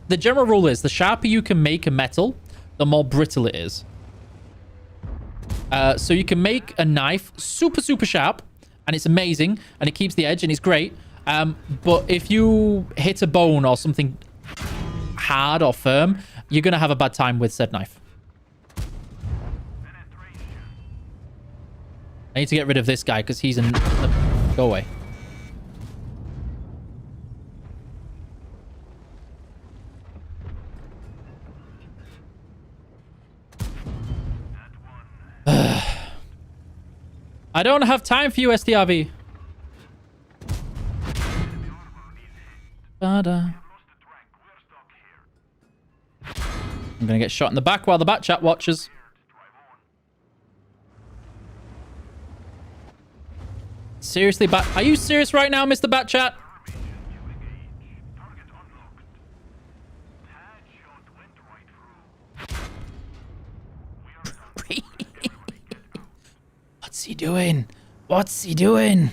the general rule is the sharper you can make a metal, the more brittle it is. So you can make a knife super, super sharp, and it's amazing, and it keeps the edge, and it's great. But if you hit a bone or something hard or firm, you're going to have a bad time with said knife. I need to get rid of this guy because he's an... Go away. I don't have time for you, SDRV. I'm gonna get shot in the back while the back chat watches. Seriously, Bat? Are you serious right now, Mr. Bat Chat? What's he doing? What's he doing?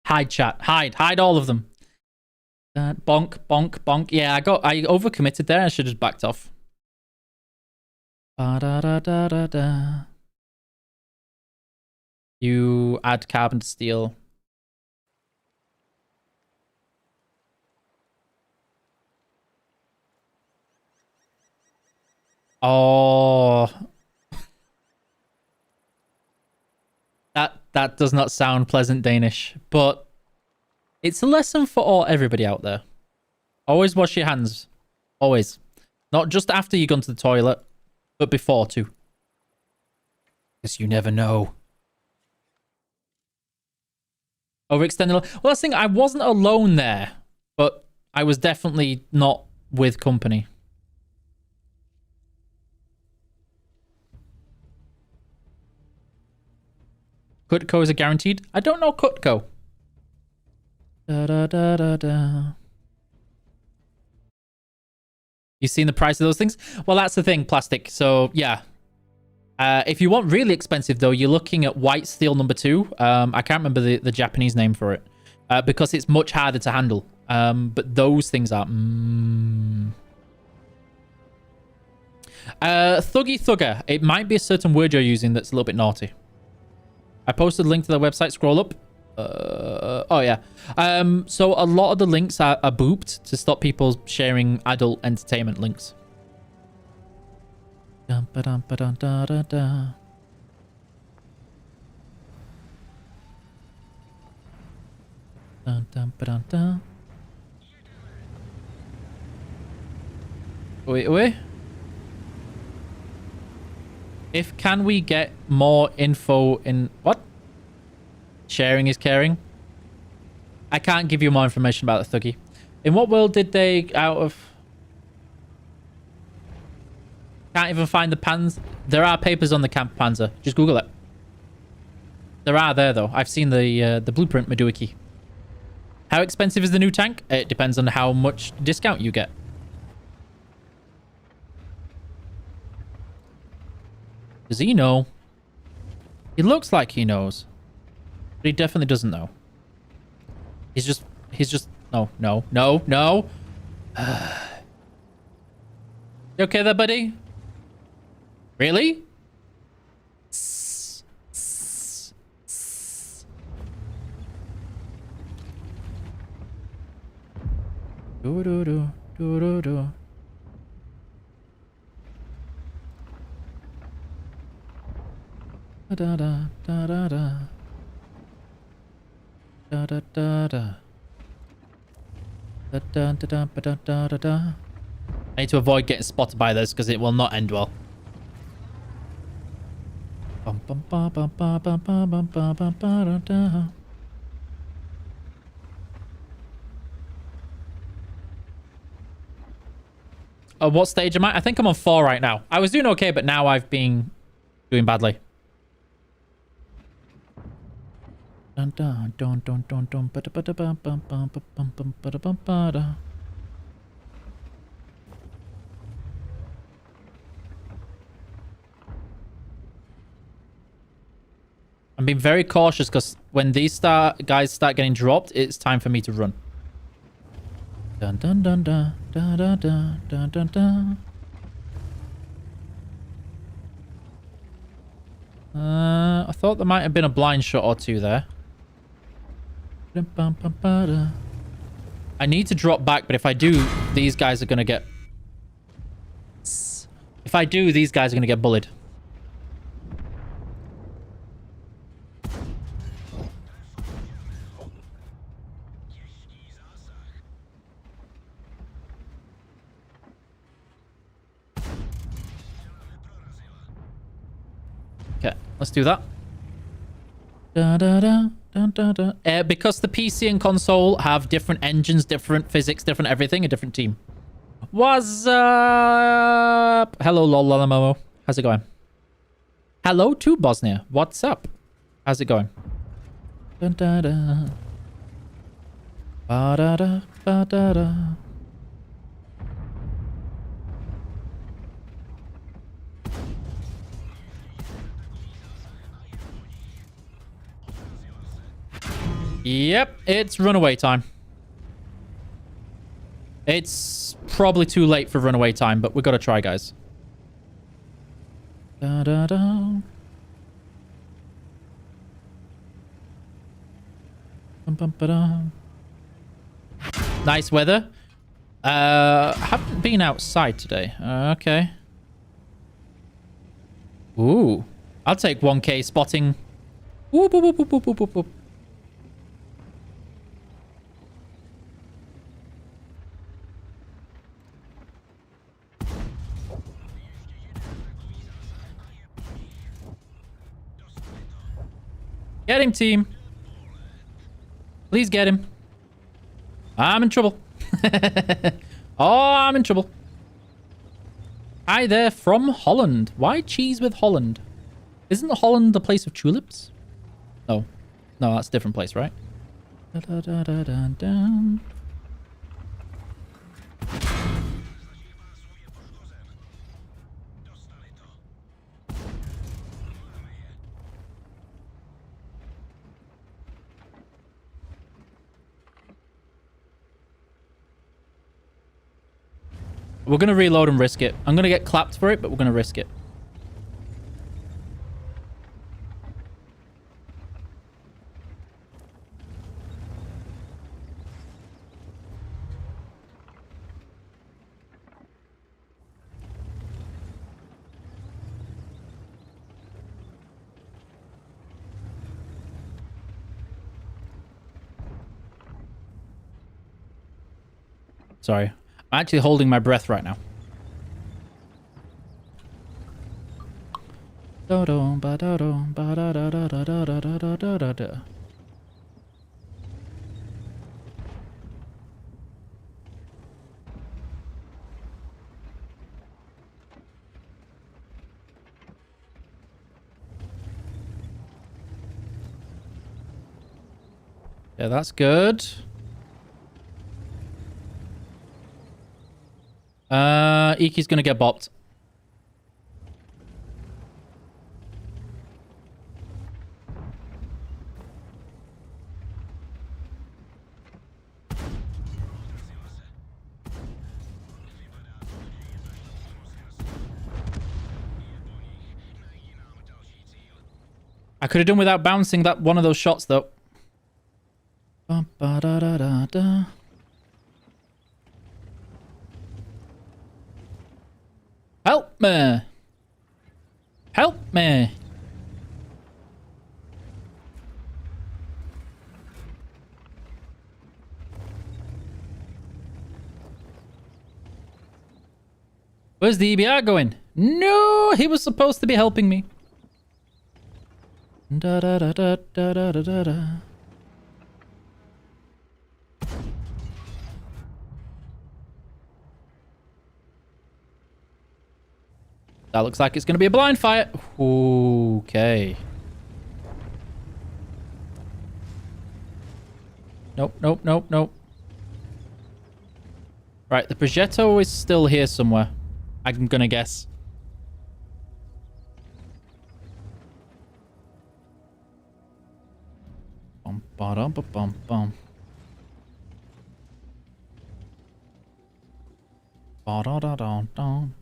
Hide, chat. Hide all of them. Bonk, bonk, bonk. Yeah, I overcommitted there. I should have backed off. Ba-da-da-da-da-da. You add carbon to steel. Oh. That does not sound pleasant Danish, but it's a lesson for everybody out there. Always wash your hands. Always. Not just after you've gone to the toilet, but before too. Because you never know. Overextended. Well, that's the thing. I wasn't alone there, but I was definitely not with company. Cutco is a guaranteed. I don't know Cutco. Da-da-da-da-da. You seen the price of those things? Well, that's the thing, plastic. So, yeah. If you want really expensive, though, you're looking at white steel number 2. I can't remember the Japanese name for it. Because it's much harder to handle. But those things are... Thuggy Thugger. It might be a certain word you're using that's a little bit naughty. I posted a link to their website. Scroll up. Oh, yeah. So a lot of the links are booped to stop people sharing adult entertainment links. Dum-ba-dum-ba-dum-da-da-da. Dum-dum-ba-dum-da. Wait. If can we get more info in... What? Sharing is caring? I can't give you more information about the Thuggy. In what world did they out of... Can't even find the pans. There are papers on the kampfpanzer. Just Google it. There are there, though. I've seen the blueprint Maduiki. How expensive is the new tank? It depends on how much discount you get. Does he know? He looks like he knows. But he definitely doesn't know. He's just... No. You okay there, buddy? Really? Do-do-do. Da-da-da-da-da. Da-da-da-da. Da-da-da-da-da-da-da. I need to avoid getting spotted by this because it will not end well. What stage am I? I think I'm on 4 right now. I was doing okay, but now I've been doing badly. Dun dun dun dun dun dun ba da ba da bum bum bum bum bum ba da bum ba da. I'm being very cautious because when these guys start getting dropped, it's time for me to run. Dun dun dun dun dun dun dun dun dun dun. I thought there might have been a blind shot or two there. I need to drop back, but if I do, these guys are going to get... If I do, these guys are going to get bullied. Okay, let's do that. Da da da Because the PC and console have different engines, different physics, different everything, a different team. What's up? Hello, Lolamomo. How's it going? Hello to Bosnia. What's up? How's it going? Dun, da, da. Ba, da, da, ba, da, da. Yep, it's runaway time. It's probably too late for runaway time, but we gotta try, guys. Da, da, da. Bum, bum, ba-da. Nice weather. Haven't been outside today. Okay. Ooh. I'll take 1k spotting. Whoop, whoop, whoop, whoop, whoop, whoop, whoop. Get him, team. Please get him. I'm in trouble. Oh, I'm in trouble. Hi there from Holland. Why cheese with Holland? Isn't Holland the place of tulips? No. No, that's a different place, right? Da, da, da, da, da, da. We're going to reload and risk it. I'm going to get clapped for it, but we're going to risk it. Sorry. I'm actually holding my breath right now. Yeah, that's good. Iki's gonna get bopped. I could have done without bouncing that one of those shots, though. Ba-da-da-da-da. Help me! Help me! Where's the EBR going? No, he was supposed to be helping me. Da da da da da da da da. That looks like it's going to be a blind fire. Okay. Nope, nope, nope, nope. Right, the Progetto is still here somewhere. I'm going to guess. Bum, ba-dum, ba-bum, bum. Ba-da-da-da-dum.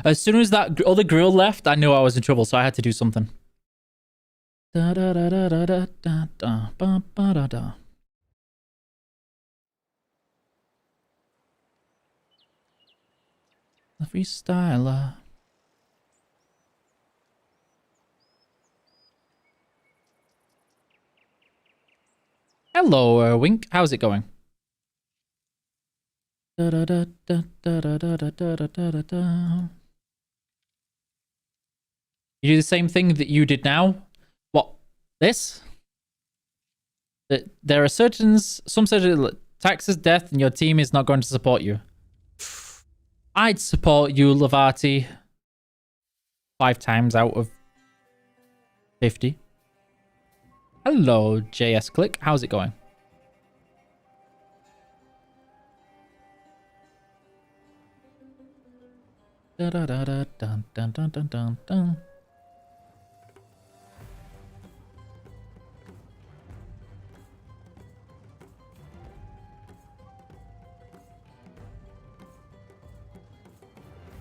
As soon as that other grill left, I knew I was in trouble, so I had to do something. Da da da da da da da da ba ba da da. The freestyler. Hello, Wink. How's it going? You do the same thing that you did now? What? This? There are some certain taxes, death, and your team is not going to support you. I'd support you, Lavati. 5 times out of 50. Hello, JS Click. How's it going? Da da da da dun dun dun dun dun dun.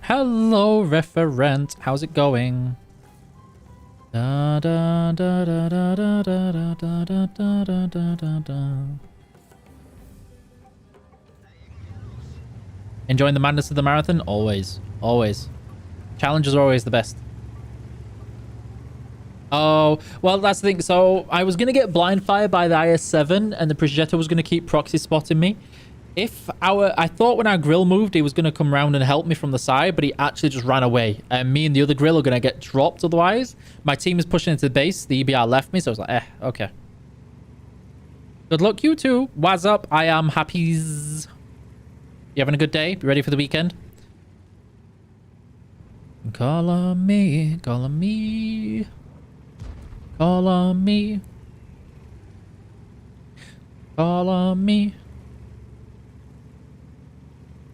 Hello, referent. How's it going? Da da da da da da da da da da da da da da. Enjoying the madness of the marathon? Always. Always. Challenges are always the best. Oh, well, that's the thing. So I was going to get blind fire by the IS-7 and the projector was going to keep proxy spotting me. I thought when our grill moved, he was going to come around and help me from the side, but he actually just ran away. And me and the other grill are going to get dropped otherwise. My team is pushing into the base. The EBR left me, so I was like, okay. Good luck, you two. What's up? I am happy. You having a good day? You ready for the weekend? Call on me, call on me. Call on me. Call on me.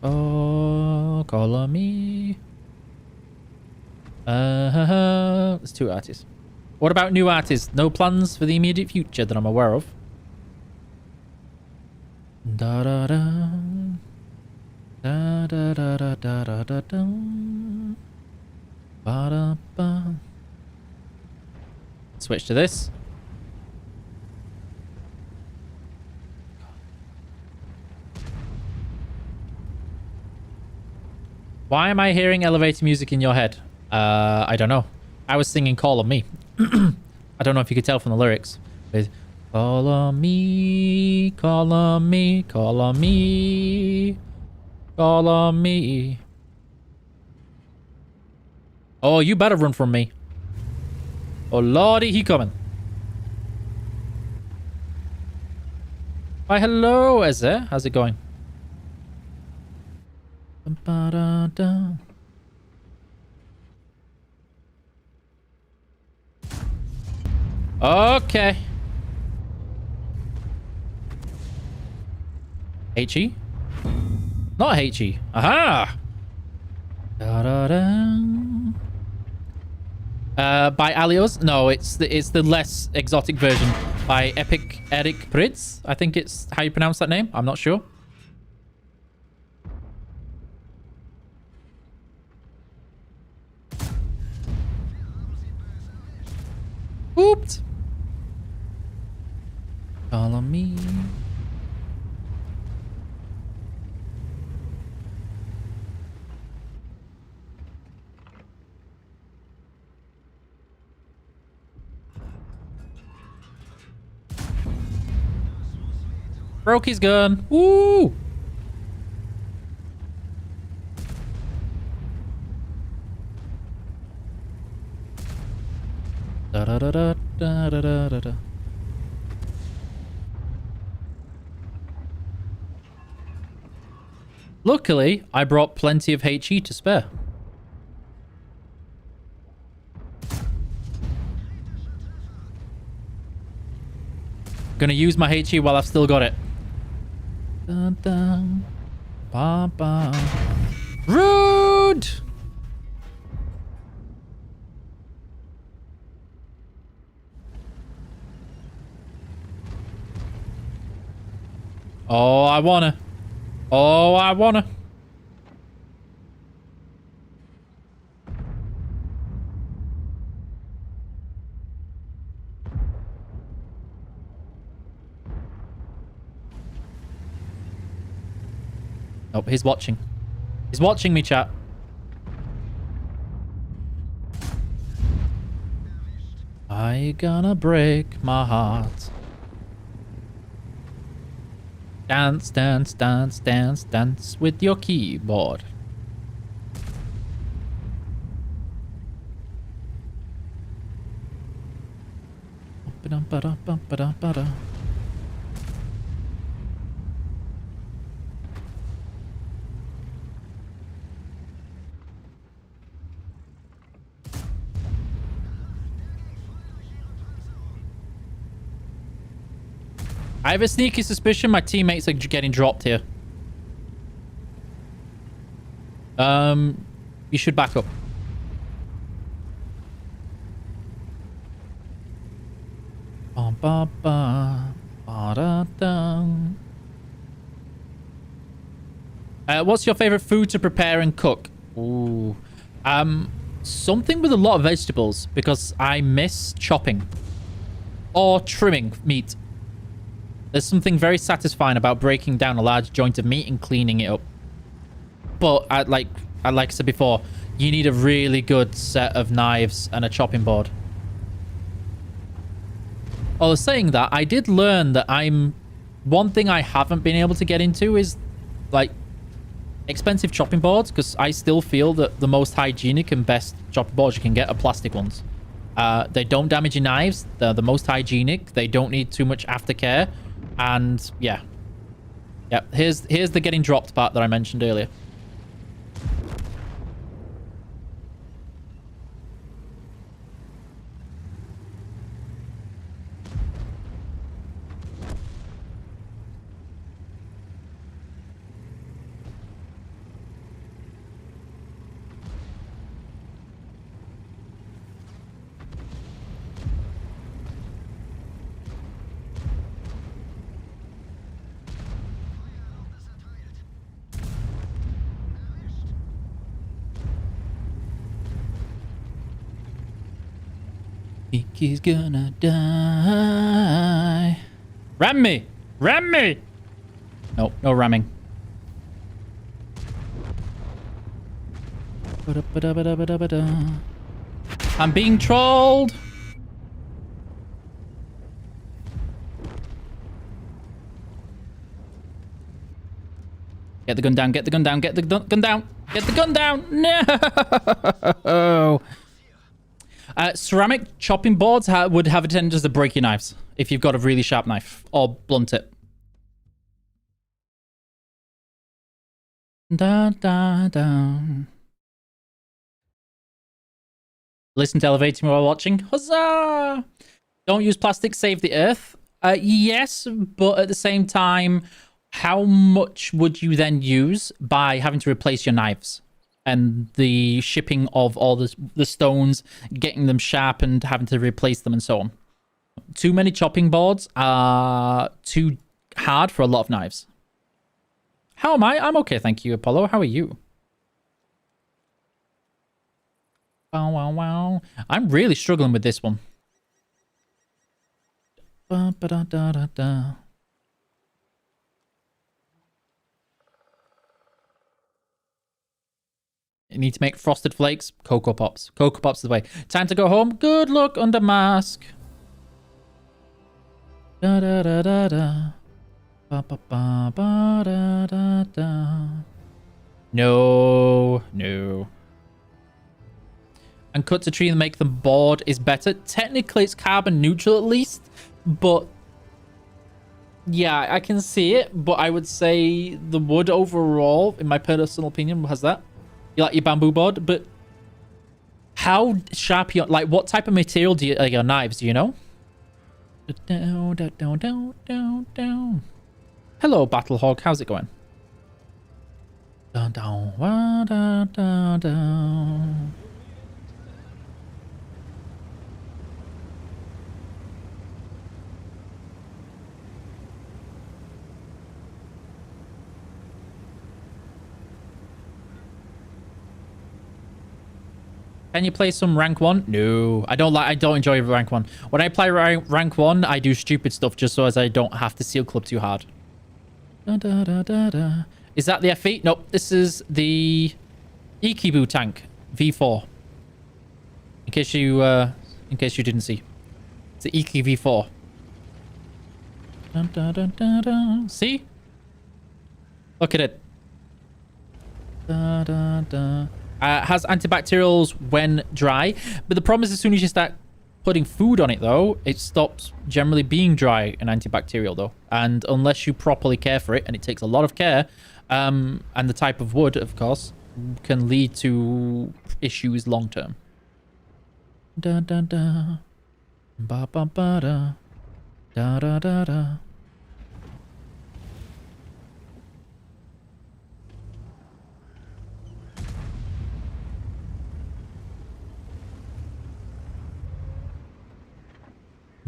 Oh, call on me. There's 2 artists. What about new artists? No plans for the immediate future that I'm aware of. Da da da. Da da da da da da da da. Ba da ba. Switch to this. Why am I hearing elevator music in your head? I don't know. I was singing Call on Me. I don't know if you could tell from the lyrics. With call on me, call on me, call on me, call on me. Oh, you better run from me. Oh, lordy, he coming. Why, hello, Eze. How's it going? Okay. HE? Not HE. Aha! By Alios? No, it's the less exotic version by Epic Eric Pritz. I think it's how you pronounce that name. I'm not sure. Oops. Follow me. Broke his gun. Woo! Da da da da da da da da. Luckily, I brought plenty of HE to spare. Gonna use my HE while I've still got it. Dun, dun, ba, ba. Rude! Oh, I wanna. Oh, I wanna. Oh, he's watching. He's watching me, chat. Are you gonna break my heart? Dance, dance, dance, dance, dance with your keyboard. I have a sneaky suspicion my teammates are getting dropped here. You should back up. What's your favorite food to prepare and cook? Ooh. Something with a lot of vegetables because I miss chopping or trimming meat. There's something very satisfying about breaking down a large joint of meat and cleaning it up. But like I said before, you need a really good set of knives and a chopping board. I was saying that I did learn that one thing I haven't been able to get into is like expensive chopping boards, because I still feel that the most hygienic and best chopping boards you can get are plastic ones. They don't damage your knives. They're the most hygienic. They don't need too much aftercare. And yeah. Here's the getting dropped part that I mentioned earlier. He's gonna die. Ram me! Ram me! No, no ramming. I'm being trolled! Get the gun down, get the gun down, get the gun down! Get the gun down! No! Ceramic chopping boards would have a tendency to break your knives if you've got a really sharp knife, or blunt it. Da, da, da. Listen to elevating while watching. Huzzah! Don't use plastic, save the earth. Yes, but at the same time, how much would you then use by having to replace your knives? And the shipping of all the stones, getting them sharpened, having to replace them, and so on. Too many chopping boards are too hard for a lot of knives. How am I? I'm okay, thank you, Apollo. How are you? Wow, wow, wow. I'm really struggling with this one. Ba, ba, da, da, da, da. You need to make frosted flakes. Cocoa Pops. Cocoa Pops is the way. Time to go home. Good luck under mask. Da da da da da. Ba ba ba ba da da da. No. No. And cut a tree and make the board is better. Technically, it's carbon neutral at least. But yeah, I can see it. But I would say the wood overall, in my personal opinion, has that. You like your bamboo board, but how sharp your, like, what type of material are your knives, do you know? Down, down, down, down, down, down. Hello, Battlehog, how's it going? Down, down, down, down, down. Can you play some rank 1? No, I don't enjoy rank 1. When I play rank 1, I do stupid stuff just so as I don't have to seal club too hard. Da, da, da, da, da. Is that the FE? Nope, this is the Ikibu tank V4. In case you didn't see. It's the Iki V4. Dun, dun, dun, dun, dun. See? Look at it. Da, da, da. Has antibacterials when dry, but the problem is as soon as you start putting food on it, though, it stops generally being dry and antibacterial, though. And unless you properly care for it, and it takes a lot of care, and the type of wood, of course, can lead to issues long term. Da da da, ba ba ba da, da da da da.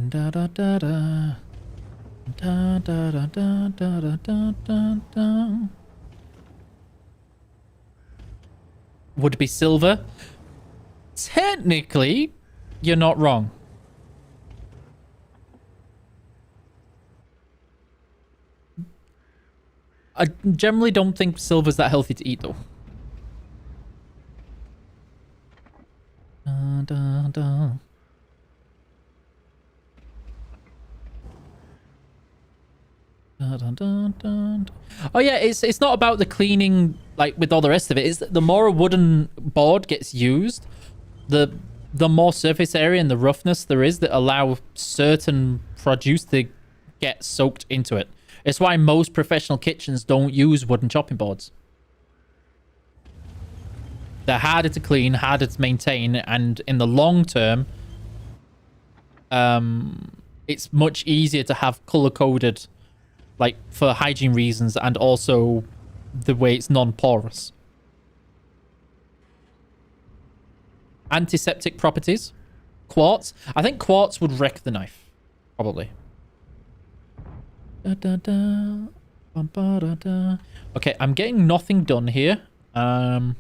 Da da da da. Da da da da da da da da da. Would be silver. Technically, you're not wrong. I generally don't think silver's that healthy to eat, though. Da da da. Dun, dun, dun. Oh yeah, it's not about the cleaning like with all the rest of it. It's the more a wooden board gets used, the more surface area and the roughness there is that allow certain produce to get soaked into it. It's why most professional kitchens don't use wooden chopping boards. They're harder to clean, harder to maintain, and in the long term, it's much easier to have color-coded, like for hygiene reasons, and also the way it's non-porous. Antiseptic properties. Quartz. I think quartz would wreck the knife. Probably. Da, da, da. Ba, ba, da, da. Okay, I'm getting nothing done here. What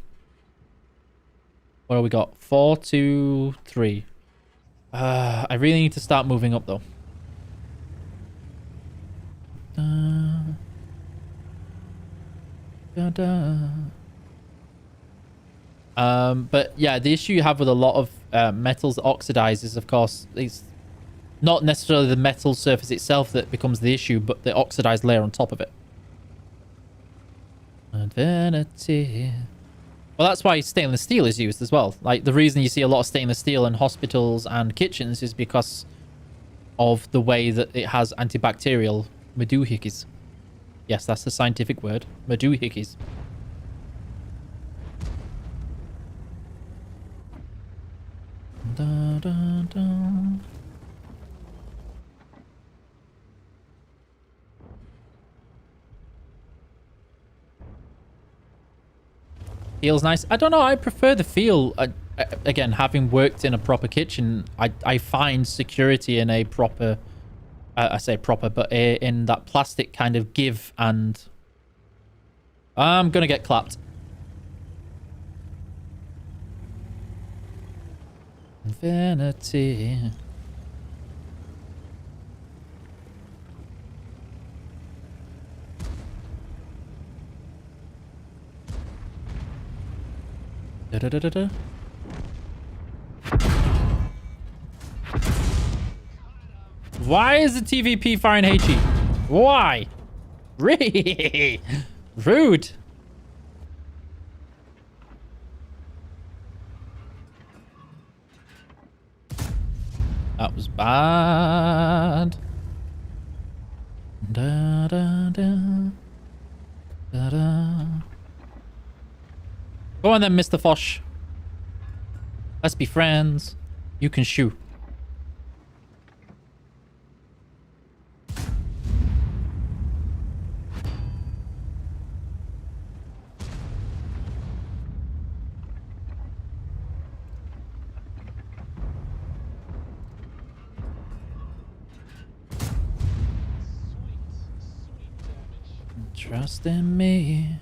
have we got? 4, 2, 3. I really need to start moving up though. Da, da. But yeah, the issue you have with a lot of metals that oxidize is, of course, it's not necessarily the metal surface itself that becomes the issue, but the oxidized layer on top of it. Vanity. Well, that's why stainless steel is used as well. Like, the reason you see a lot of stainless steel in hospitals and kitchens is because of the way that it has antibacterial madoohickeys. Yes, that's the scientific word. Madoohickeys. Da, da, da. Feels nice. I don't know. I prefer the feel. Again, having worked in a proper kitchen, I find security in a proper... I say proper, but in that plastic kind of give and... I'm going to get clapped. Infinity. Da, da, da, da, da. Why is the TVP firing HE? Why? Really? Rude. That was bad. Da, da, da. Da, da. Go on then, Mr. Fosh. Let's be friends. You can shoot. Trust in me.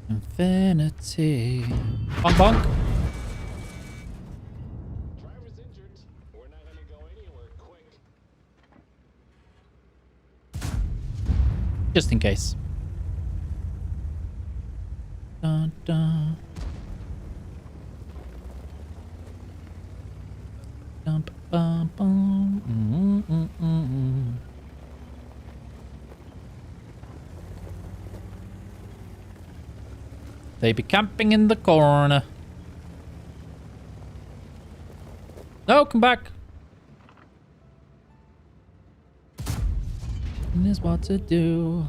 Infinity. Bonk bonk. Driver's injured. We're not gonna go anywhere quick. Just in case. Dun, dun. Dun, bum, bum. They be camping in the corner. No, come back. Is what to do.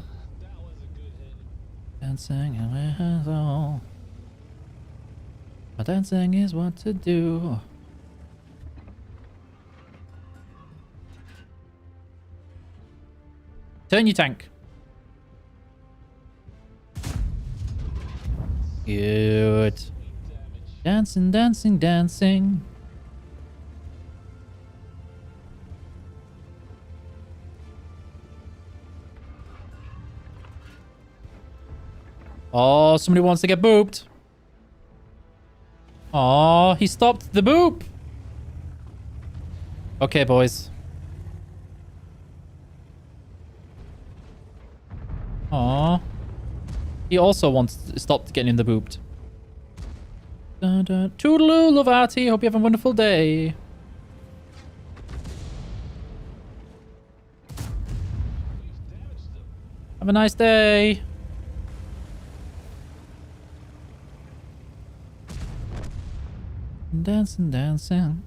Dancing and all. Dancing is what to do. Turn your tank. Good. Dancing, dancing, dancing. Oh, somebody wants to get booped. Oh, he stopped the boop. Okay, boys. Oh. He also wants to stop getting the booped. Toodaloo, Lovati. Hope you have a wonderful day. Have a nice day. Dancing, dancing.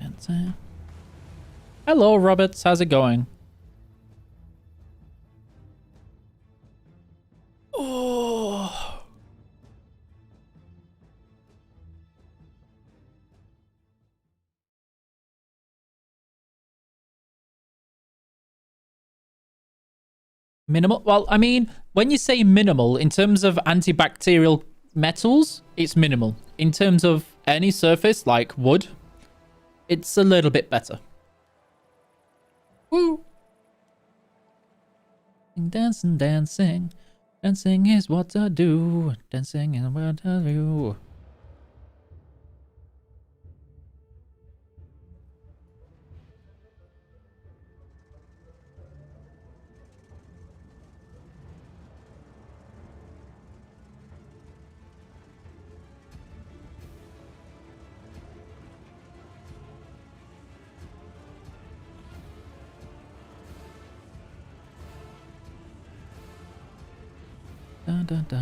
Dancing. Hello, Roberts. How's it going? Oh. Minimal? Well, I mean, when you say minimal, in terms of antibacterial metals, it's minimal. In terms of any surface, like wood, it's a little bit better. Woo! Dancing, dancing. Dancing is what I do. Dancing is what I do. Da, da, da.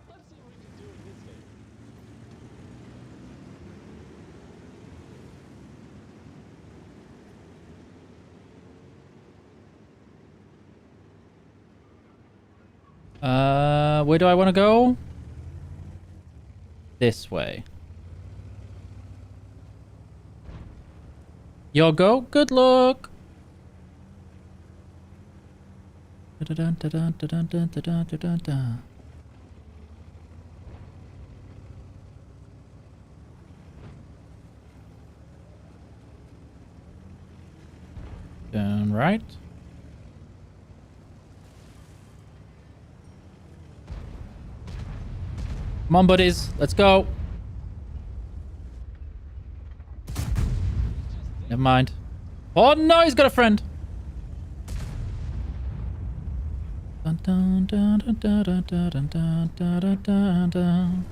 Let's see what we can do in this game. Where do I want to go? This way. Yo, go. Good luck. Turn right. Come on, buddies. Let's go. Never mind. Oh, no, he's got a friend. Dun, dun, dun, dun, dun, dun, dun, dun, dun, dun, dun.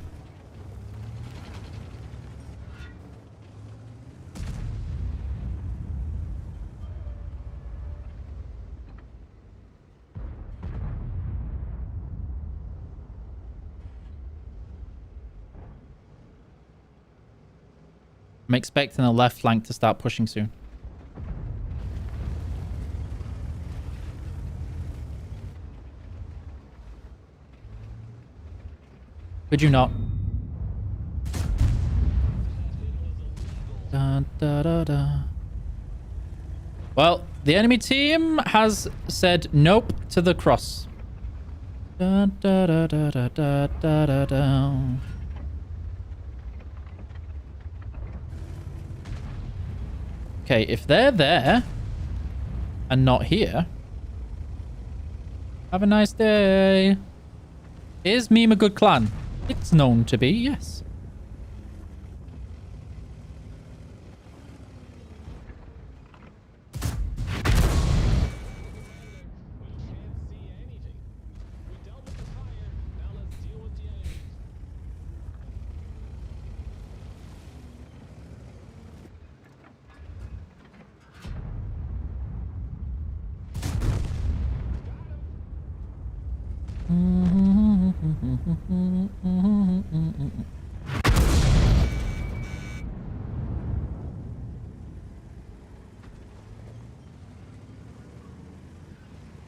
I'm expecting the left flank to start pushing soon. Could you not? Da, da, da, da. Well, the enemy team has said nope to the cross. Da, da, da, da, da, da, da, da, da. Okay, if they're there and not here, have a nice day. Is Meme a good clan? It's known to be, yes.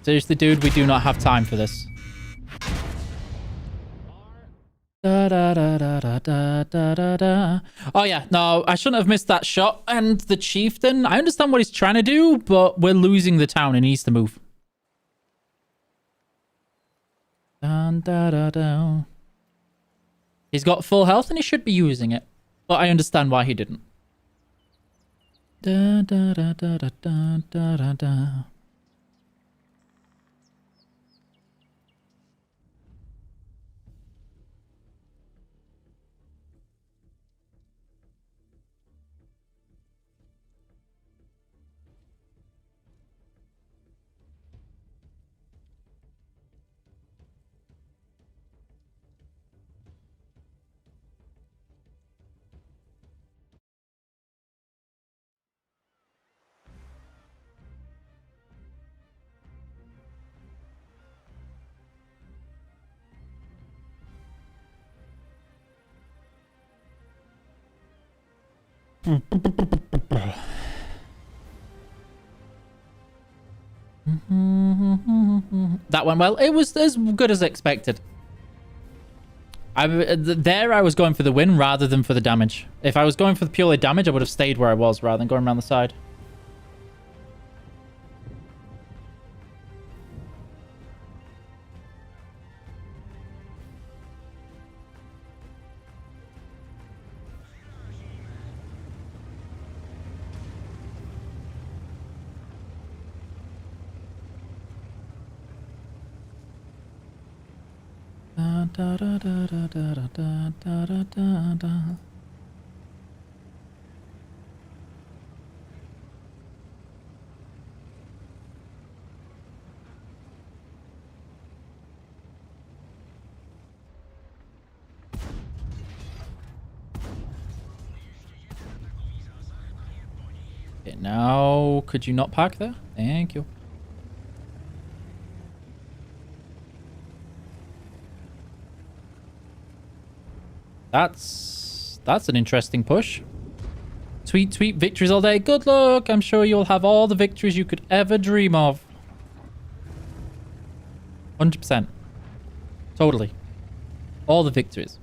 Seriously, dude, we do not have time for this. Da, da, da, da, da, da, da, da. Oh yeah, no, I shouldn't have missed that shot. And the chieftain, I understand what he's trying to do, but we're losing the town and he needs to move. Dun, da, da, da. He's got full health and he should be using it, but I understand why he didn't. Da, da, da, da, da, da, da, da, da. That went well. It was as good as expected. I was going for the win rather than for the damage. If I was going for the purely damage, I would have stayed where I was rather than going around the side. Da, da, da, da, da, da, da, da, da, da. Okay, now could you not park there? Thank you. That's an interesting push. Tweet victories all day. Good luck. I'm sure you'll have all the victories you could ever dream of. 100%. Totally. All the victories.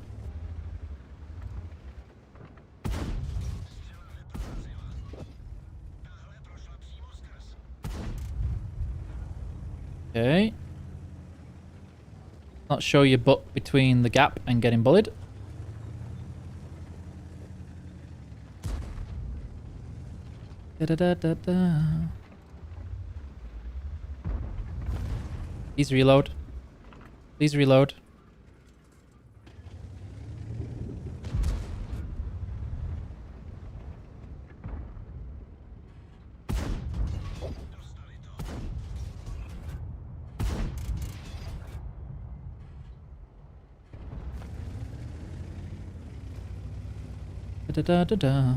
Okay. Not show your butt between the gap and getting bullied. Da, da, da, da, da. Please reload. Please reload. Da, da, da, da.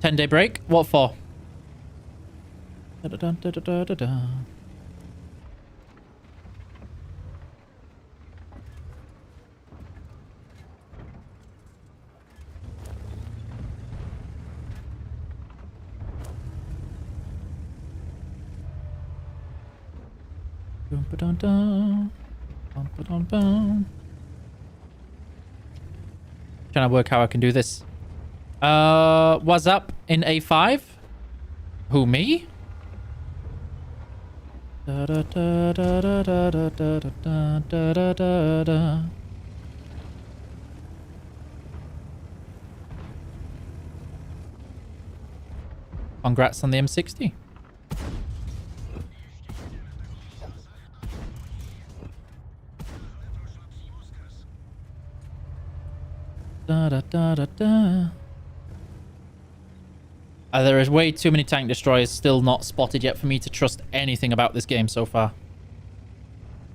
10-day break? What for? Da, da, da, da, da, da, da. Dun, ba, dun, dun. Bum, ba, dun, bum. Trying to work how I can do this. What's up in A5? Who, me? Da, da, da, da, da, da, da, da, da, da, da, da. Congrats on the M60. Da, da, da, da, da. There is way too many tank destroyers still not spotted yet for me to trust anything about this game so far.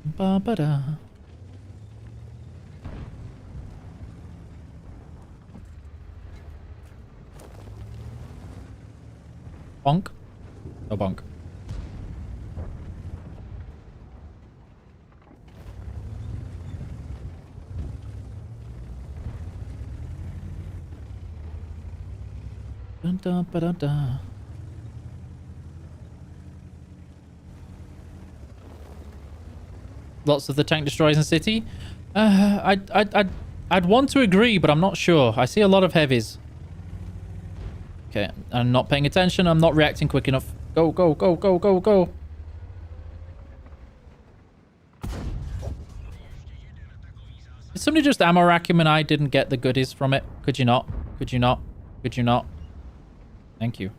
Ba, ba, da. Bonk. No bonk. Dun, dun, ba, dun, dun. Lots of the tank destroyers in the city. I'd want to agree, but I'm not sure. I see a lot of heavies. Okay, I'm not paying attention. I'm not reacting quick enough. Go, go, go, go, go, go. Did somebody just ammo rack him and I didn't get the goodies from it? Could you not? Could you not? Could you not? Thank you.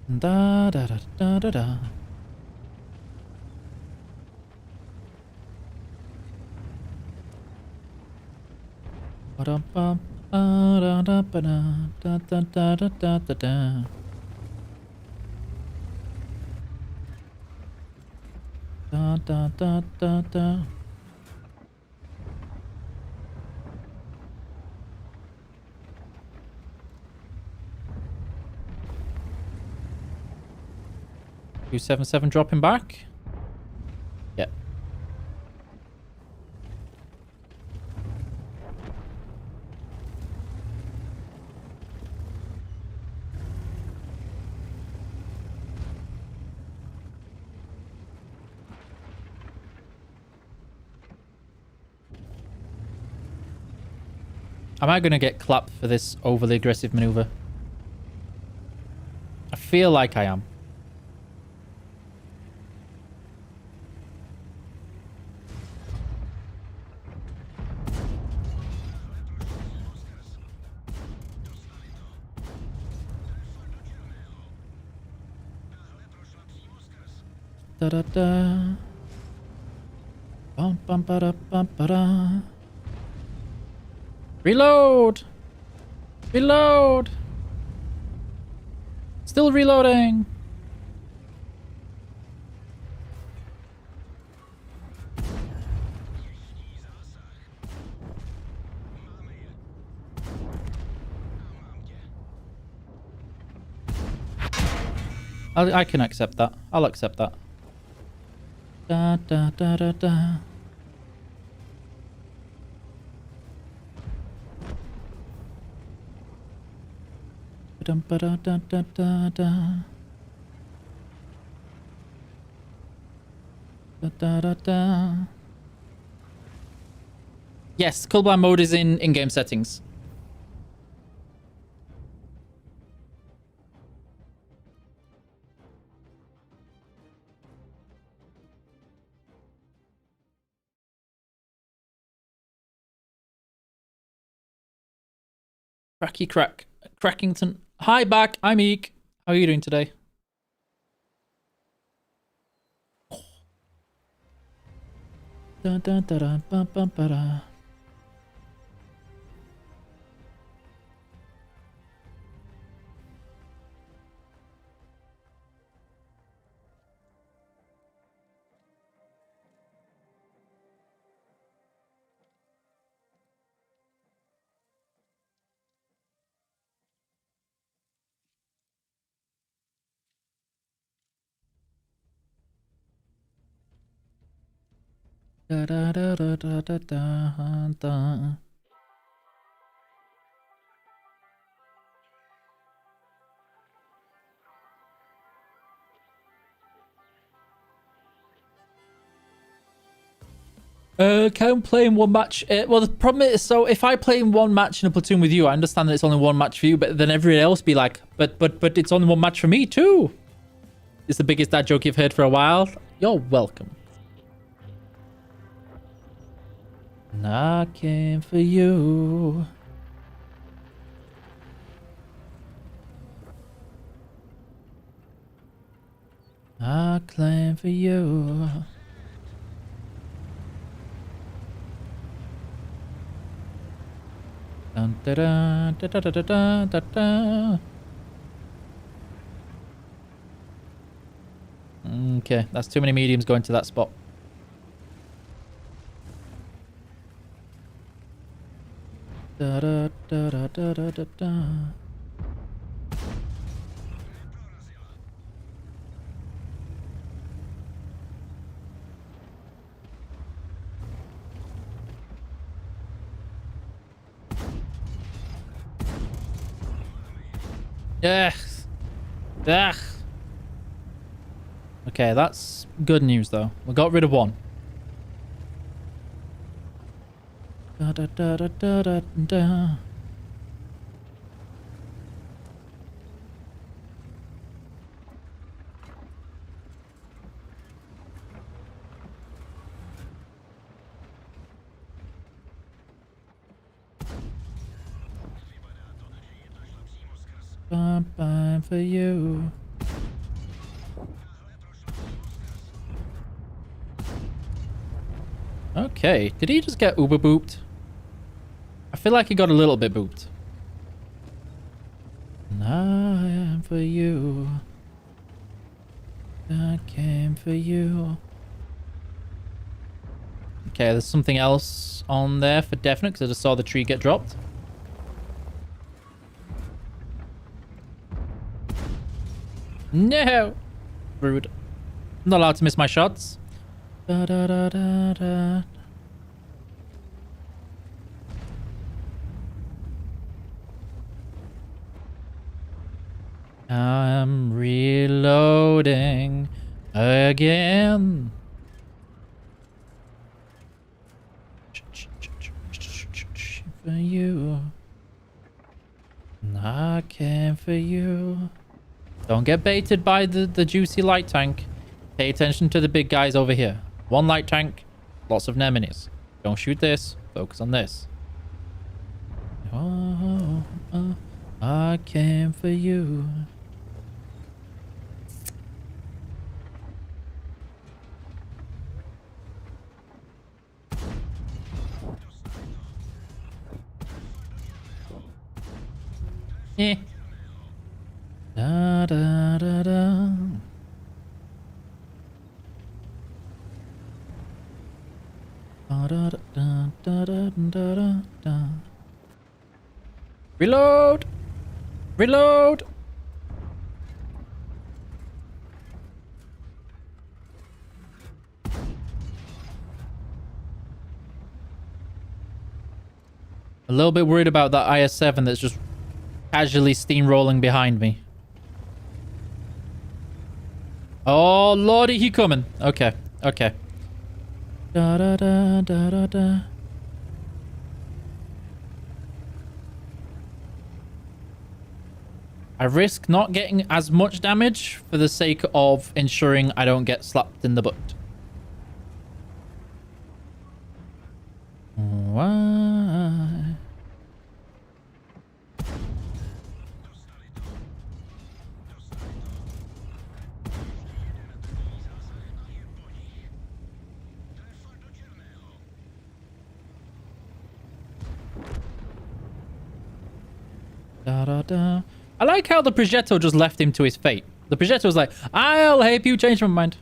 Da da da da da da. Ba da ba da da ba da da da da da da da. Da da da da da. $277 dropping back. Yeah. Am I going to get clapped for this overly aggressive maneuver? I feel like I am. Da da da. Bum bum ba da bum ba da. Reload! Reload! Still reloading! I can accept that. I'll accept that. Da da da da da. Dum ba da da da da da. Da da da da. Yes, colorblind mode is in in-game settings. Cracky crack. Crackington. Hi, back. I'm Eek. How are you doing today? Da da da da ba ba ba da. Da da da da da da da da. Can't play in one match. Well, the problem is, so if I play in one match in a platoon with you, I understand that it's only one match for you, but then everyone else be like, but it's only one match for me too. It's the biggest dad joke you've heard for a while. You're welcome. Knocking for you. I claim for you. Dun, da, da, da, da, da, da, da, da. Okay, that's too many mediums going to that spot. Da da da da da da da da. Ugh. Ugh. Okay, that's good news, though. We got rid of one. Da, da, da, da, da, da, da. Bye for you. Okay, did he just get uber booped? I feel like he got a little bit booped. And I am for you. I came for you. Okay, there's something else on there for definite because I just saw the tree get dropped. No! Rude. I'm not allowed to miss my shots. Da, da, da, da, da. I'm reloading again. For you. I came for you. Don't get baited by the juicy light tank. Pay attention to the big guys over here. One light tank, lots of Neminis. Don't shoot this. Focus on this. Oh, I came for you. Eh. Da da da da. Da da da da da da da. Reload! Reload! A little bit worried about that IS-7 that's just casually steamrolling behind me. Oh, lordy, he coming. Okay, okay. Da da da da da da. I risk not getting as much damage for the sake of ensuring I don't get slapped in the butt. Why? Da, da, da. I like how the Progetto just left him to his fate. The Progetto was like, I'll help you change my mind.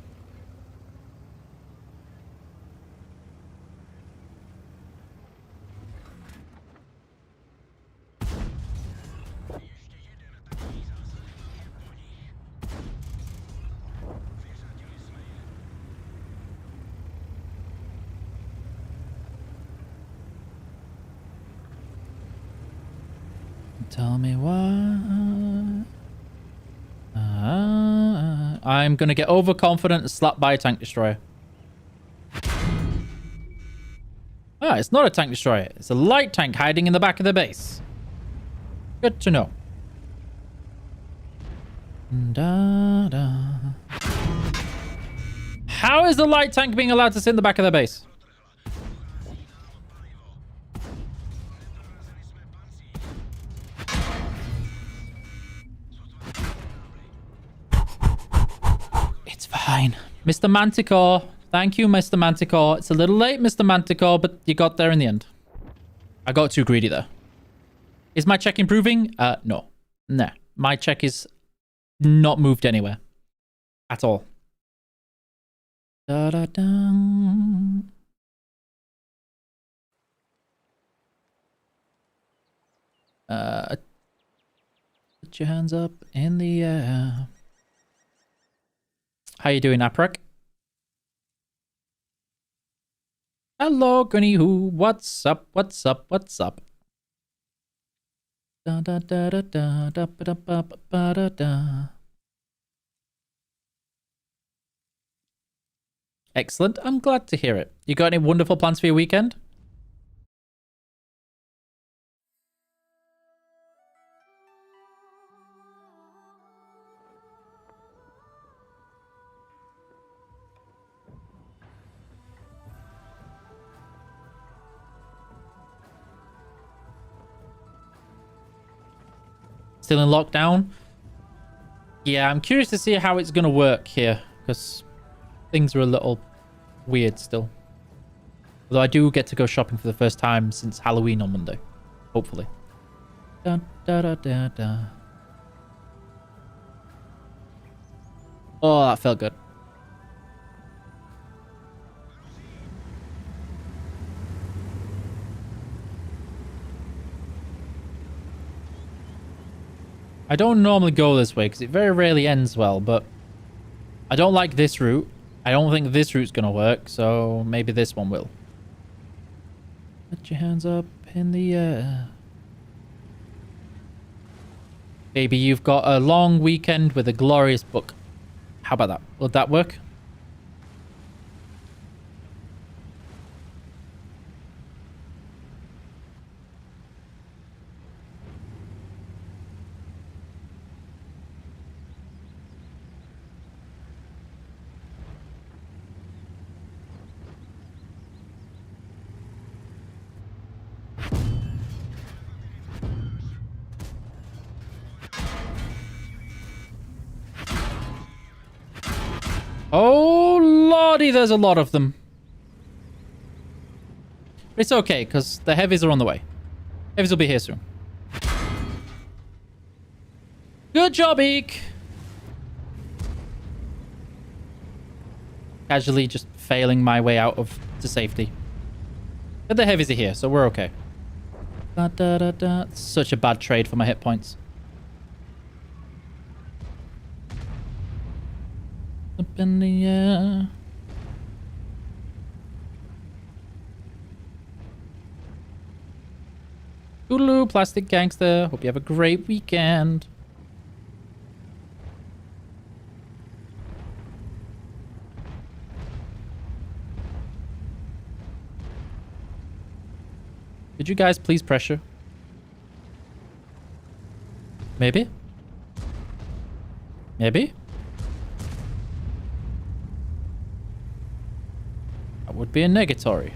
Tell me why. I'm gonna get overconfident and slapped by a tank destroyer. Ah, it's not a tank destroyer. It's a light tank hiding in the back of the base. Good to know. Da, da. How is the light tank being allowed to sit in the back of the base? It's fine. Mr. Manticore. Thank you, Mr. Manticore. It's a little late, Mr. Manticore, but you got there in the end. I got too greedy there. Is my check improving? No. Nah. My check is not moved anywhere. At all. Da, da, da. Put your hands up in the air. How you doing, Aprek? Hello, Gunny Who. What's up? What's up? What's up? Da, da, da, da, da, da, ba, da, ba, ba, ba, da, da. Excellent. I'm glad to hear it. You got any wonderful plans for your weekend? Still in lockdown? Yeah, I'm curious to see how it's going to work here, because things are a little weird still. Although I do get to go shopping for the first time since Halloween on Monday. Hopefully. Da, da, da, da, da. Oh, that felt good. I don't normally go this way because it very rarely ends well, but I don't like this route. I don't think this route's going to work, so maybe this one will. Put your hands up in the air. Baby, you've got a long weekend with a glorious book. How about that? Would that work? Oh, lordy, there's a lot of them. It's okay, because the heavies are on the way. Heavies will be here soon. Good job, Eek. Casually just failing my way out to safety. But the heavies are here, so we're okay. Da, da, da, da. Such a bad trade for my hit points. Up in the air. Toodaloo, plastic gangster. Hope you have a great weekend. Could you guys please pressure? Maybe? Maybe? That would be a negatory.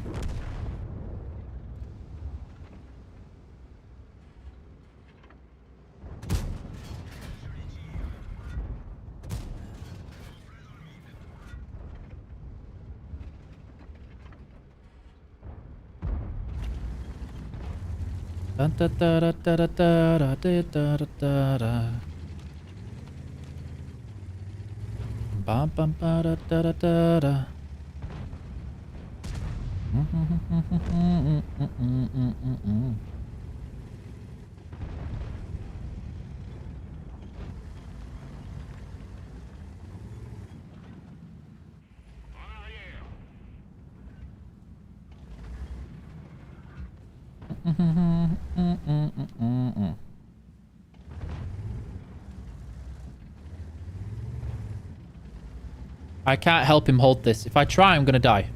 Da da da da da da da da da da da. Ba ba ba da da da da da. I can't help him hold this. If I try, I'm gonna die.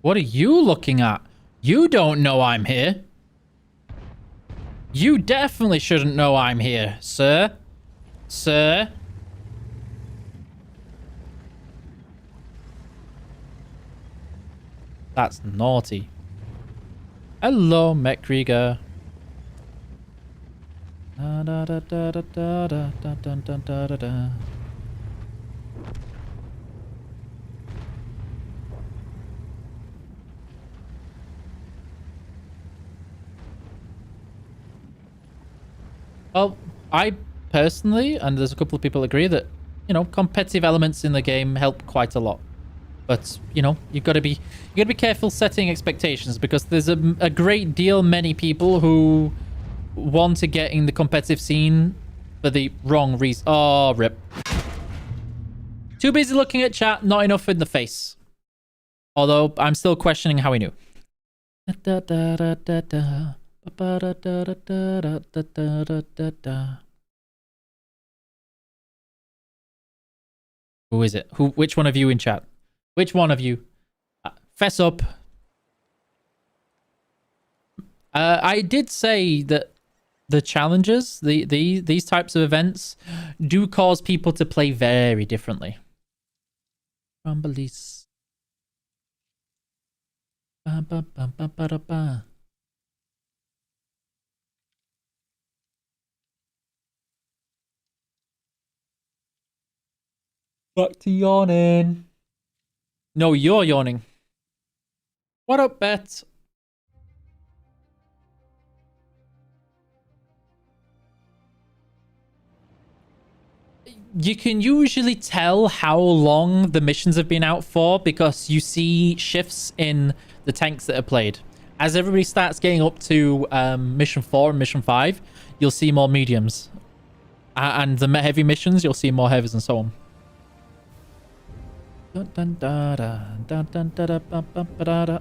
What are you looking at? You don't know I'm here. You definitely shouldn't know I'm here, sir. Sir. That's naughty. Hello, MechRiga. Da da da da da da da da da da da da. Well, I personally, and there's a couple of people agree that, you know, competitive elements in the game help quite a lot. But, you know, you gotta be careful setting expectations, because there's a great deal many people who one to get in the competitive scene for the wrong reason. Oh, rip. Too busy looking at chat, not enough in the face. Although I'm still questioning how he knew. Who is it? Which one of you in chat? Which one of you? Fess up. I did say that the challenges, these types of events, do cause people to play very differently. Rumblies. Ba, ba, ba, ba, ba, da, ba. Back to yawning. No, you're yawning. What up, Bet? You can usually tell how long the missions have been out for because you see shifts in the tanks that are played. As everybody starts getting up to mission 4 and mission 5, you'll see more mediums. And the heavy missions, you'll see more heavies and so on. Dun, dun, da, da, dun, dun, da, da, ba, ba, ba, da, da.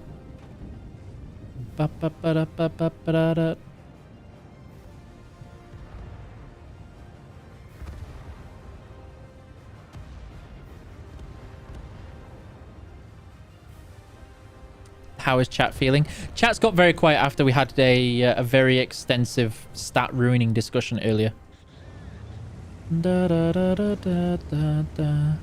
Ba, ba, ba, da, ba, ba, ba, da, da. How is chat feeling? Chat's got very quiet after we had a very extensive stat ruining discussion earlier. Da, da, da, da, da, da, da.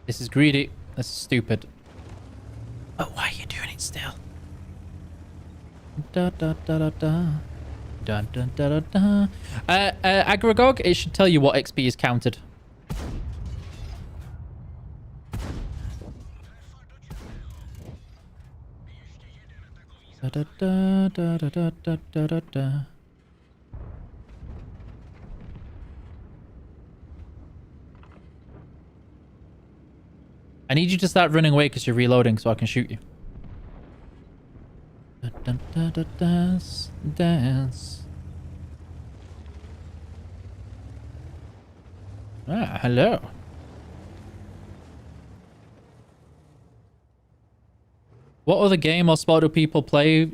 This is greedy. This is stupid. Oh, why are you doing it still? Da da da da da. Dun dun da da da. Agragog, it should tell you what XP is counted. Da da da da da da da da da da. I need you to start running away because you're reloading so I can shoot you. Da, da, da, da, dance, dance. Ah, hello. What other game or sport do people play?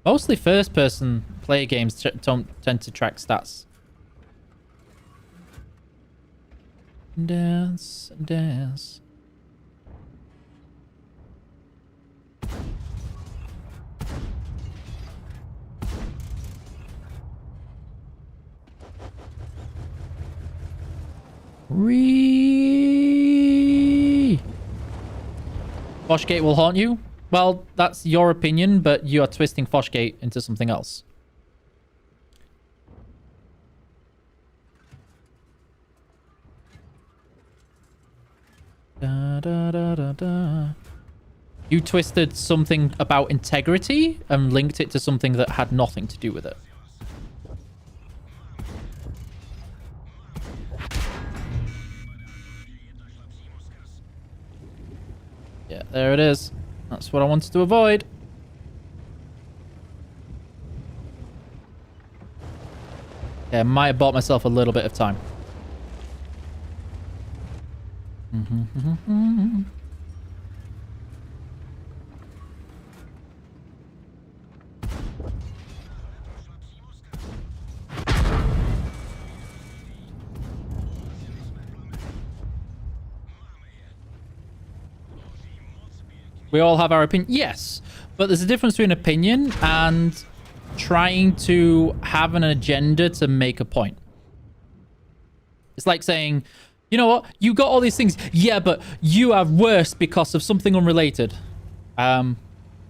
Mostly first-person player games don't tend to track stats. Dance, dance. Foshgate will haunt you? Well, that's your opinion, but you are twisting Foshgate into something else. Da, da, da, da, da. You twisted something about integrity and linked it to something that had nothing to do with it. Yeah, there it is. That's what I wanted to avoid. Yeah, I might have bought myself a little bit of time. We all have our opinion. Yes, but there's a difference between opinion and trying to have an agenda to make a point. It's like saying, you know what? You got all these things. Yeah, but you are worse because of something unrelated. I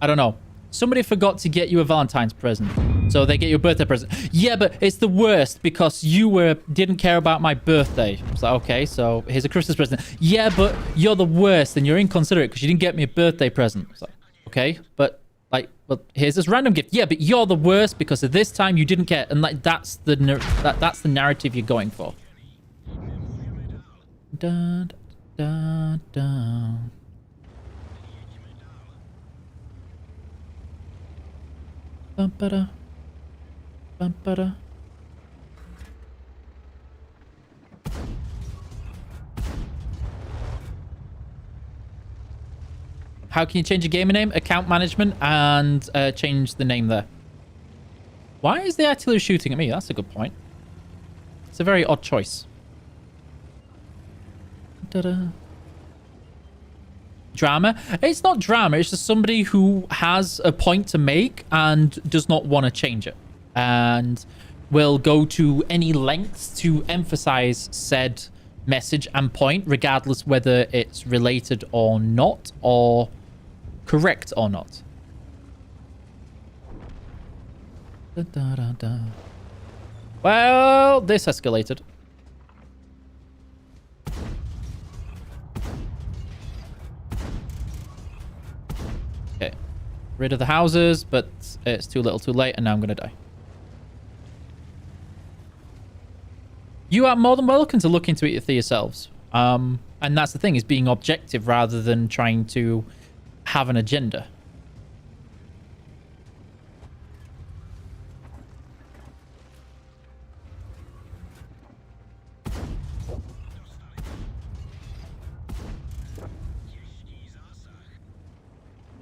don't know. Somebody forgot to get you a Valentine's present. So they get you a birthday present. Yeah, but it's the worst because you didn't care about my birthday. It's like, okay, so here's a Christmas present. Yeah, but you're the worst and you're inconsiderate because you didn't get me a birthday present. It's like, okay, but like, well, here's this random gift. Yeah, but you're the worst because of this time you didn't care. And like, that's the narrative you're going for. Da, da, da. Ba-ba-da. Ba-ba-da. How can you change a gamer name? Account management and change the name there. Why is the artillery shooting at me? That's a good point. It's a very odd choice. Da-da. Drama. It's not drama. It's just somebody who has a point to make and does not want to change it. And will go to any lengths to emphasize said message and point, regardless whether it's related or not, or correct or not. Da, da, da, da. Well, this escalated. Okay. Rid of the houses, but it's too little too late, and now I'm going to die. You are more than welcome to look into it for yourselves. And that's the thing, is being objective rather than trying to have an agenda.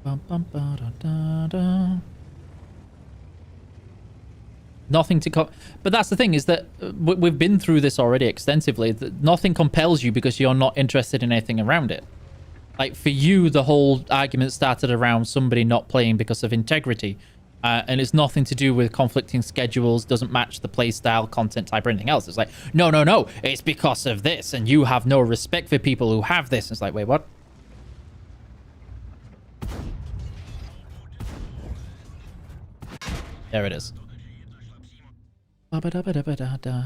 Bum, bum, ba, da, da, da. Nothing to but that's the thing, is that we've been through this already extensively. Nothing compels you because you're not interested in anything around it. Like, for you, the whole argument started around somebody not playing because of integrity, and it's nothing to do with conflicting schedules, doesn't match the play style, content type, or anything else. It's like, no, it's because of this, and you have no respect for people who have this. It's like, wait, what? There it is. Ba-ba-da-ba-da-ba-da-da.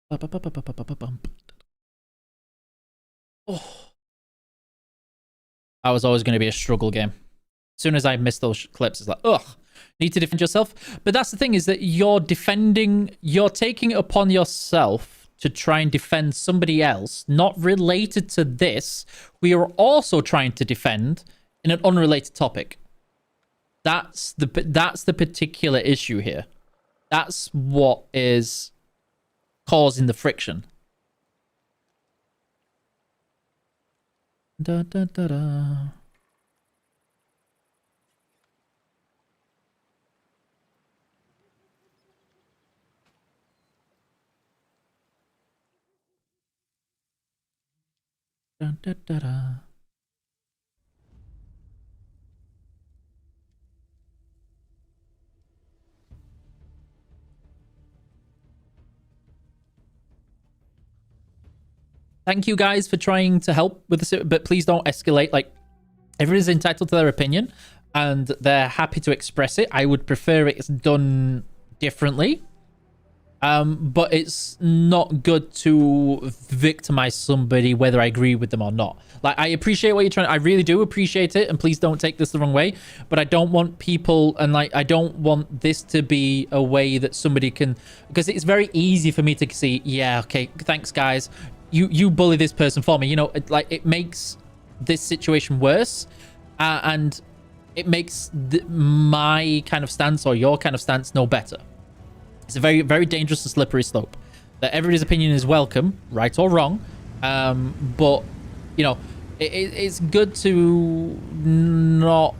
Ba-ba-ba-ba-ba-ba-bum. Oh. That was always going to be a struggle game. As soon as I missed those clips, it's like, ugh, need to defend yourself. But that's the thing, is that you're taking it upon yourself to try and defend somebody else, not related to this, we are also trying to defend in an unrelated topic. That's the particular issue here. That's what is causing the friction. Da, da, da, da. Da, da, da, da. Thank you guys for trying to help with this, but please don't escalate. Like, everybody's entitled to their opinion and they're happy to express it. I would prefer it's done differently. But it's not good to victimize somebody whether I agree with them or not. Like, I appreciate what you're trying. I really do appreciate it, and please don't take this the wrong way. But I don't want people, and like, I don't want this to be a way that somebody can, because it's very easy for me to see, yeah, okay, thanks guys. You bully this person for me. You know, it makes this situation worse, and it makes my kind of stance or your kind of stance no better. It's a very, very dangerous and slippery slope. That everybody's opinion is welcome, right or wrong. But, you know, it's good to not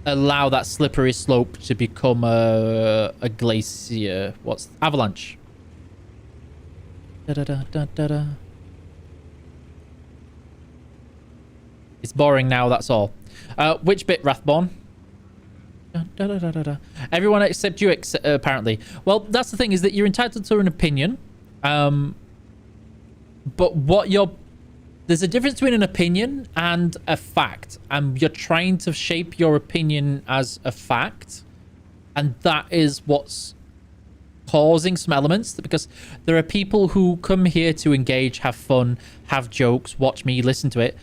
allow that slippery slope to become a glacier. What's avalanche? Da-da-da-da-da-da. It's boring now, that's all. Which bit, Wrathborn? Da, da, da, da, da. Everyone except you, apparently. Well, that's the thing, is that you're entitled to an opinion. But what you're there's a difference between an opinion and a fact, and you're trying to shape your opinion as a fact, and that is what's causing some elements, because there are people who come here to engage, have fun, have jokes, watch me, listen to it.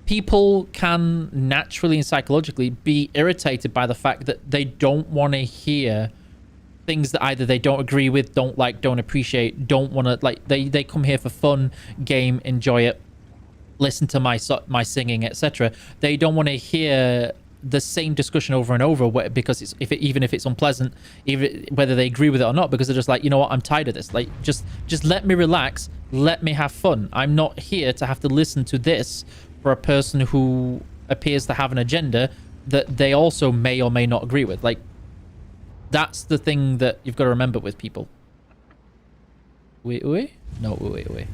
People can naturally and psychologically be irritated by the fact that they don't want to hear things that either they don't agree with, don't like, don't appreciate, don't want to, like, they come here for fun, game, enjoy it, listen to my singing, etc. They don't want to hear the same discussion over and over, because it's, even if it's unpleasant, even whether they agree with it or not, because they're just like, you know what, I'm tired of this. Like, just let me relax, let me have fun. I'm not here to have to listen to this for a person who appears to have an agenda that they also may or may not agree with. Like, that's the thing that you've got to remember with people. Wait. No, wait.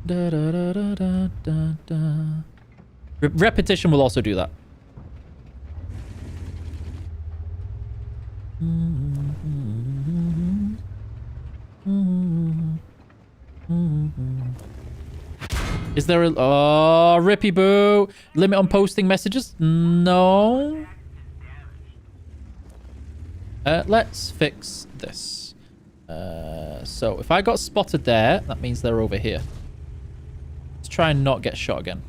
Da, da, da, da, da, da, da. Repetition will also do that. Is there a... Oh, Rippy Boo. Limit on posting messages? No. Let's fix this. So if I got spotted there, that means they're over here. Let's try and not get shot again.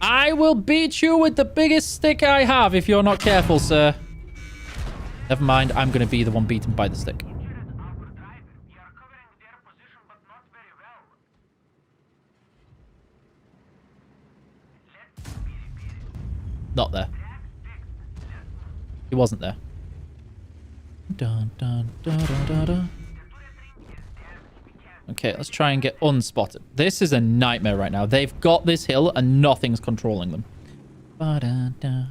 I will beat you with the biggest stick I have if you're not careful, sir. Never mind, I'm going to be the one beaten by the stick. Not there. He wasn't there. Dun, dun, dun, dun, dun, dun. Okay, let's try and get unspotted. This is a nightmare right now. They've got this hill and nothing's controlling them. Ba-da-da.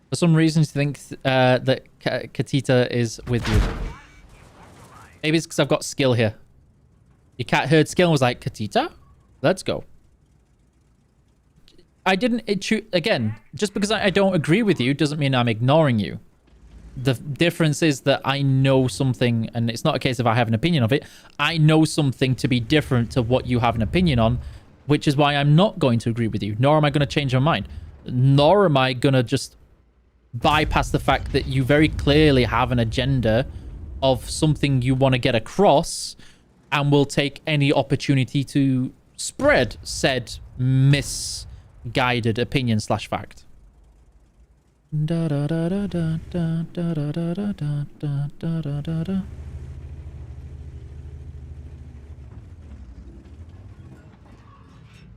For some reason, you think that Katita is with you. Maybe it's because I've got skill here. Your cat heard skill and was like, Katita? Let's go. I didn't... Again, just because I don't agree with you doesn't mean I'm ignoring you. The difference is that I know something, and it's not a case of I have an opinion of it. I know something to be different to what you have an opinion on, which is why I'm not going to agree with you, nor am I going to change my mind, nor am I going to just bypass the fact that you very clearly have an agenda of something you want to get across, and will take any opportunity to spread said misguided opinion / fact. Da, da, da, da, da, da, da, da, da, da, da, da, da, da.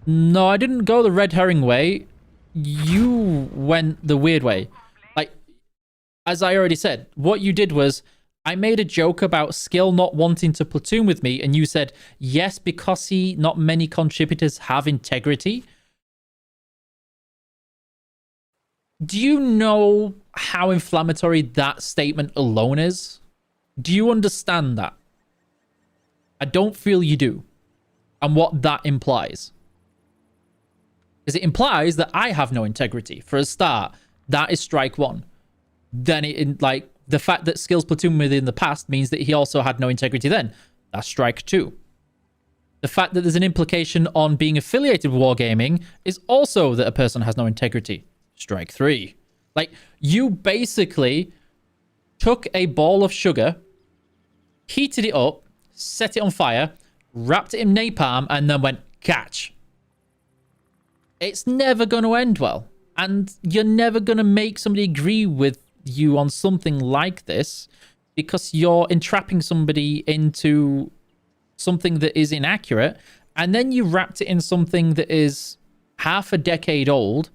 No, I didn't go the red herring way. You went the weird way. Like, as I already said, what you did was I made a joke about Skill not wanting to platoon with me, and you said, yes, because not many contributors have integrity. Do you know how inflammatory that statement alone is? Do you understand that? I don't feel you do. And what that implies. Because it implies that I have no integrity. For a start, that is strike one. Then like the fact that Skills platoon with in the past means that he also had no integrity then. That's strike two. The fact that there's an implication on being affiliated with Wargaming is also that a person has no integrity. Strike three. Like, you basically took a ball of sugar, heated it up, set it on fire, wrapped it in napalm, and then went, catch. It's never going to end well. And you're never going to make somebody agree with you on something like this, because you're entrapping somebody into something that is inaccurate, and then you wrapped it in something that is half a decade old,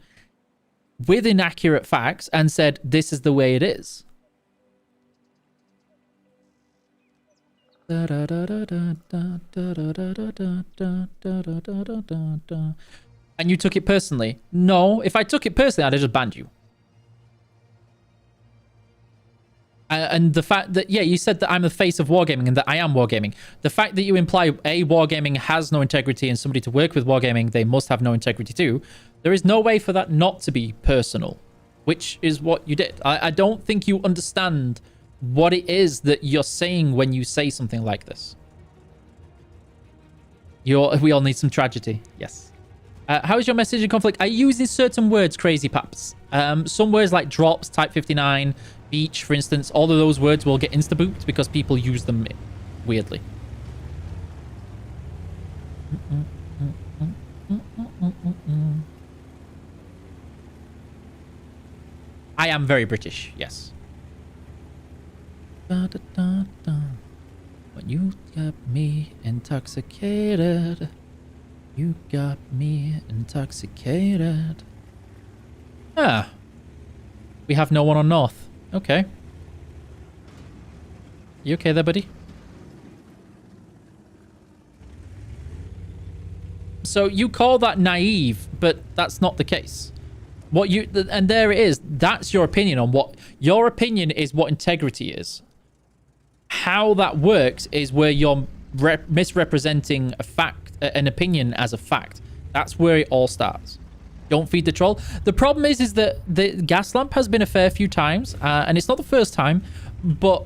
with inaccurate facts, and said, this is the way it is. And you took it personally. No, if I took it personally, I'd have just banned you. And the fact that, yeah, you said that I'm the face of Wargaming and that I am Wargaming. The fact that you imply Wargaming has no integrity and somebody to work with Wargaming, they must have no integrity too. There is no way for that not to be personal, which is what you did. I don't think you understand what it is that you're saying when you say something like this. We all need some tragedy. Yes. How is your message in conflict? I use these certain words, crazy paps. Some words like drops, type 59, beach, for instance, all of those words will get insta-booped because people use them weirdly. I am very British, yes. Da, da, da, da. When you got me intoxicated, you got me intoxicated. Ah. We have no one on north. Okay. You okay there, buddy? So you call that naive, but that's not the case. And there it is. That's your opinion on what... Your opinion is what integrity is. How that works is where you're misrepresenting a fact, an opinion as a fact. That's where it all starts. Don't feed the troll. The problem is that the gas lamp has been a fair few times, and it's not the first time, but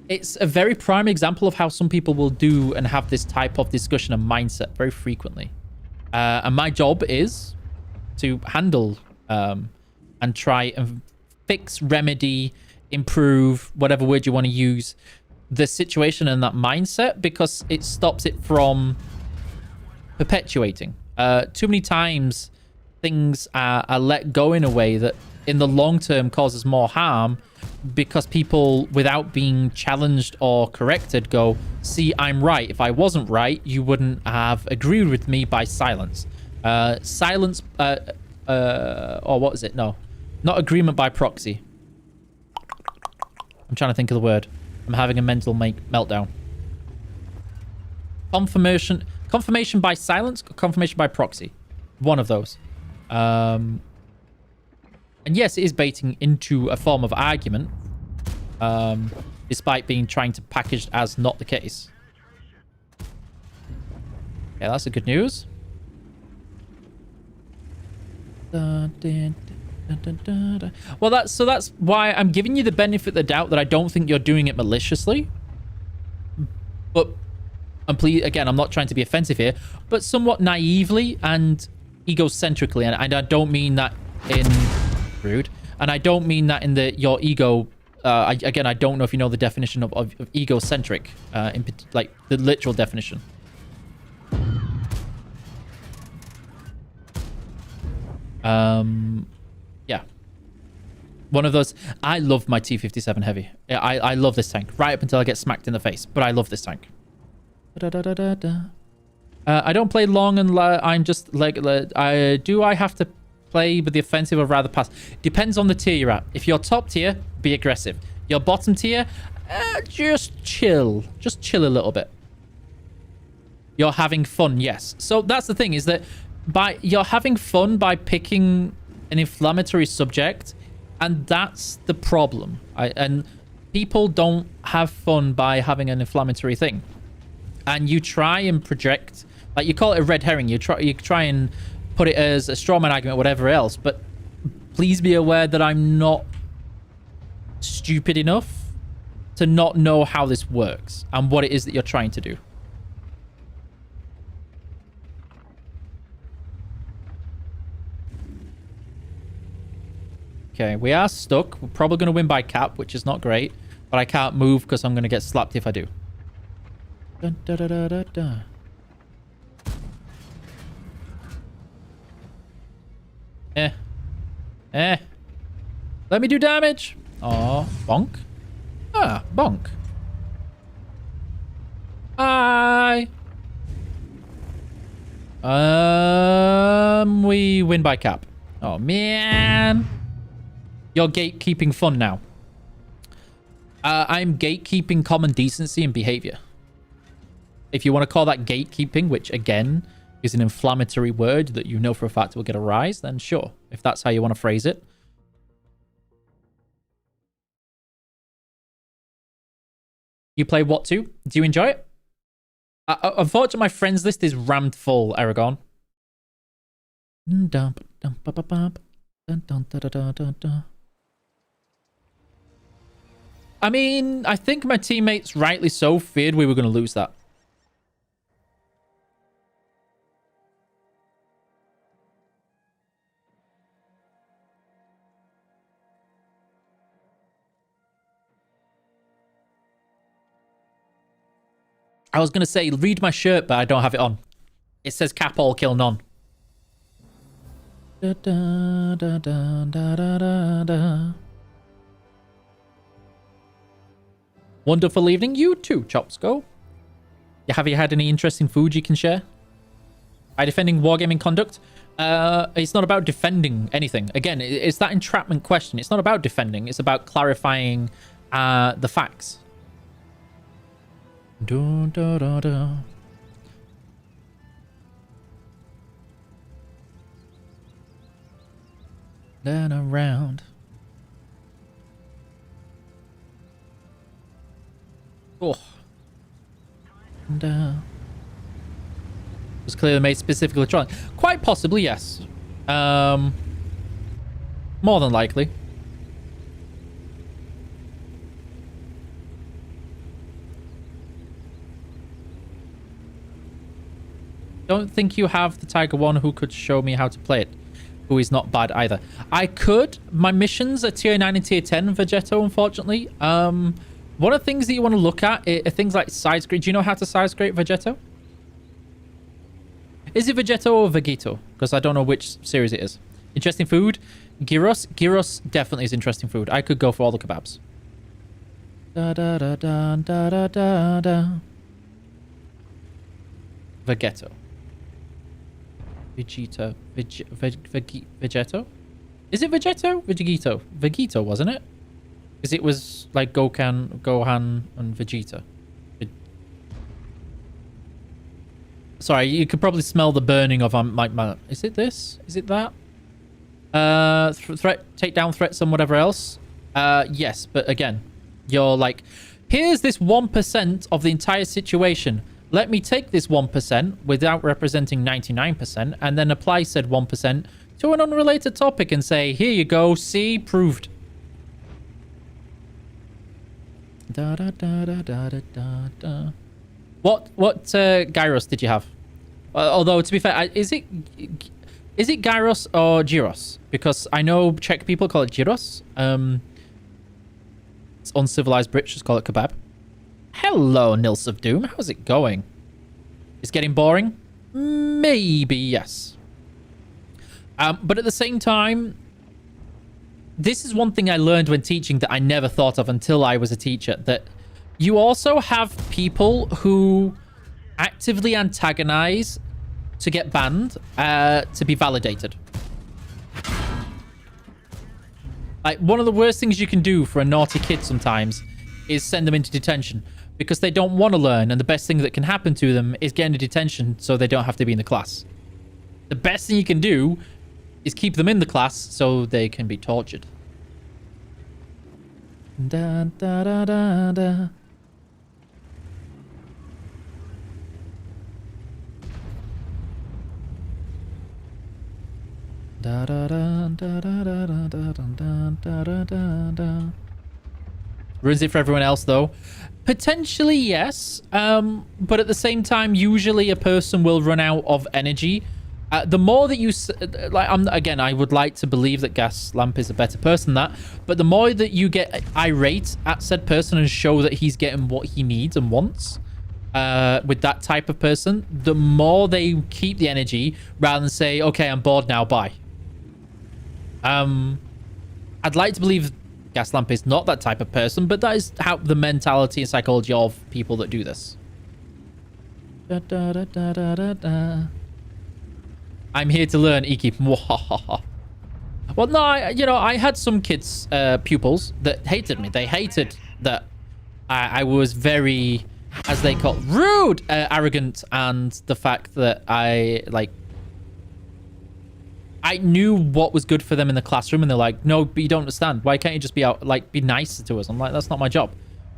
it's a very prime example of how some people will do and have this type of discussion and mindset very frequently. And my job is to handle and try and fix, remedy, improve, whatever word you want to use, the situation and that mindset, because it stops it from perpetuating. Too many times things are let go in a way that in the long term causes more harm because people, without being challenged or corrected, go, see, I'm right. If I wasn't right, you wouldn't have agreed with me by silence. Silence, or what is it? No, not agreement by proxy. I'm trying to think of the word. I'm having a mental meltdown. Confirmation by silence, confirmation by proxy. One of those. And yes, it is baiting into a form of argument, despite being trying to package as not the case. Yeah, that's the good news. Well, that's why I'm giving you the benefit of the doubt that I don't think you're doing it maliciously. But, and please, again, I'm not trying to be offensive here, but somewhat naively and egocentrically, and I don't mean that in rude, and I don't mean that in your ego. Again, I don't know if you know the definition of egocentric, like the literal definition. Yeah, one of those. I love my T-57 Heavy. I love this tank right up until I get smacked in the face, but I love this tank. I don't play long, and I'm just like, do I have to play with the offensive or rather pass? Depends on the tier you're at. If you're top tier, be aggressive. Your bottom tier, just chill. Just chill a little bit. You're having fun, yes. So that's the thing, is that you're having fun by picking an inflammatory subject, and that's the problem. And people don't have fun by having an inflammatory thing. And you try and project, like you call it a red herring. You try and put it as a strawman argument, whatever else. But please be aware that I'm not stupid enough to not know how this works and what it is that you're trying to do. Okay, we are stuck. We're probably going to win by cap, which is not great. But I can't move because I'm going to get slapped if I do. Dun, da, da, da, da, da. Let me do damage. Oh, bonk. Ah, bonk. Hi. We win by cap. Oh, man. You're gatekeeping fun now. I'm gatekeeping common decency and behavior. If you want to call that gatekeeping, which again is an inflammatory word that you know for a fact will get a rise, then sure. If that's how you want to phrase it. You play what too? Do you enjoy it? Unfortunately, my friends list is rammed full, Aragon. I mean, I think my teammates rightly so feared we were going to lose that. I was going to say, read my shirt, but I don't have it on. It says cap all, kill none. Da, da, da, da, da, da, da. Wonderful evening. You too, Chops. Go. Have you had any interesting food you can share? By defending Wargaming conduct? It's not about defending anything. Again, it's that entrapment question. It's not about defending. It's about clarifying the facts. Da, da, da, da. Then around. Oh. And, was clearly made specifically trolling. Quite possibly, yes. More than likely. Don't think you have the Tiger One who could show me how to play it. Who is not bad either. I could. My missions are tier 9 and tier 10, Vegeto, unfortunately. One of the things that you want to look at are things like side scrape. Do you know how to side scrape, Vegeto? Is it Vegeto or Vegito? Because I don't know which series it is. Interesting food. Gyros. Gyros definitely is interesting food. I could go for all the kebabs. Da da da da da da da da. Vegeto. Vegito. Vegeto? Is it Vegeto? Vegito. Vegito, wasn't it? Because it was like Gohan, and Vegeta. Sorry, you could probably smell the burning of my... Is it this? Is it that? Take down threats and whatever else. Yes, but again, you're like, here's this 1% of the entire situation. Let me take this 1% without representing 99% and then apply said 1% to an unrelated topic and say, here you go, see, proved. Da, da, da, da, da, da, da. What gyros did you have? Although, to be fair, is it gyros or gyros? Because I know Czech people call it gyros. It's uncivilized British just call it kebab. Hello, Nils of Doom. How's it going? It's getting boring? Maybe, yes. But at the same time, this is one thing I learned when teaching that I never thought of until I was a teacher, that you also have people who actively antagonize to get banned, to be validated. Like, one of the worst things you can do for a naughty kid sometimes is send them into detention because they don't want to learn, and the best thing that can happen to them is get into detention so they don't have to be in the class. The best thing you can do is keep them in the class so they can be tortured. Da, da, da, da, da. Da, da, da, da, da, da, da, da, da, da, da. Ruins it for everyone else, though. Potentially, yes. But at the same time, usually a person will run out of energy. The more that you... Again, I would like to believe that Gas Lamp is a better person than that. But the more that you get irate at said person and show that he's getting what he needs and wants with that type of person, the more they keep the energy rather than say, okay, I'm bored now, bye. I'd like to believe Gas Lamp is not that type of person, but that is how the mentality and psychology of people that do this. Da, da, da, da, da, da, da. I'm here to learn, Iki. Well, no, I had some kids, pupils, that hated me. They hated that I was very, as they call it, rude, arrogant, and the fact that I knew what was good for them in the classroom, and they're like, no, but you don't understand. Why can't you just be out, be nicer to us? I'm like, that's not my job.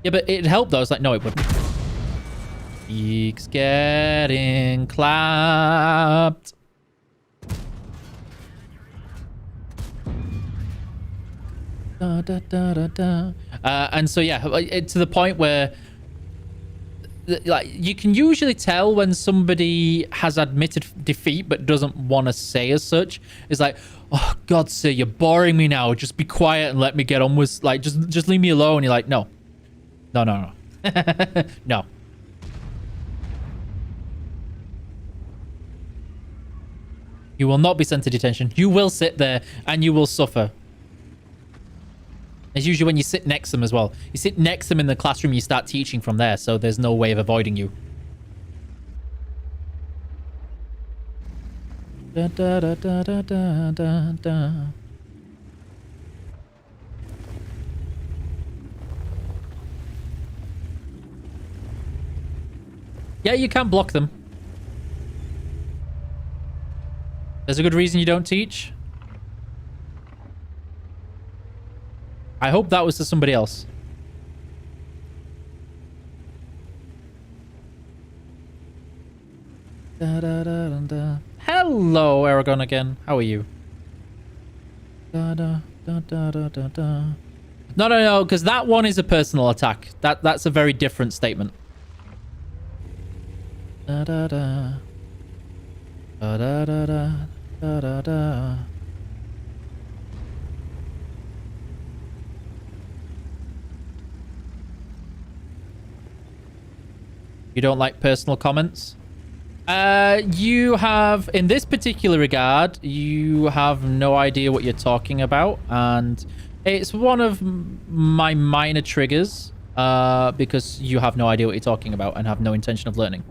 Yeah, but it'd help though. It's like, no, it wouldn't. Geeks getting clapped. Da, da, da, da, da. And so, yeah, to the point where like you can usually tell when somebody has admitted defeat but doesn't want to say as such. It's like, oh God, sir, you're boring me now. Just be quiet and let me get on with, like, just leave me alone. You're like, no, no, no, no. No. You will not be sent to detention. You will sit there and you will suffer. It's usually when you sit next to them as well. You sit next to them in the classroom, you start teaching from there, so there's no way of avoiding you. Da, da, da, da, da, da, da, da. Yeah, you can block them. There's a good reason you don't teach. I hope that was to somebody else. Da, da, da, da, da. Hello, Aragon again. How are you? Da, da, da, da, da, da, da. No, no, no, because that one is a personal attack. That's a very different statement. Da, da, da. Da, da, da, da, da, da, da. You don't like personal comments? You have, in this particular regard, you have no idea what you're talking about, and it's one of my minor triggers, because you have no idea what you're talking about and have no intention of learning.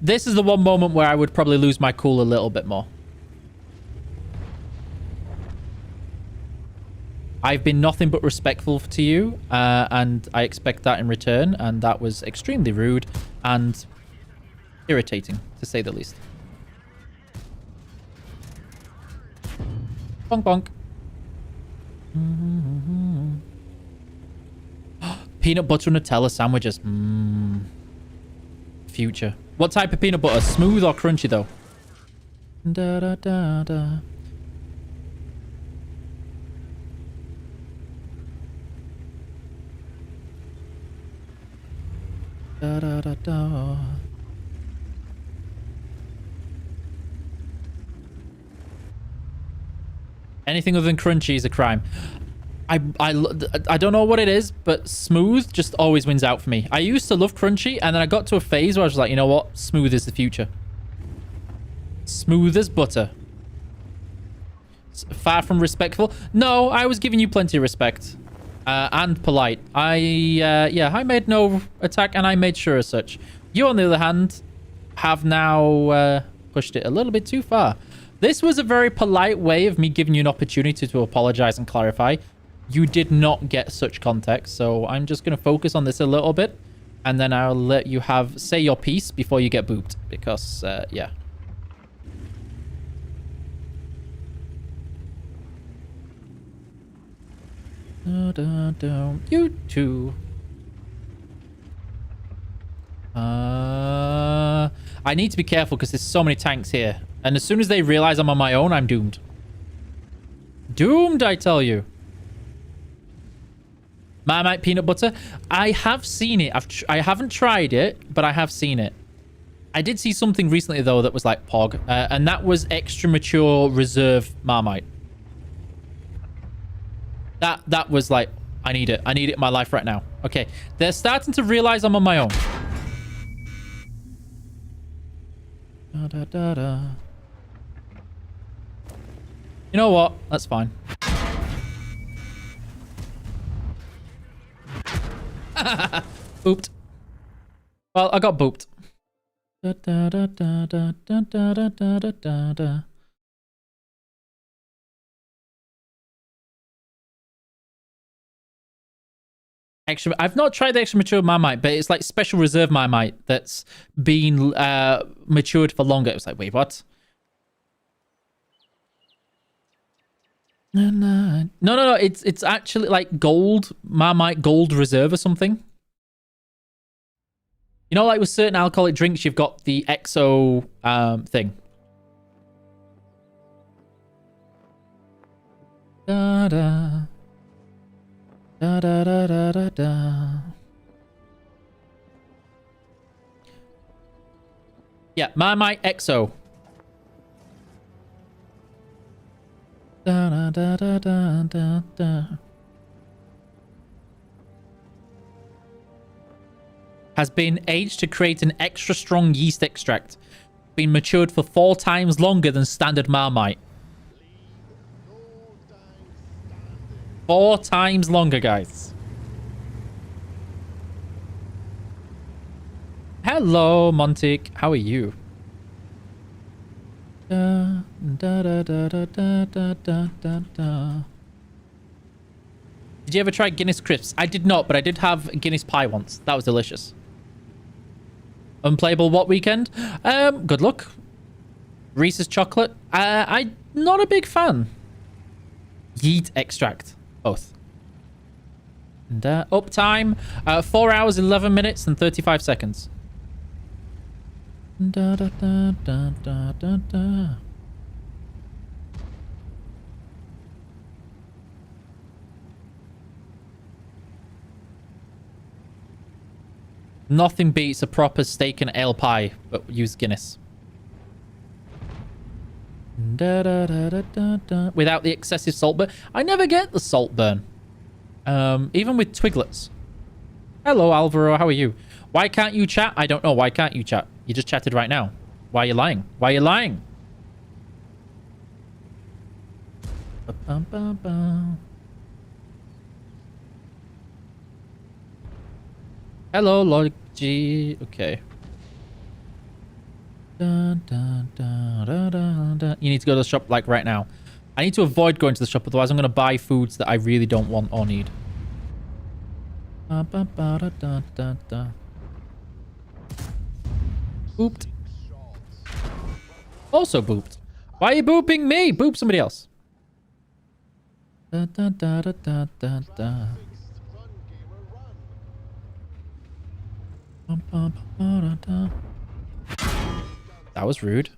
This is the one moment where I would probably lose my cool a little bit more. I've been nothing but respectful to you, and I expect that in return, and that was extremely rude and irritating, to say the least. Bonk, bonk. Peanut butter and Nutella sandwiches. Future. What type of peanut butter? Smooth or crunchy, though? Da, da, da, da. Da, da, da, da. Anything other than crunchy is a crime. I don't know what it is, but smooth just always wins out for me. I used to love crunchy, and then I got to a phase where I was like, you know what? Smooth is the future. Smooth as butter. Far from respectful. No, I was giving you plenty of respect. And polite. Yeah, I made no attack, and I made sure as such. You, on the other hand, have now pushed it a little bit too far. This was a very polite way of me giving you an opportunity to apologize and clarify. You did not get such context, so I'm just going to focus on this a little bit, and then I'll let you say your piece before you get booped, because, yeah. You too. I need to be careful because there's so many tanks here. And as soon as they realize I'm on my own, I'm doomed. Doomed, I tell you. Marmite peanut butter. I have seen it. I haven't tried it, but I have seen it. I did see something recently, though, that was like Pog. And that was extra mature reserve Marmite. That was like, I need it. I need it in my life right now. Okay. They're starting to realize I'm on my own. Da, da, da, da. You know what? That's fine. Booped. Well, I got booped. Da, da, da, da, da, da, da, da, da, da, da. I've not tried the extra mature Marmite, but it's like special reserve Marmite that's been matured for longer. It was like, wait, what? No. It's actually like gold, Marmite Gold Reserve or something. You know, like with certain alcoholic drinks, you've got the EXO thing. Da da da da da da da da. Yeah, Marmite EXO. Da da da da da da da. Has been aged to create an extra strong yeast extract. Been matured for 4 times longer than standard Marmite. 4 times longer, guys. Hello, Montic. How are you? Da, da, da, da, da, da, da, da, da. Did you ever try Guinness crisps? I did not, but I did have Guinness pie once. That was delicious. Unplayable what weekend? Good luck. Reese's chocolate? I'm not a big fan. Yeet extract. Both. And uptime. 4 hours, 11 minutes, and 35 seconds. Da da da da da da da. Nothing beats a proper steak and ale pie, but use Guinness. Da, da, da, da, da, da. Without the excessive salt burn. I never get the salt burn. Even with Twiglets. Hello, Alvaro. How are you? Why can't you chat? I don't know. Why can't you chat? You just chatted right now. Why are you lying? Why are you lying? Ba-bum-ba-bum. Hello, Logi. Okay. Dun, dun, dun, dun, dun, dun. You need to go to the shop like right now. I need to avoid going to the shop, otherwise I'm going to buy foods that I really don't want or need. Ba, ba, ba, da, da, da, da. Booped. Also booped. Why are you booping me? Boop somebody else. Da, da, da, da, da, da, da. That was rude.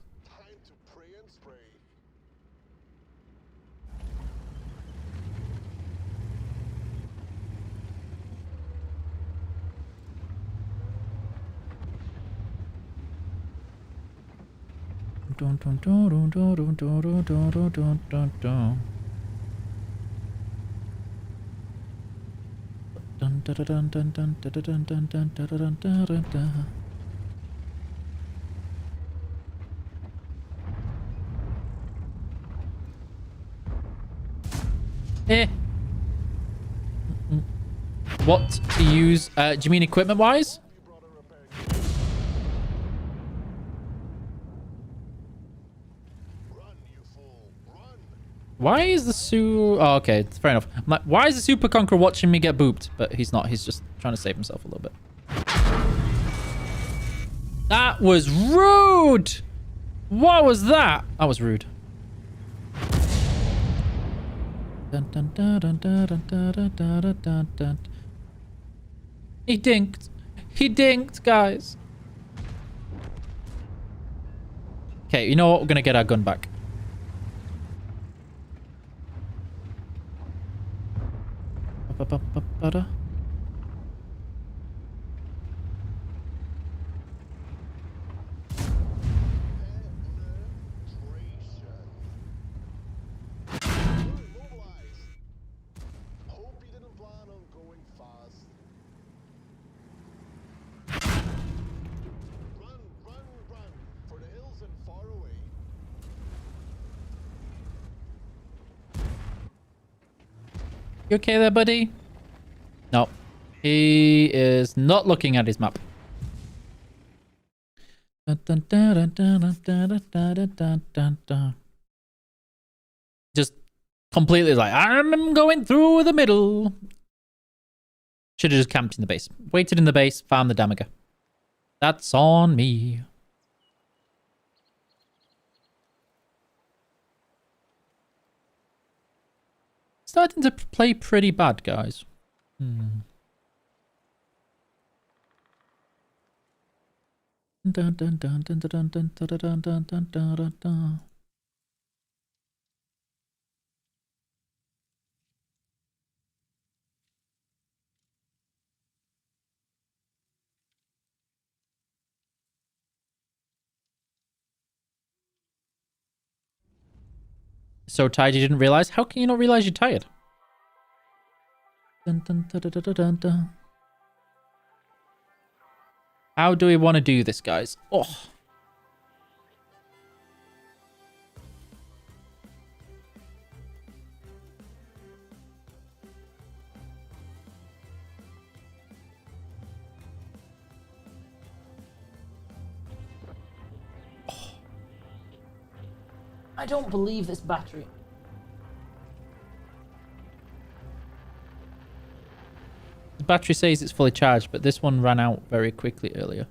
Eh. What to use? Do you mean equipment-wise? Why is the Oh, okay, fair enough. I'm like, why is the Super Conqueror watching me get booped? But he's not. He's just trying to save himself a little bit. That was rude! What was that? That was rude. Dun, dun, dun, dun, dun, dun, dun, dun, dun, dun. He dinked. He dinked, guys. Okay, you know what? We're gonna get our gun back. Ba-ba-ba-ba-da. You okay there, buddy? No. He is not looking at his map. Just completely like, I'm going through the middle. Should have just camped in the base. Waited in the base, farmed the damager. That's on me. Starting to play pretty bad, guys. Hmm. Dun, dun, dun, dun, dun, dun, dun, dun, dun, dun, dun, dun, dun. So tired you didn't realize? How can you not realize you're tired? Dun, dun, dun, dun, dun, dun, dun. How do we want to do this, guys? Oh. I don't believe this battery. The battery says it's fully charged, but this one ran out very quickly earlier.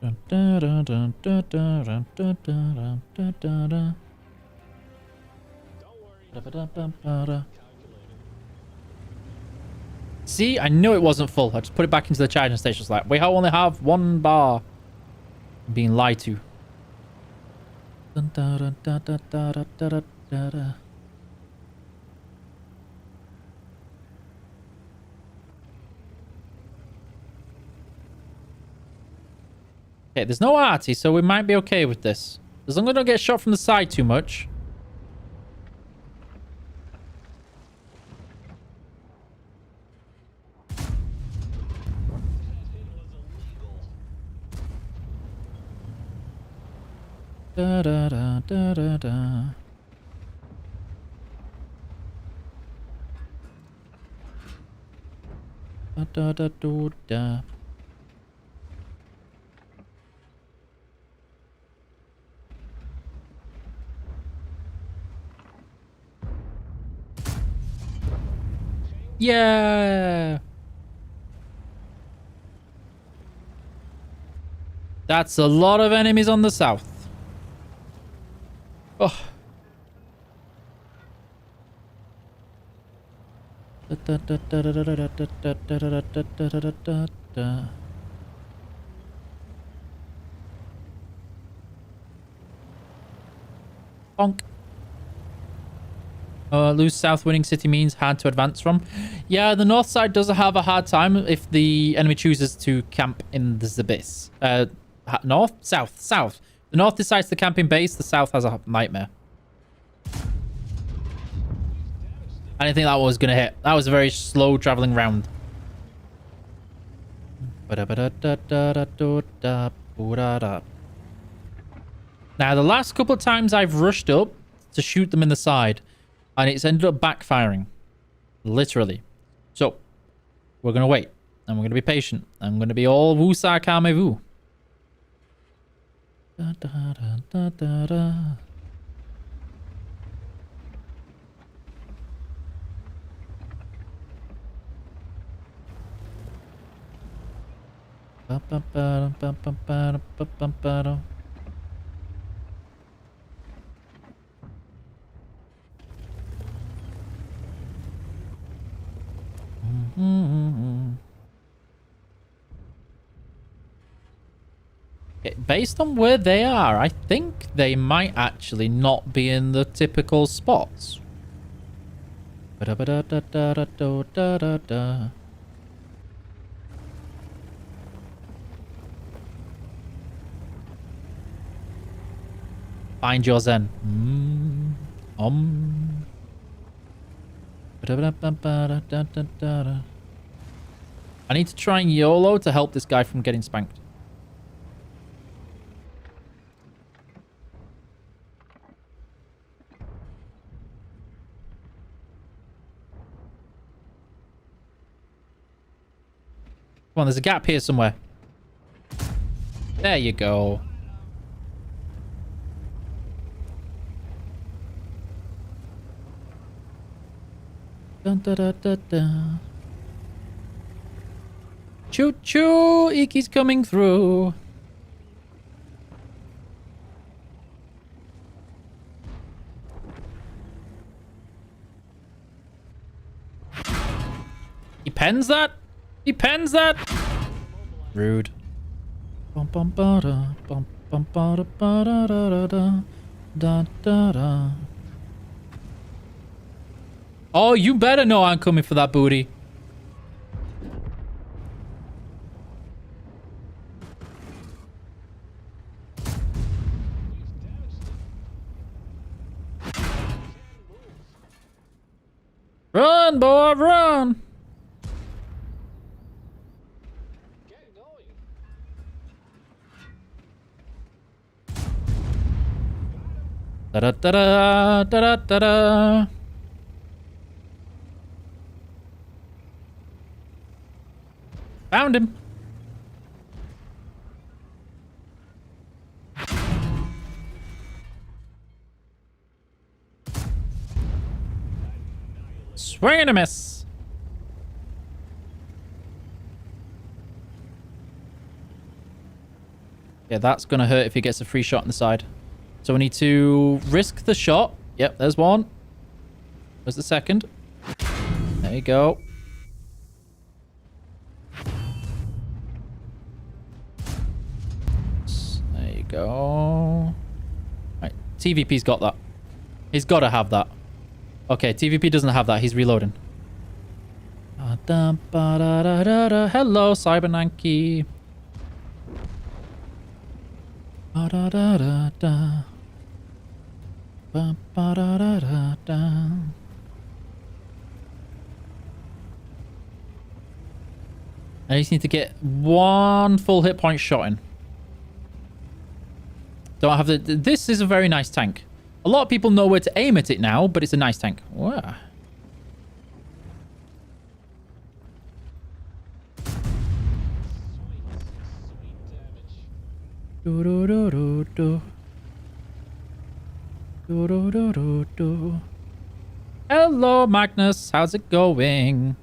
Dun, dun, dun, dun, dun, dun, dun, dun, dun, dun, dun. See, I knew it wasn't full. I just put it back into the charging station. It's like, we only have 1 bar. I'm being lied to. Dun, dun, dun, dun, dun, dun, dun, dun, dun, dun. Okay, there's no arty, so we might be okay with this. As long as I don't get shot from the side too much. Da da da da da da. Da da da da da. Yeah. That's a lot of enemies on the south. Oh. Bonk. Lose south winning city means hard to advance from. Yeah, the north side does have a hard time if the enemy chooses to camp in the abyss. North? South. South. The north decides to camp in base, the south has a nightmare. I didn't think that was going to hit. That was a very slow traveling round. Now, the last couple of times I've rushed up to shoot them in the side, and it's ended up backfiring. Literally. So, we're going to wait, and we're going to be patient. I'm going to be all woo-sa kame-woo. Da, da, da, da, da, da. Ba, ba, ba, ba, ba, ba, ba, ba, ba. Okay, based on where they are, I think they might actually not be in the typical spots. Ba-da-ba-da-da-da-da-da-da-da. Find your zen. Ba-da-ba-da-ba-da-da-da-da. I need to try and YOLO to help this guy from getting spanked. Come on, there's a gap here somewhere. There you go. Dun, da, da, da, da. Choo choo, Iki's coming through. pens that? He pens that? Rude. Bum, bum, ba, da, bum, bum, ba, da, ba, da, da, da, da, da, da, da. Oh, you better know I'm coming for that booty. Run, boy, run! Get going. Da da da da da da da. Found him. Swing and a miss. Yeah, that's gonna hurt if he gets a free shot on the side. So we need to risk the shot. Yep, there's one. There's the second. There you go. There you go. Right, TVP's got that. He's got to have that. Okay, TVP doesn't have that. He's reloading. Hello, Cybernanky. I just need to get one full hit point shot in. Don't have the... This is a very nice tank. A lot of people know where to aim at it now, but it's a nice tank. Wow. Do do do do do. Do do do do do. Hello, Magnus. How's it going?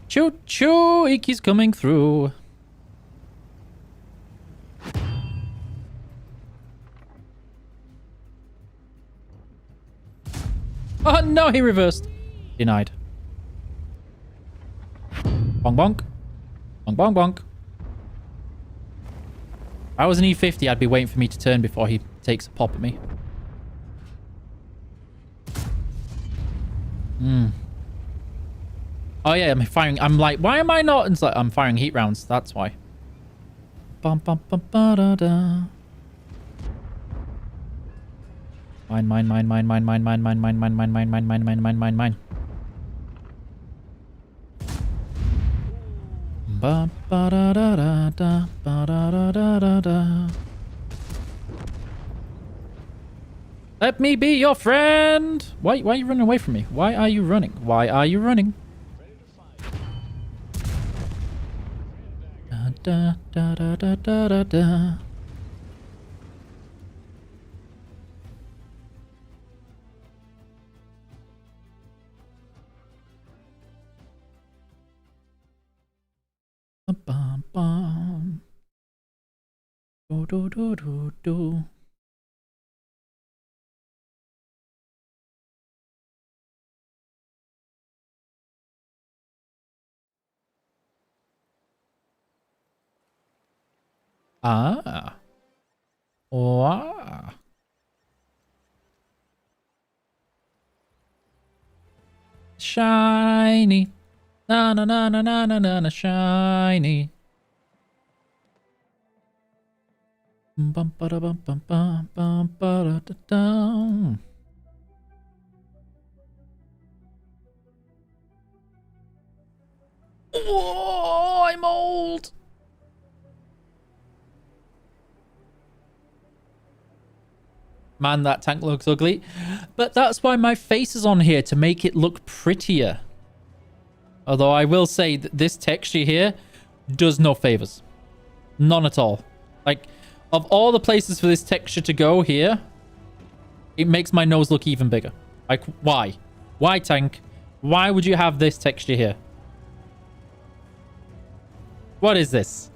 Choo choo, Iki's coming through. Oh no, he reversed. Denied. Bonk bonk. Bonk bonk bonk. If I was an E50, I'd be waiting for me to turn before he takes a pop at me. Oh yeah, I'm firing. I'm like, why am I not? It's like I'm firing heat rounds. That's why. Bum bum bum ba da da. Mine, mine, mine, mine, mine, mine, mine, mine, mine, mine, mine, mine, mine, mine, mine, mine, mine, mine. Ba ba da da da da ba da da da da da. Let me be your friend. Why are you running away from me? Why are you running? Why are you running? Da da da da da da da. Bum bum. Do do do do do. Ah. Wow. Shiny. Na na na na na na na na shiny. Bum ba da bum bum bum bum ba da da dum. Oh, I'm old. Man, that tank looks ugly. But that's why my face is on here, to make it look prettier. Although I will say that this texture here does no favors. None at all. Like, of all the places for this texture to go here, it makes my nose look even bigger. Like, why? Why, tank? Why would you have this texture here? What is this?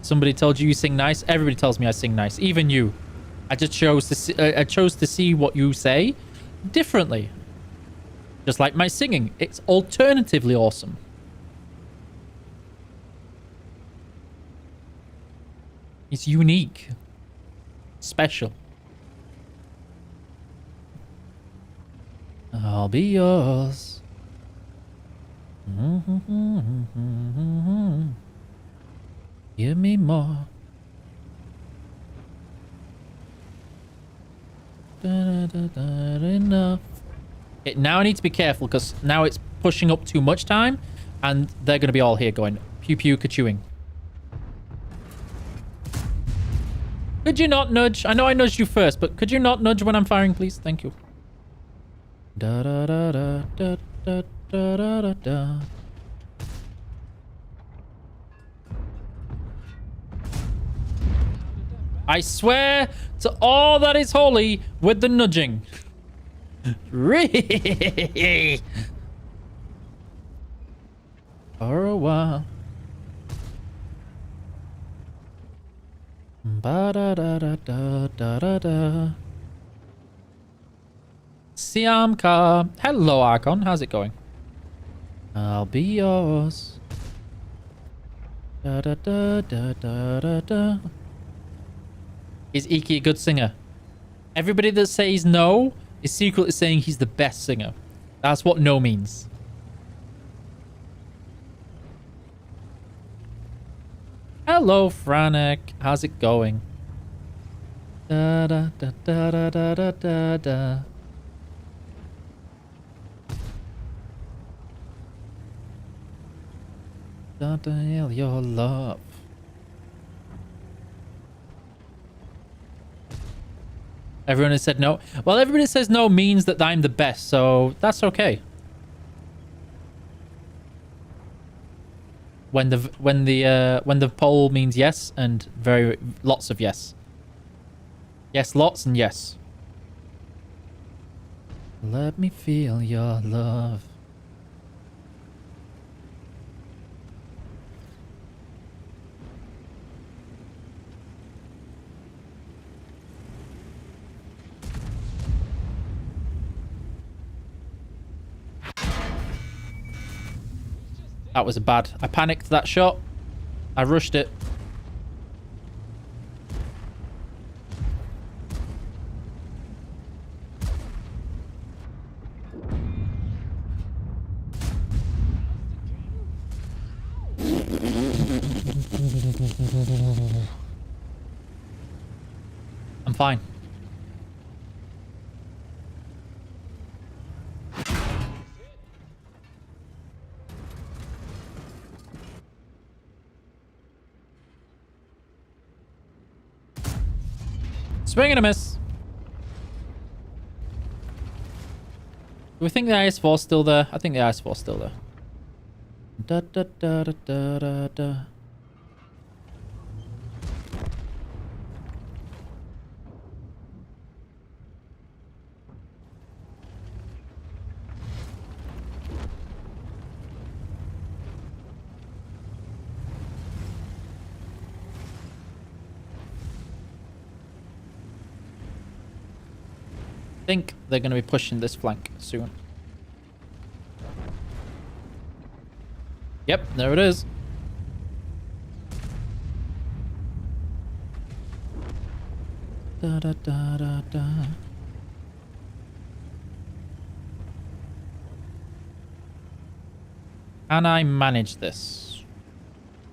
Somebody told you sing nice. Everybody tells me I sing nice. Even you. I just chose to see, I chose to see what you say differently. Just like my singing. It's alternatively awesome. It's unique. Special. I'll be yours. Give me more. Enough. Okay, now I need to be careful because now it's pushing up too much time and they're going to be all here going pew pew ka-chewing. Could you not nudge? I know I nudged you first, but could you not nudge when I'm firing, please? Thank you. Da da da da da da da da da. I swear to all that is holy with the nudging. Really? For a while. Ba da da da da da da da. Siamka. Hello, Archon. How's it going? I'll be yours. Da da da da da da da. Is Iki a good singer? Everybody that says no is secretly saying he's the best singer. That's what no means. Hello, Franek. How's it going? Da da da da da da da da da. Don't tell your love. Everyone has said no. Well, everybody says no means that I'm the best, so that's okay. When the poll means yes and very lots of yes. Yes, lots and yes. Let me feel your love. That was bad. I panicked that shot. I rushed it. I'm fine. Swing and a miss. Do we think the IS-4 is still there? I think the IS-4 is still there. Da da da da da da da. I think they're going to be pushing this flank soon. Yep, there it is. Da da da da da. Can I manage this?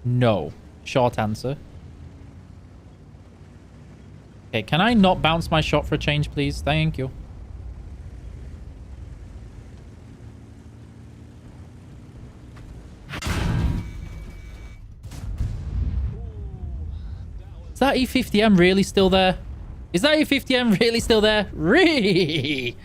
No. Short answer. Okay, can I not bounce my shot for a change, please? Thank you. Is that E50M really still there? Is that E50M really still there? Really?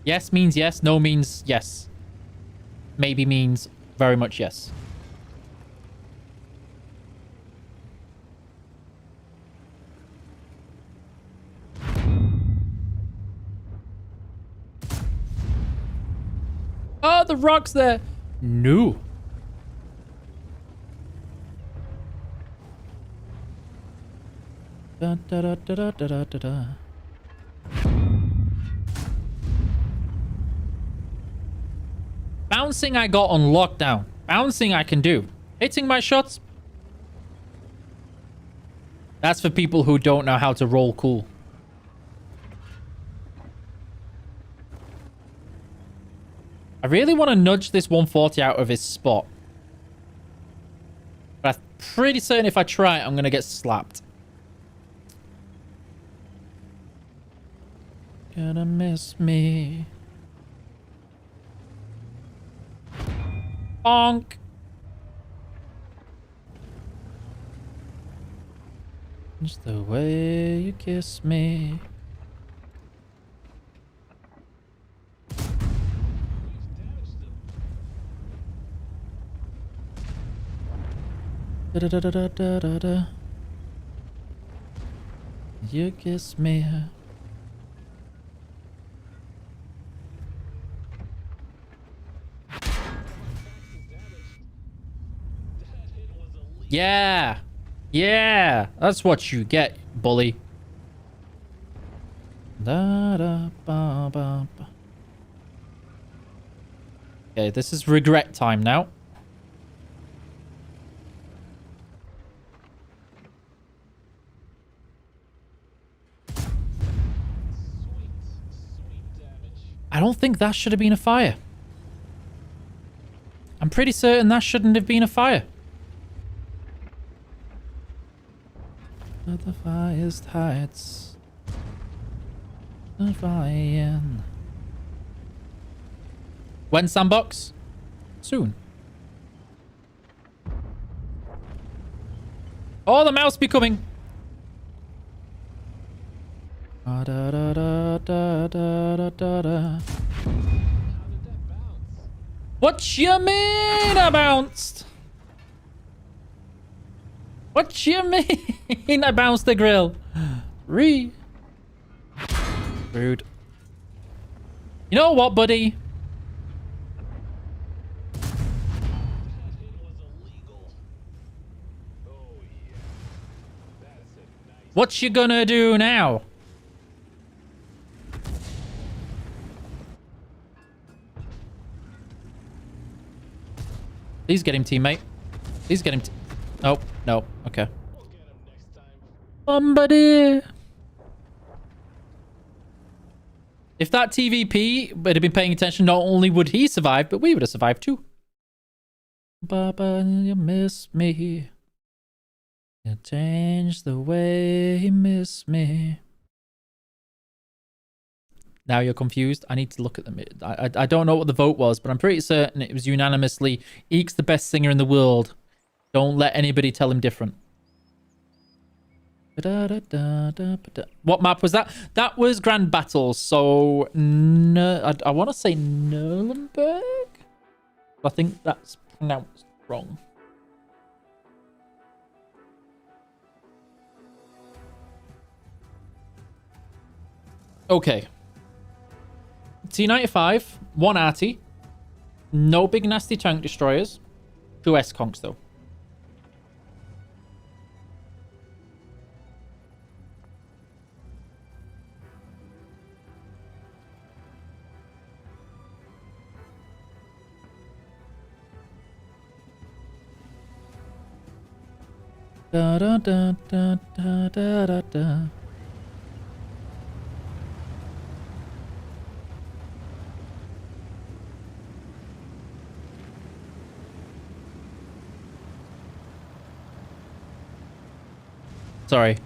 Yes means yes. No means yes. Maybe means very much yes. are the rocks there? No. Da, da, da, da, da, da, da, da. Bouncing I got on lockdown. Bouncing I can do. Hitting my shots. That's for people who don't know how to roll cool. I really want to nudge this 140 out of his spot. But I'm pretty certain if I try it, I'm going to get slapped. Gonna miss me. Bonk. Just the way you kiss me. Da da da da da da da. You kiss me. Yeah. Yeah. That's what you get, bully. Da, da, ba, ba, ba. Okay, this is regret time now. I don't think that should have been a fire. I'm pretty certain that shouldn't have been a fire. At the highest heights. The fire. When, Sandbox? Soon. Oh, the mouse be coming. Da, da, da, da, da, da, da, da. What you mean I bounced? What you mean I bounced the grill? Rude. You know what, buddy? What you gonna do now? Please get him, teammate. Please get him. Oh, no. Okay. Somebody. If that TVP had been paying attention, not only would he survive, but we would have survived too. Baba, you miss me. You changed the way you miss me. Now you're confused. I need to look at them. I don't know what the vote was, but I'm pretty certain it was unanimously Eek's the best singer in the world. Don't let anybody tell him different. What map was that? That was Grand Battles. So I want to say Nuremberg. I think that's pronounced wrong. Okay. T95, 1 arty, no big nasty tank destroyers, 2 S-Conks though. Da da da da da da da da. Sorry.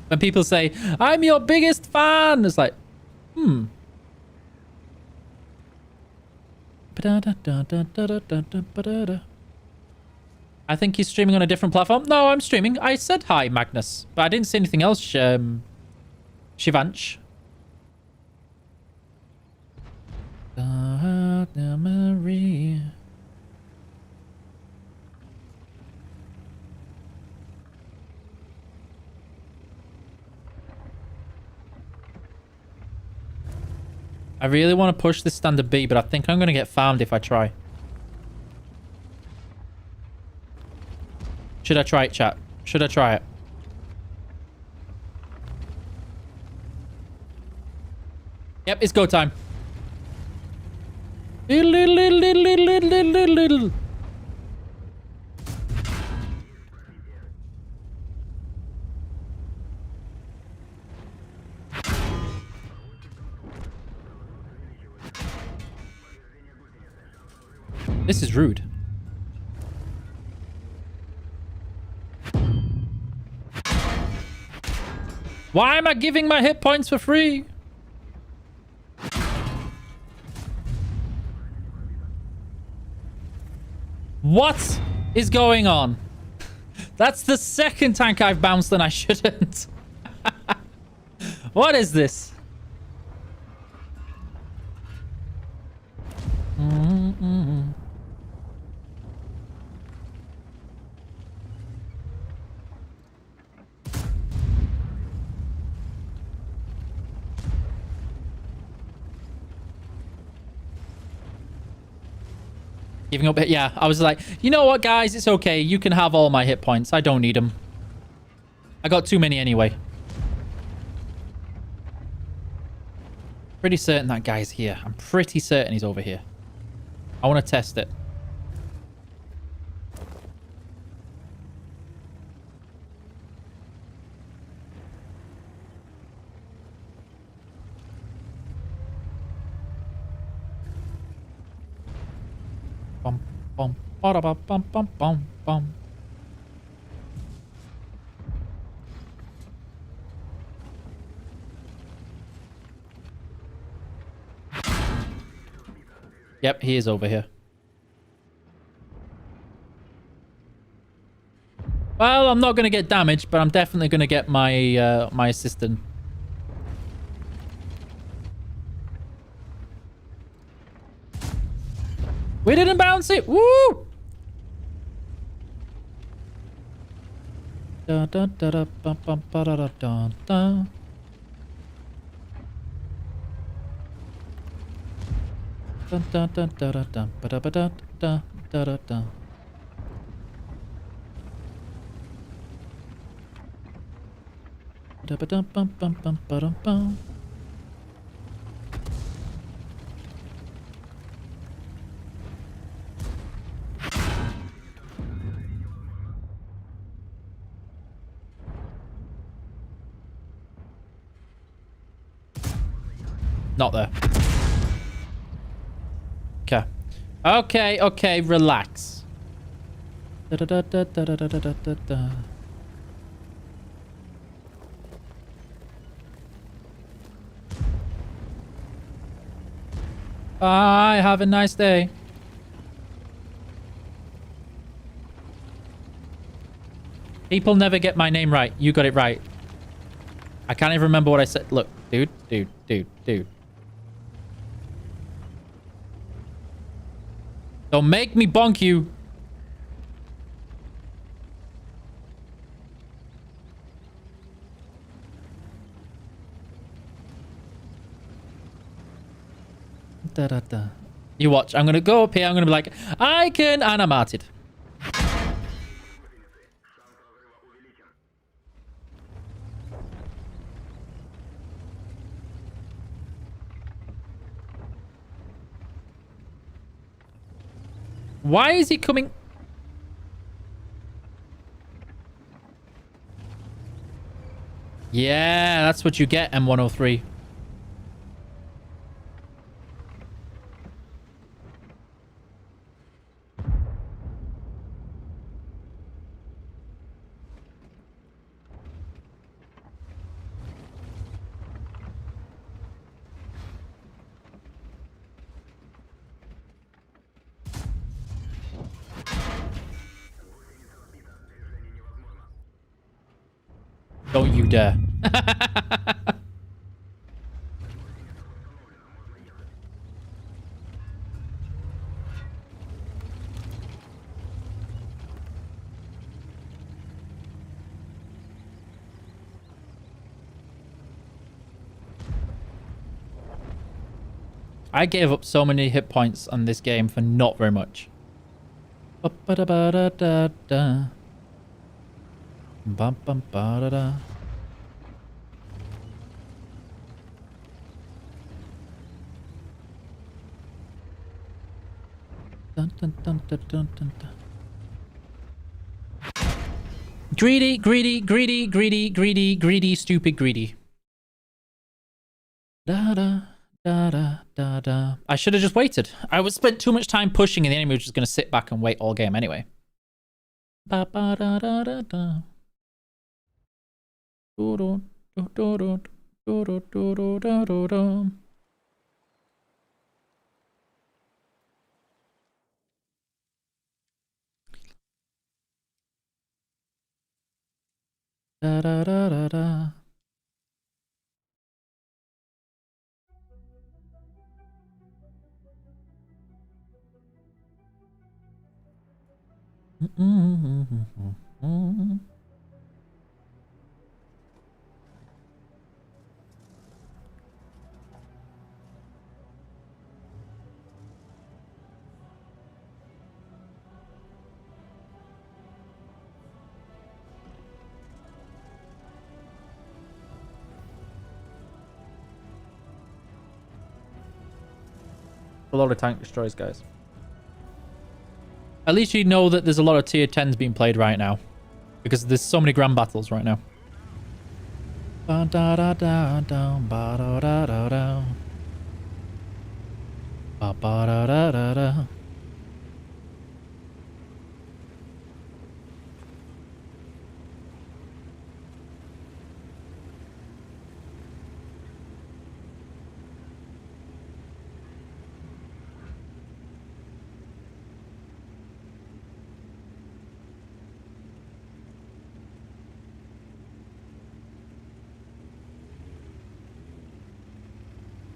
When people say, I'm your biggest fan, it's like, I think he's streaming on a different platform. No, I'm streaming. I said hi, Magnus. But I didn't say anything else, Shivansh. Marie. I really want to push this standard B, but I think I'm going to get farmed if I try. Should I try it, chat? Should I try it? Yep, it's go time. This is rude. Why am I giving my hit points for free? What is going on? That's the second tank I've bounced and I shouldn't. What is this? Giving up. Yeah, I was like, you know what, guys? It's okay. You can have all my hit points. I don't need them. I got too many anyway. Pretty certain that guy's here. I'm pretty certain he's over here. I want to test it. Bum, bum, bada, bum, bum, bum, bum, bum. Yep, he is over here. Well, I'm not going to get damaged, but I'm definitely going to get my my assistant. We didn't bounce it. Woo! Da da da da bum bum ba da da da da. Da da da da da da ba da ba da da da da da. Da ba da bum bum bum ba da bum. Not there. Okay. Okay, okay, relax. Da da da da da da da da da da. Bye, have a nice day. People never get my name right. You got it right. I can't even remember what I said. Look, dude. Don't make me bonk you. Da, da, da. You watch. I'm going to go up here. I'm going to be like, I can animate it. Why is he coming? Yeah, that's what you get, M103. Don't you dare. I gave up so many hit points on this game for not very much. Ba-ba-da-ba-da-da-da. Bum-bum-ba-da-da. Dun, dun, dun, dun, dun, dun, dun. Greedy, greedy, greedy, greedy, greedy, greedy, stupid, greedy. Da da da da da da. I should have just waited. I would spent too much time pushing, and the enemy was just going to sit back and wait all game anyway. Ba ba da da da da. Do do do do do do do do do do do. Da da da da da. A lot of tank destroys, guys. At least you know that there's a lot of tier 10s being played right now. Because there's so many grand battles right now. Ba da da da da ba da da da da. Ba ba da da da da.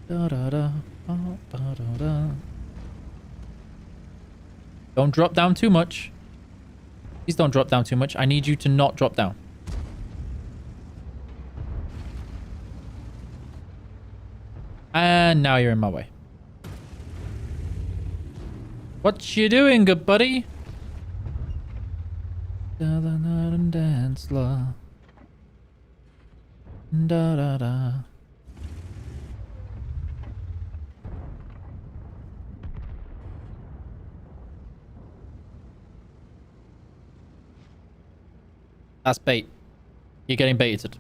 Da, da, da, ba, ba, da, da. Don't drop down too much. Please don't drop down too much. I need you to not drop down. And now you're in my way. What you doing, good buddy? Da, da, da, da, dance, la. Da, da, da. That's bait. You're getting baited.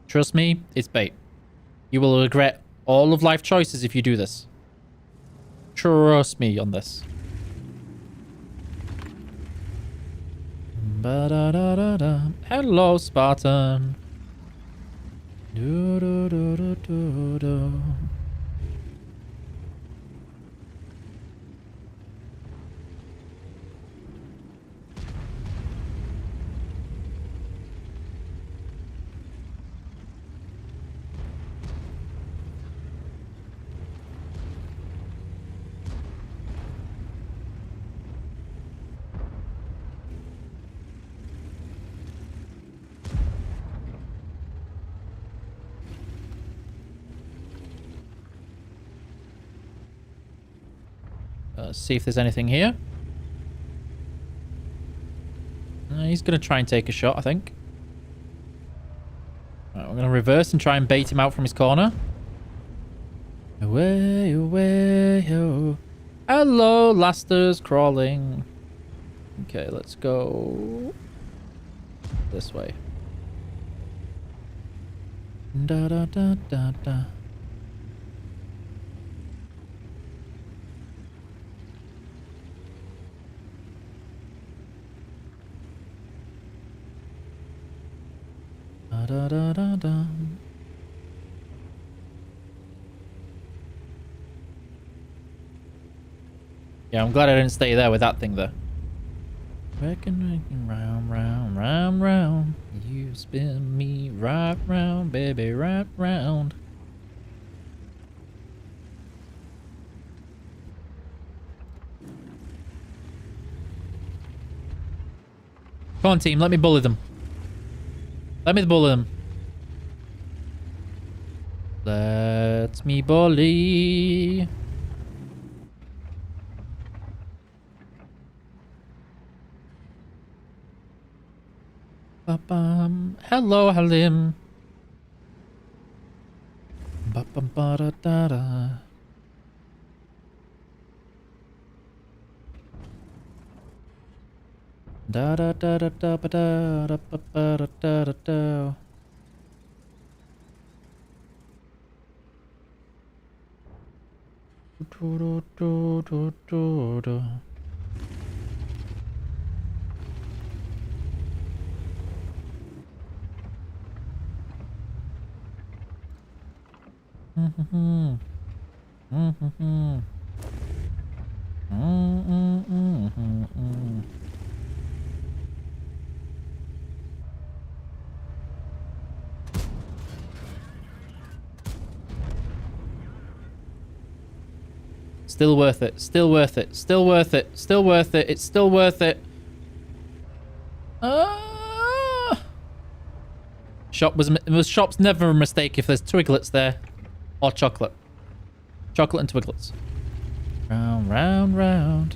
Trust me, it's bait. You will regret all of life choices if you do this. Trust me on this. Ba-da-da-da-da. Hello, Spartan. Do-do-do-do-do-do. See if there's anything here. He's going to try and take a shot, I think. Right, we're going to reverse and try and bait him out from his corner. Away, away, oh. Hello, Lasters crawling. Okay, let's go this way. Da da da da da. Da, da, da, da. Yeah, I'm glad I didn't stay there with that thing there. Reckon, round, round, round, round. You spin me right round, baby, right round. Come on, team, let me bully them. Let me bully them. Let me bully. Ba-bum. Hello, Halim. Ba-bum-ba-da-da-da. Da-da-da-da-da-ba-da-da-ba-da-da-da-da. Do-do-do-do-do-do. Mm-hmm. Mm-hmm. Mm-hmm. Still worth it. Still worth it. Still worth it. Still worth it. It's still worth it. Shop's never a mistake if there's Twiglets there. Or chocolate. Chocolate and Twiglets. Round, round, round.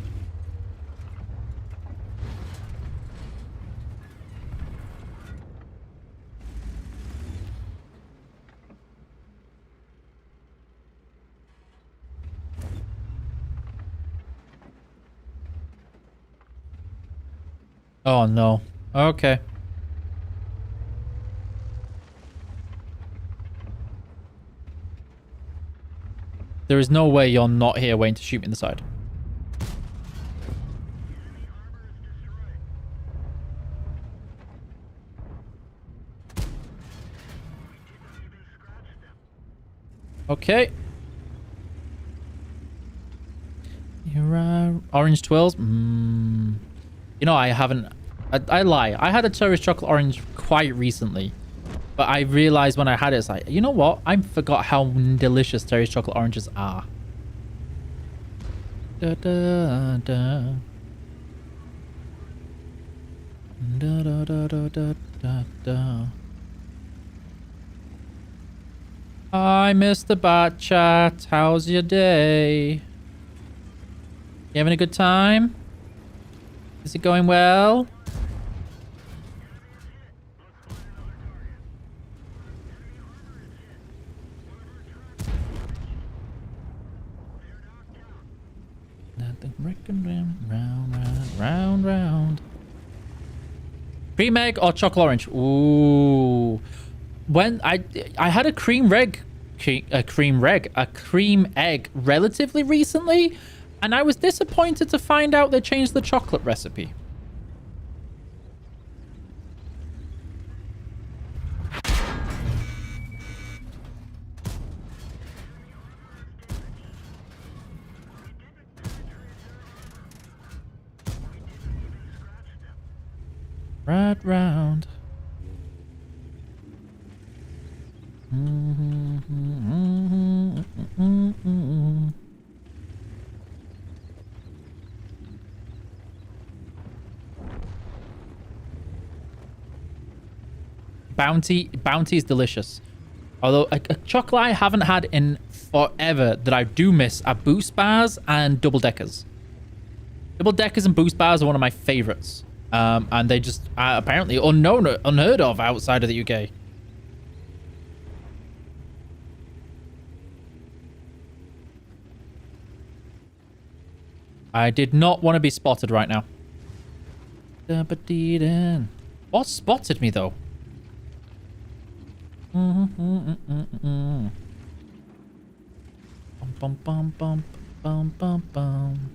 Oh no. Okay. There is no way you're not here waiting to shoot me in the side. Okay. Here are orange twirls. You know, I haven't... I lie. I had a Terrorist Chocolate Orange quite recently. But I realized when I had it, it's like, you know what? I forgot how delicious Terry's chocolate oranges are. Da, da, da. Da, da, da, da, da, da, da. Hi, Mr. Bat Chat. How's your day? You having a good time? Is it going well? Round, round. Cream egg or chocolate orange? Ooh. When I had a cream egg relatively recently, and I was disappointed to find out they changed the chocolate recipe. Right round. Bounty is delicious. Although a chocolate I haven't had in forever that I do miss are Boost Bars and Double Deckers. Double Deckers and Boost Bars are one of my favorites. And they just are apparently unheard of outside of the UK. I did not want to be spotted right now. What spotted me though? Bum bum bum bum bum bum bum.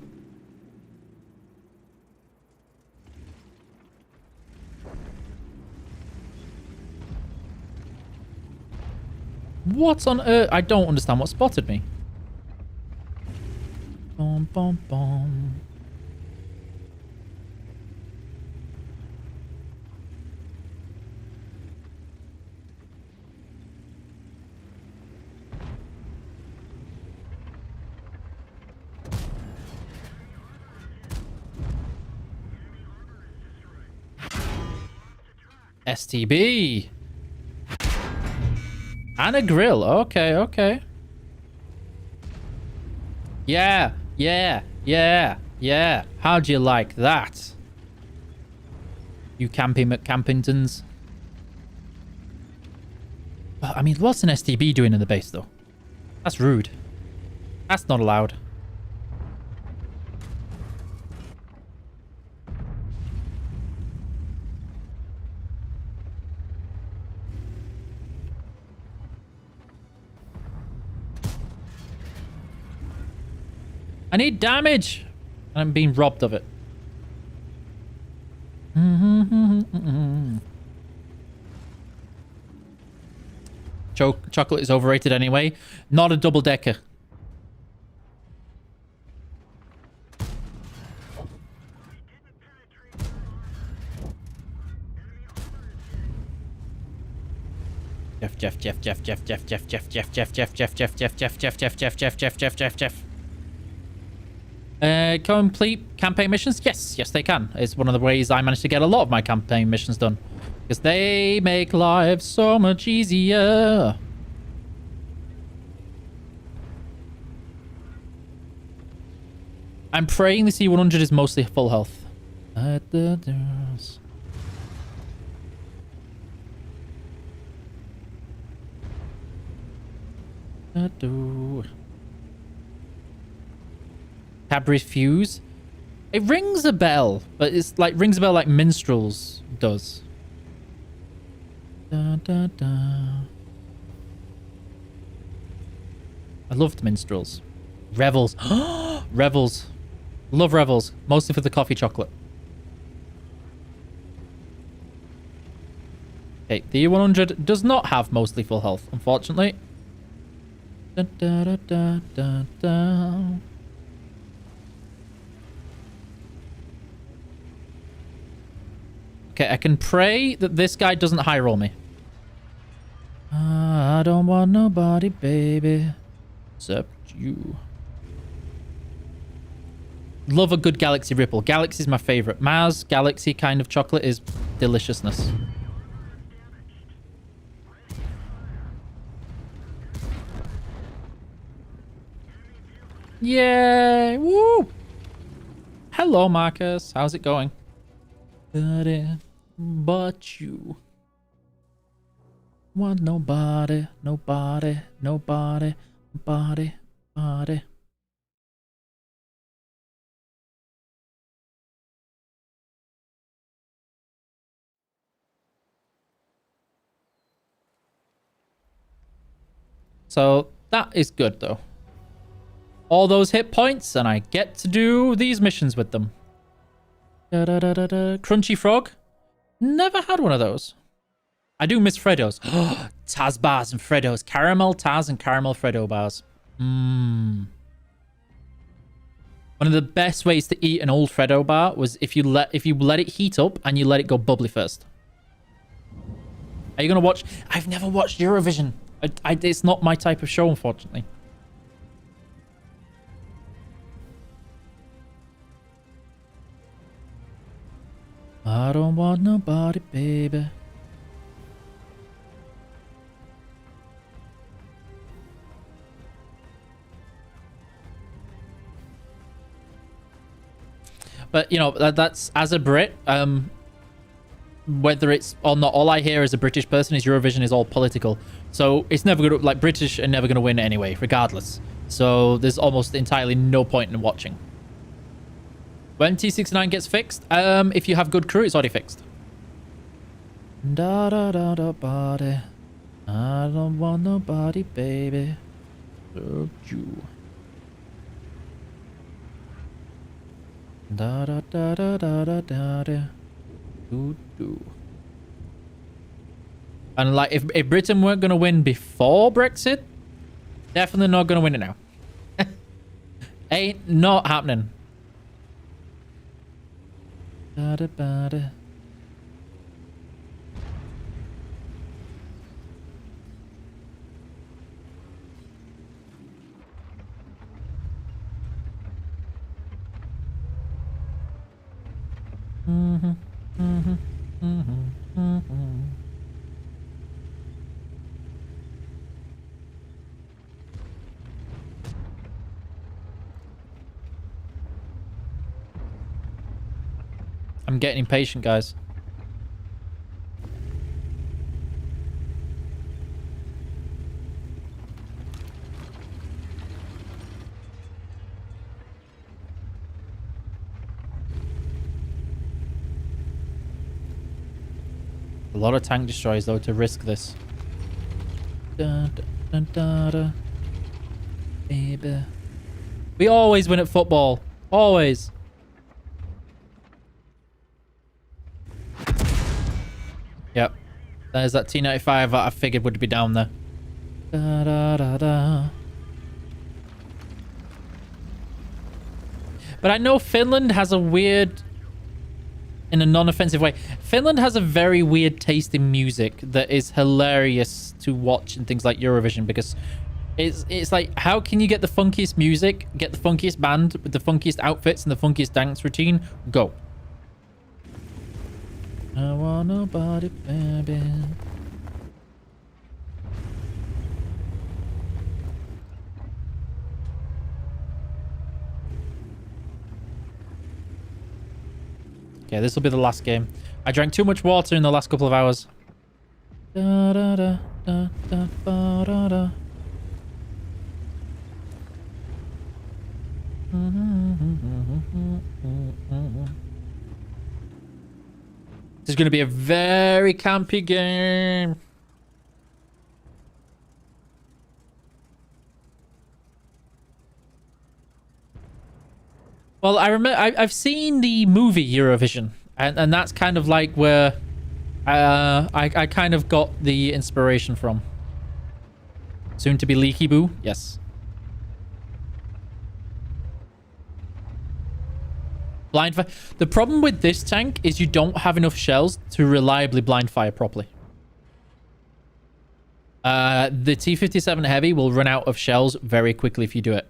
What on earth? I don't understand what spotted me. Bum, bum, bum. STB. And a grill. Okay, okay. Yeah, yeah, yeah, yeah. How'd you like that? You campy McCampingtons. Well, I mean, what's an STB doing in the base, though? That's rude. That's not allowed. I need damage. I'm being robbed of it. Chocolate is overrated anyway. Not a double decker. Jeff. Complete campaign missions? Yes, they can. It's one of the ways I managed to get a lot of my campaign missions done. Because they make life so much easier. I'm praying the C100 is mostly full health. At the doors. Cadbury's Fuse. It rings a bell, but it's like rings a bell like Minstrels does. I loved Minstrels. Revels. Revels. Love Revels. Mostly for the coffee chocolate. Okay, the E100 does not have mostly full health, unfortunately. Okay, I can pray that this guy doesn't high roll me. I don't want nobody, baby, except you. Love a good Galaxy Ripple. Galaxy's my favorite. Mars Galaxy kind of chocolate is deliciousness. Yay! Woo! Hello, Marcus. How's it going? But you want nobody. So that is good, though. All those hit points, and I get to do these missions with them. Crunchy Frog? Never had one of those. I do miss Freddos. Taz bars and Freddos. Caramel Taz and caramel Freddo bars. One of the best ways to eat an old Freddo bar was if you let it heat up and you let it go bubbly first. Are you gonna watch? I've never watched Eurovision. It's not my type of show, unfortunately. I don't want nobody, baby. But, you know, that's, as a Brit, whether it's or not, all I hear as a British person is Eurovision is all political. So it's never going to, like, British are never going to win anyway, regardless. So there's almost entirely no point in watching. When T69 gets fixed, if you have good crew, it's already fixed. Da da da da body. I don't want nobody, baby. So you. Da da da da da da da da. Do do. And like, if Britain weren't gonna win before Brexit, definitely not gonna win it now. Ain't not happening. Da da da da. I'm getting impatient, guys. A lot of tank destroyers, though, to risk this. Da, da, da, da, baby. We always win at football. Always. Yep. There's that T-95 that I figured would be down there. Da, da, da, da. But I know Finland has a weird... in a non-offensive way. Finland has a very weird taste in music that is hilarious to watch in things like Eurovision, because it's like, how can you get the funkiest music, get the funkiest band with the funkiest outfits and the funkiest dance routine? Go. I want nobody, baby. Okay, this will be the last game. I drank too much water in the last couple of hours. Da, da, da, da, da, ba, da, da. This is going to be a very campy game. Well, I remember I've seen the movie Eurovision, and that's kind of like where I kind of got the inspiration from. Soon to be Leaky Boo, yes. Blind fire. The problem with this tank is you don't have enough shells to reliably blind fire properly. The T-57 Heavy will run out of shells very quickly if you do it.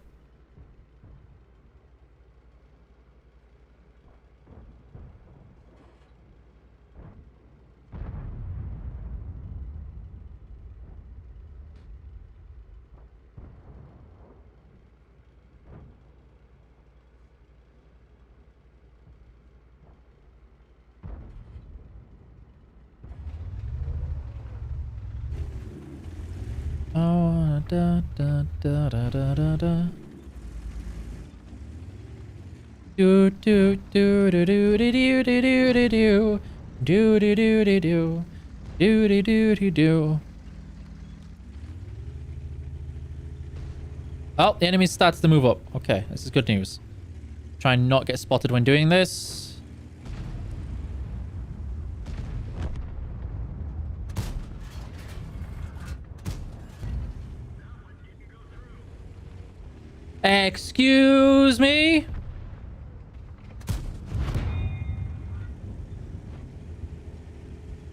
Oh, da da da da da da da. Do do do do do do do do do do do do do do do do do do do do. Oh, the enemy starts to move up. Okay, this is good news. Try and not get spotted when doing this. Excuse me?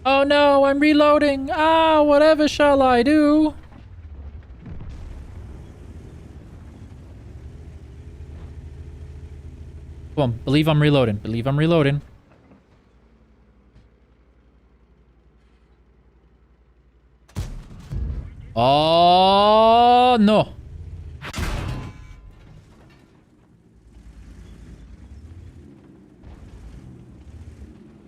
Oh no, I'm reloading. Ah, whatever shall I do? Come on, believe I'm reloading. Believe I'm reloading. Oh, no.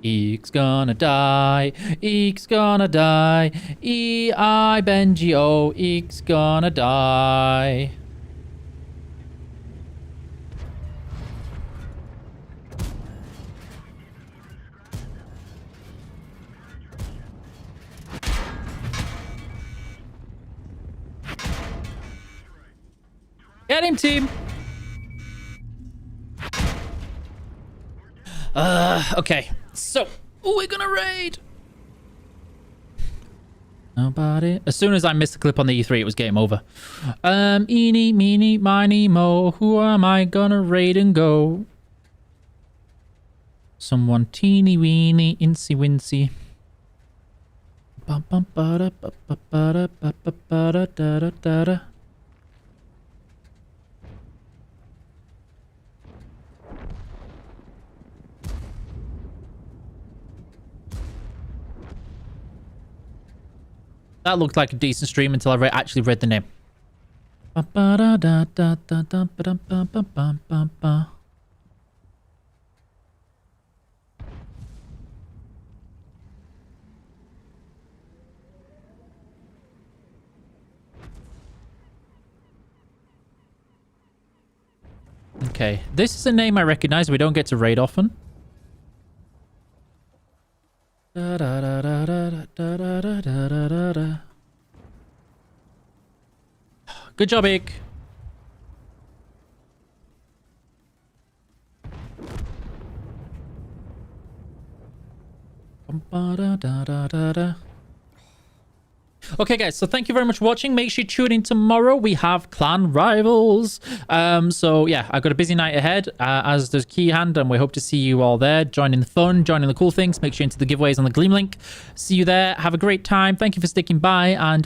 Eek's gonna die, Eek's gonna die, E-I Benji, oh, Eek's gonna die. Get him, team! Okay. So, we're gonna raid. Nobody. As soon as I missed the clip on the E3, it was game over. Eeny, meeny, miny, mo. Who am I gonna raid and go? Someone teeny weeny, incy wincy. Bum bum ba da ba ba ba da ba ba ba da da da da da. That looked like a decent stream until I actually read the name. Okay, this is a name I recognize. We don't get to raid often. Da, da, da, da, da, da, da, da, da, da, da. Good job, Ig. Okay, guys, so thank you very much for watching. Make sure you tune in tomorrow. We have clan rivals. So yeah, I've got a busy night ahead, as does Keyhand, and we hope to see you all there, joining the fun, joining the cool things. Make sure you enter the giveaways on the Gleam link. See you there. Have a great time. Thank you for sticking by, and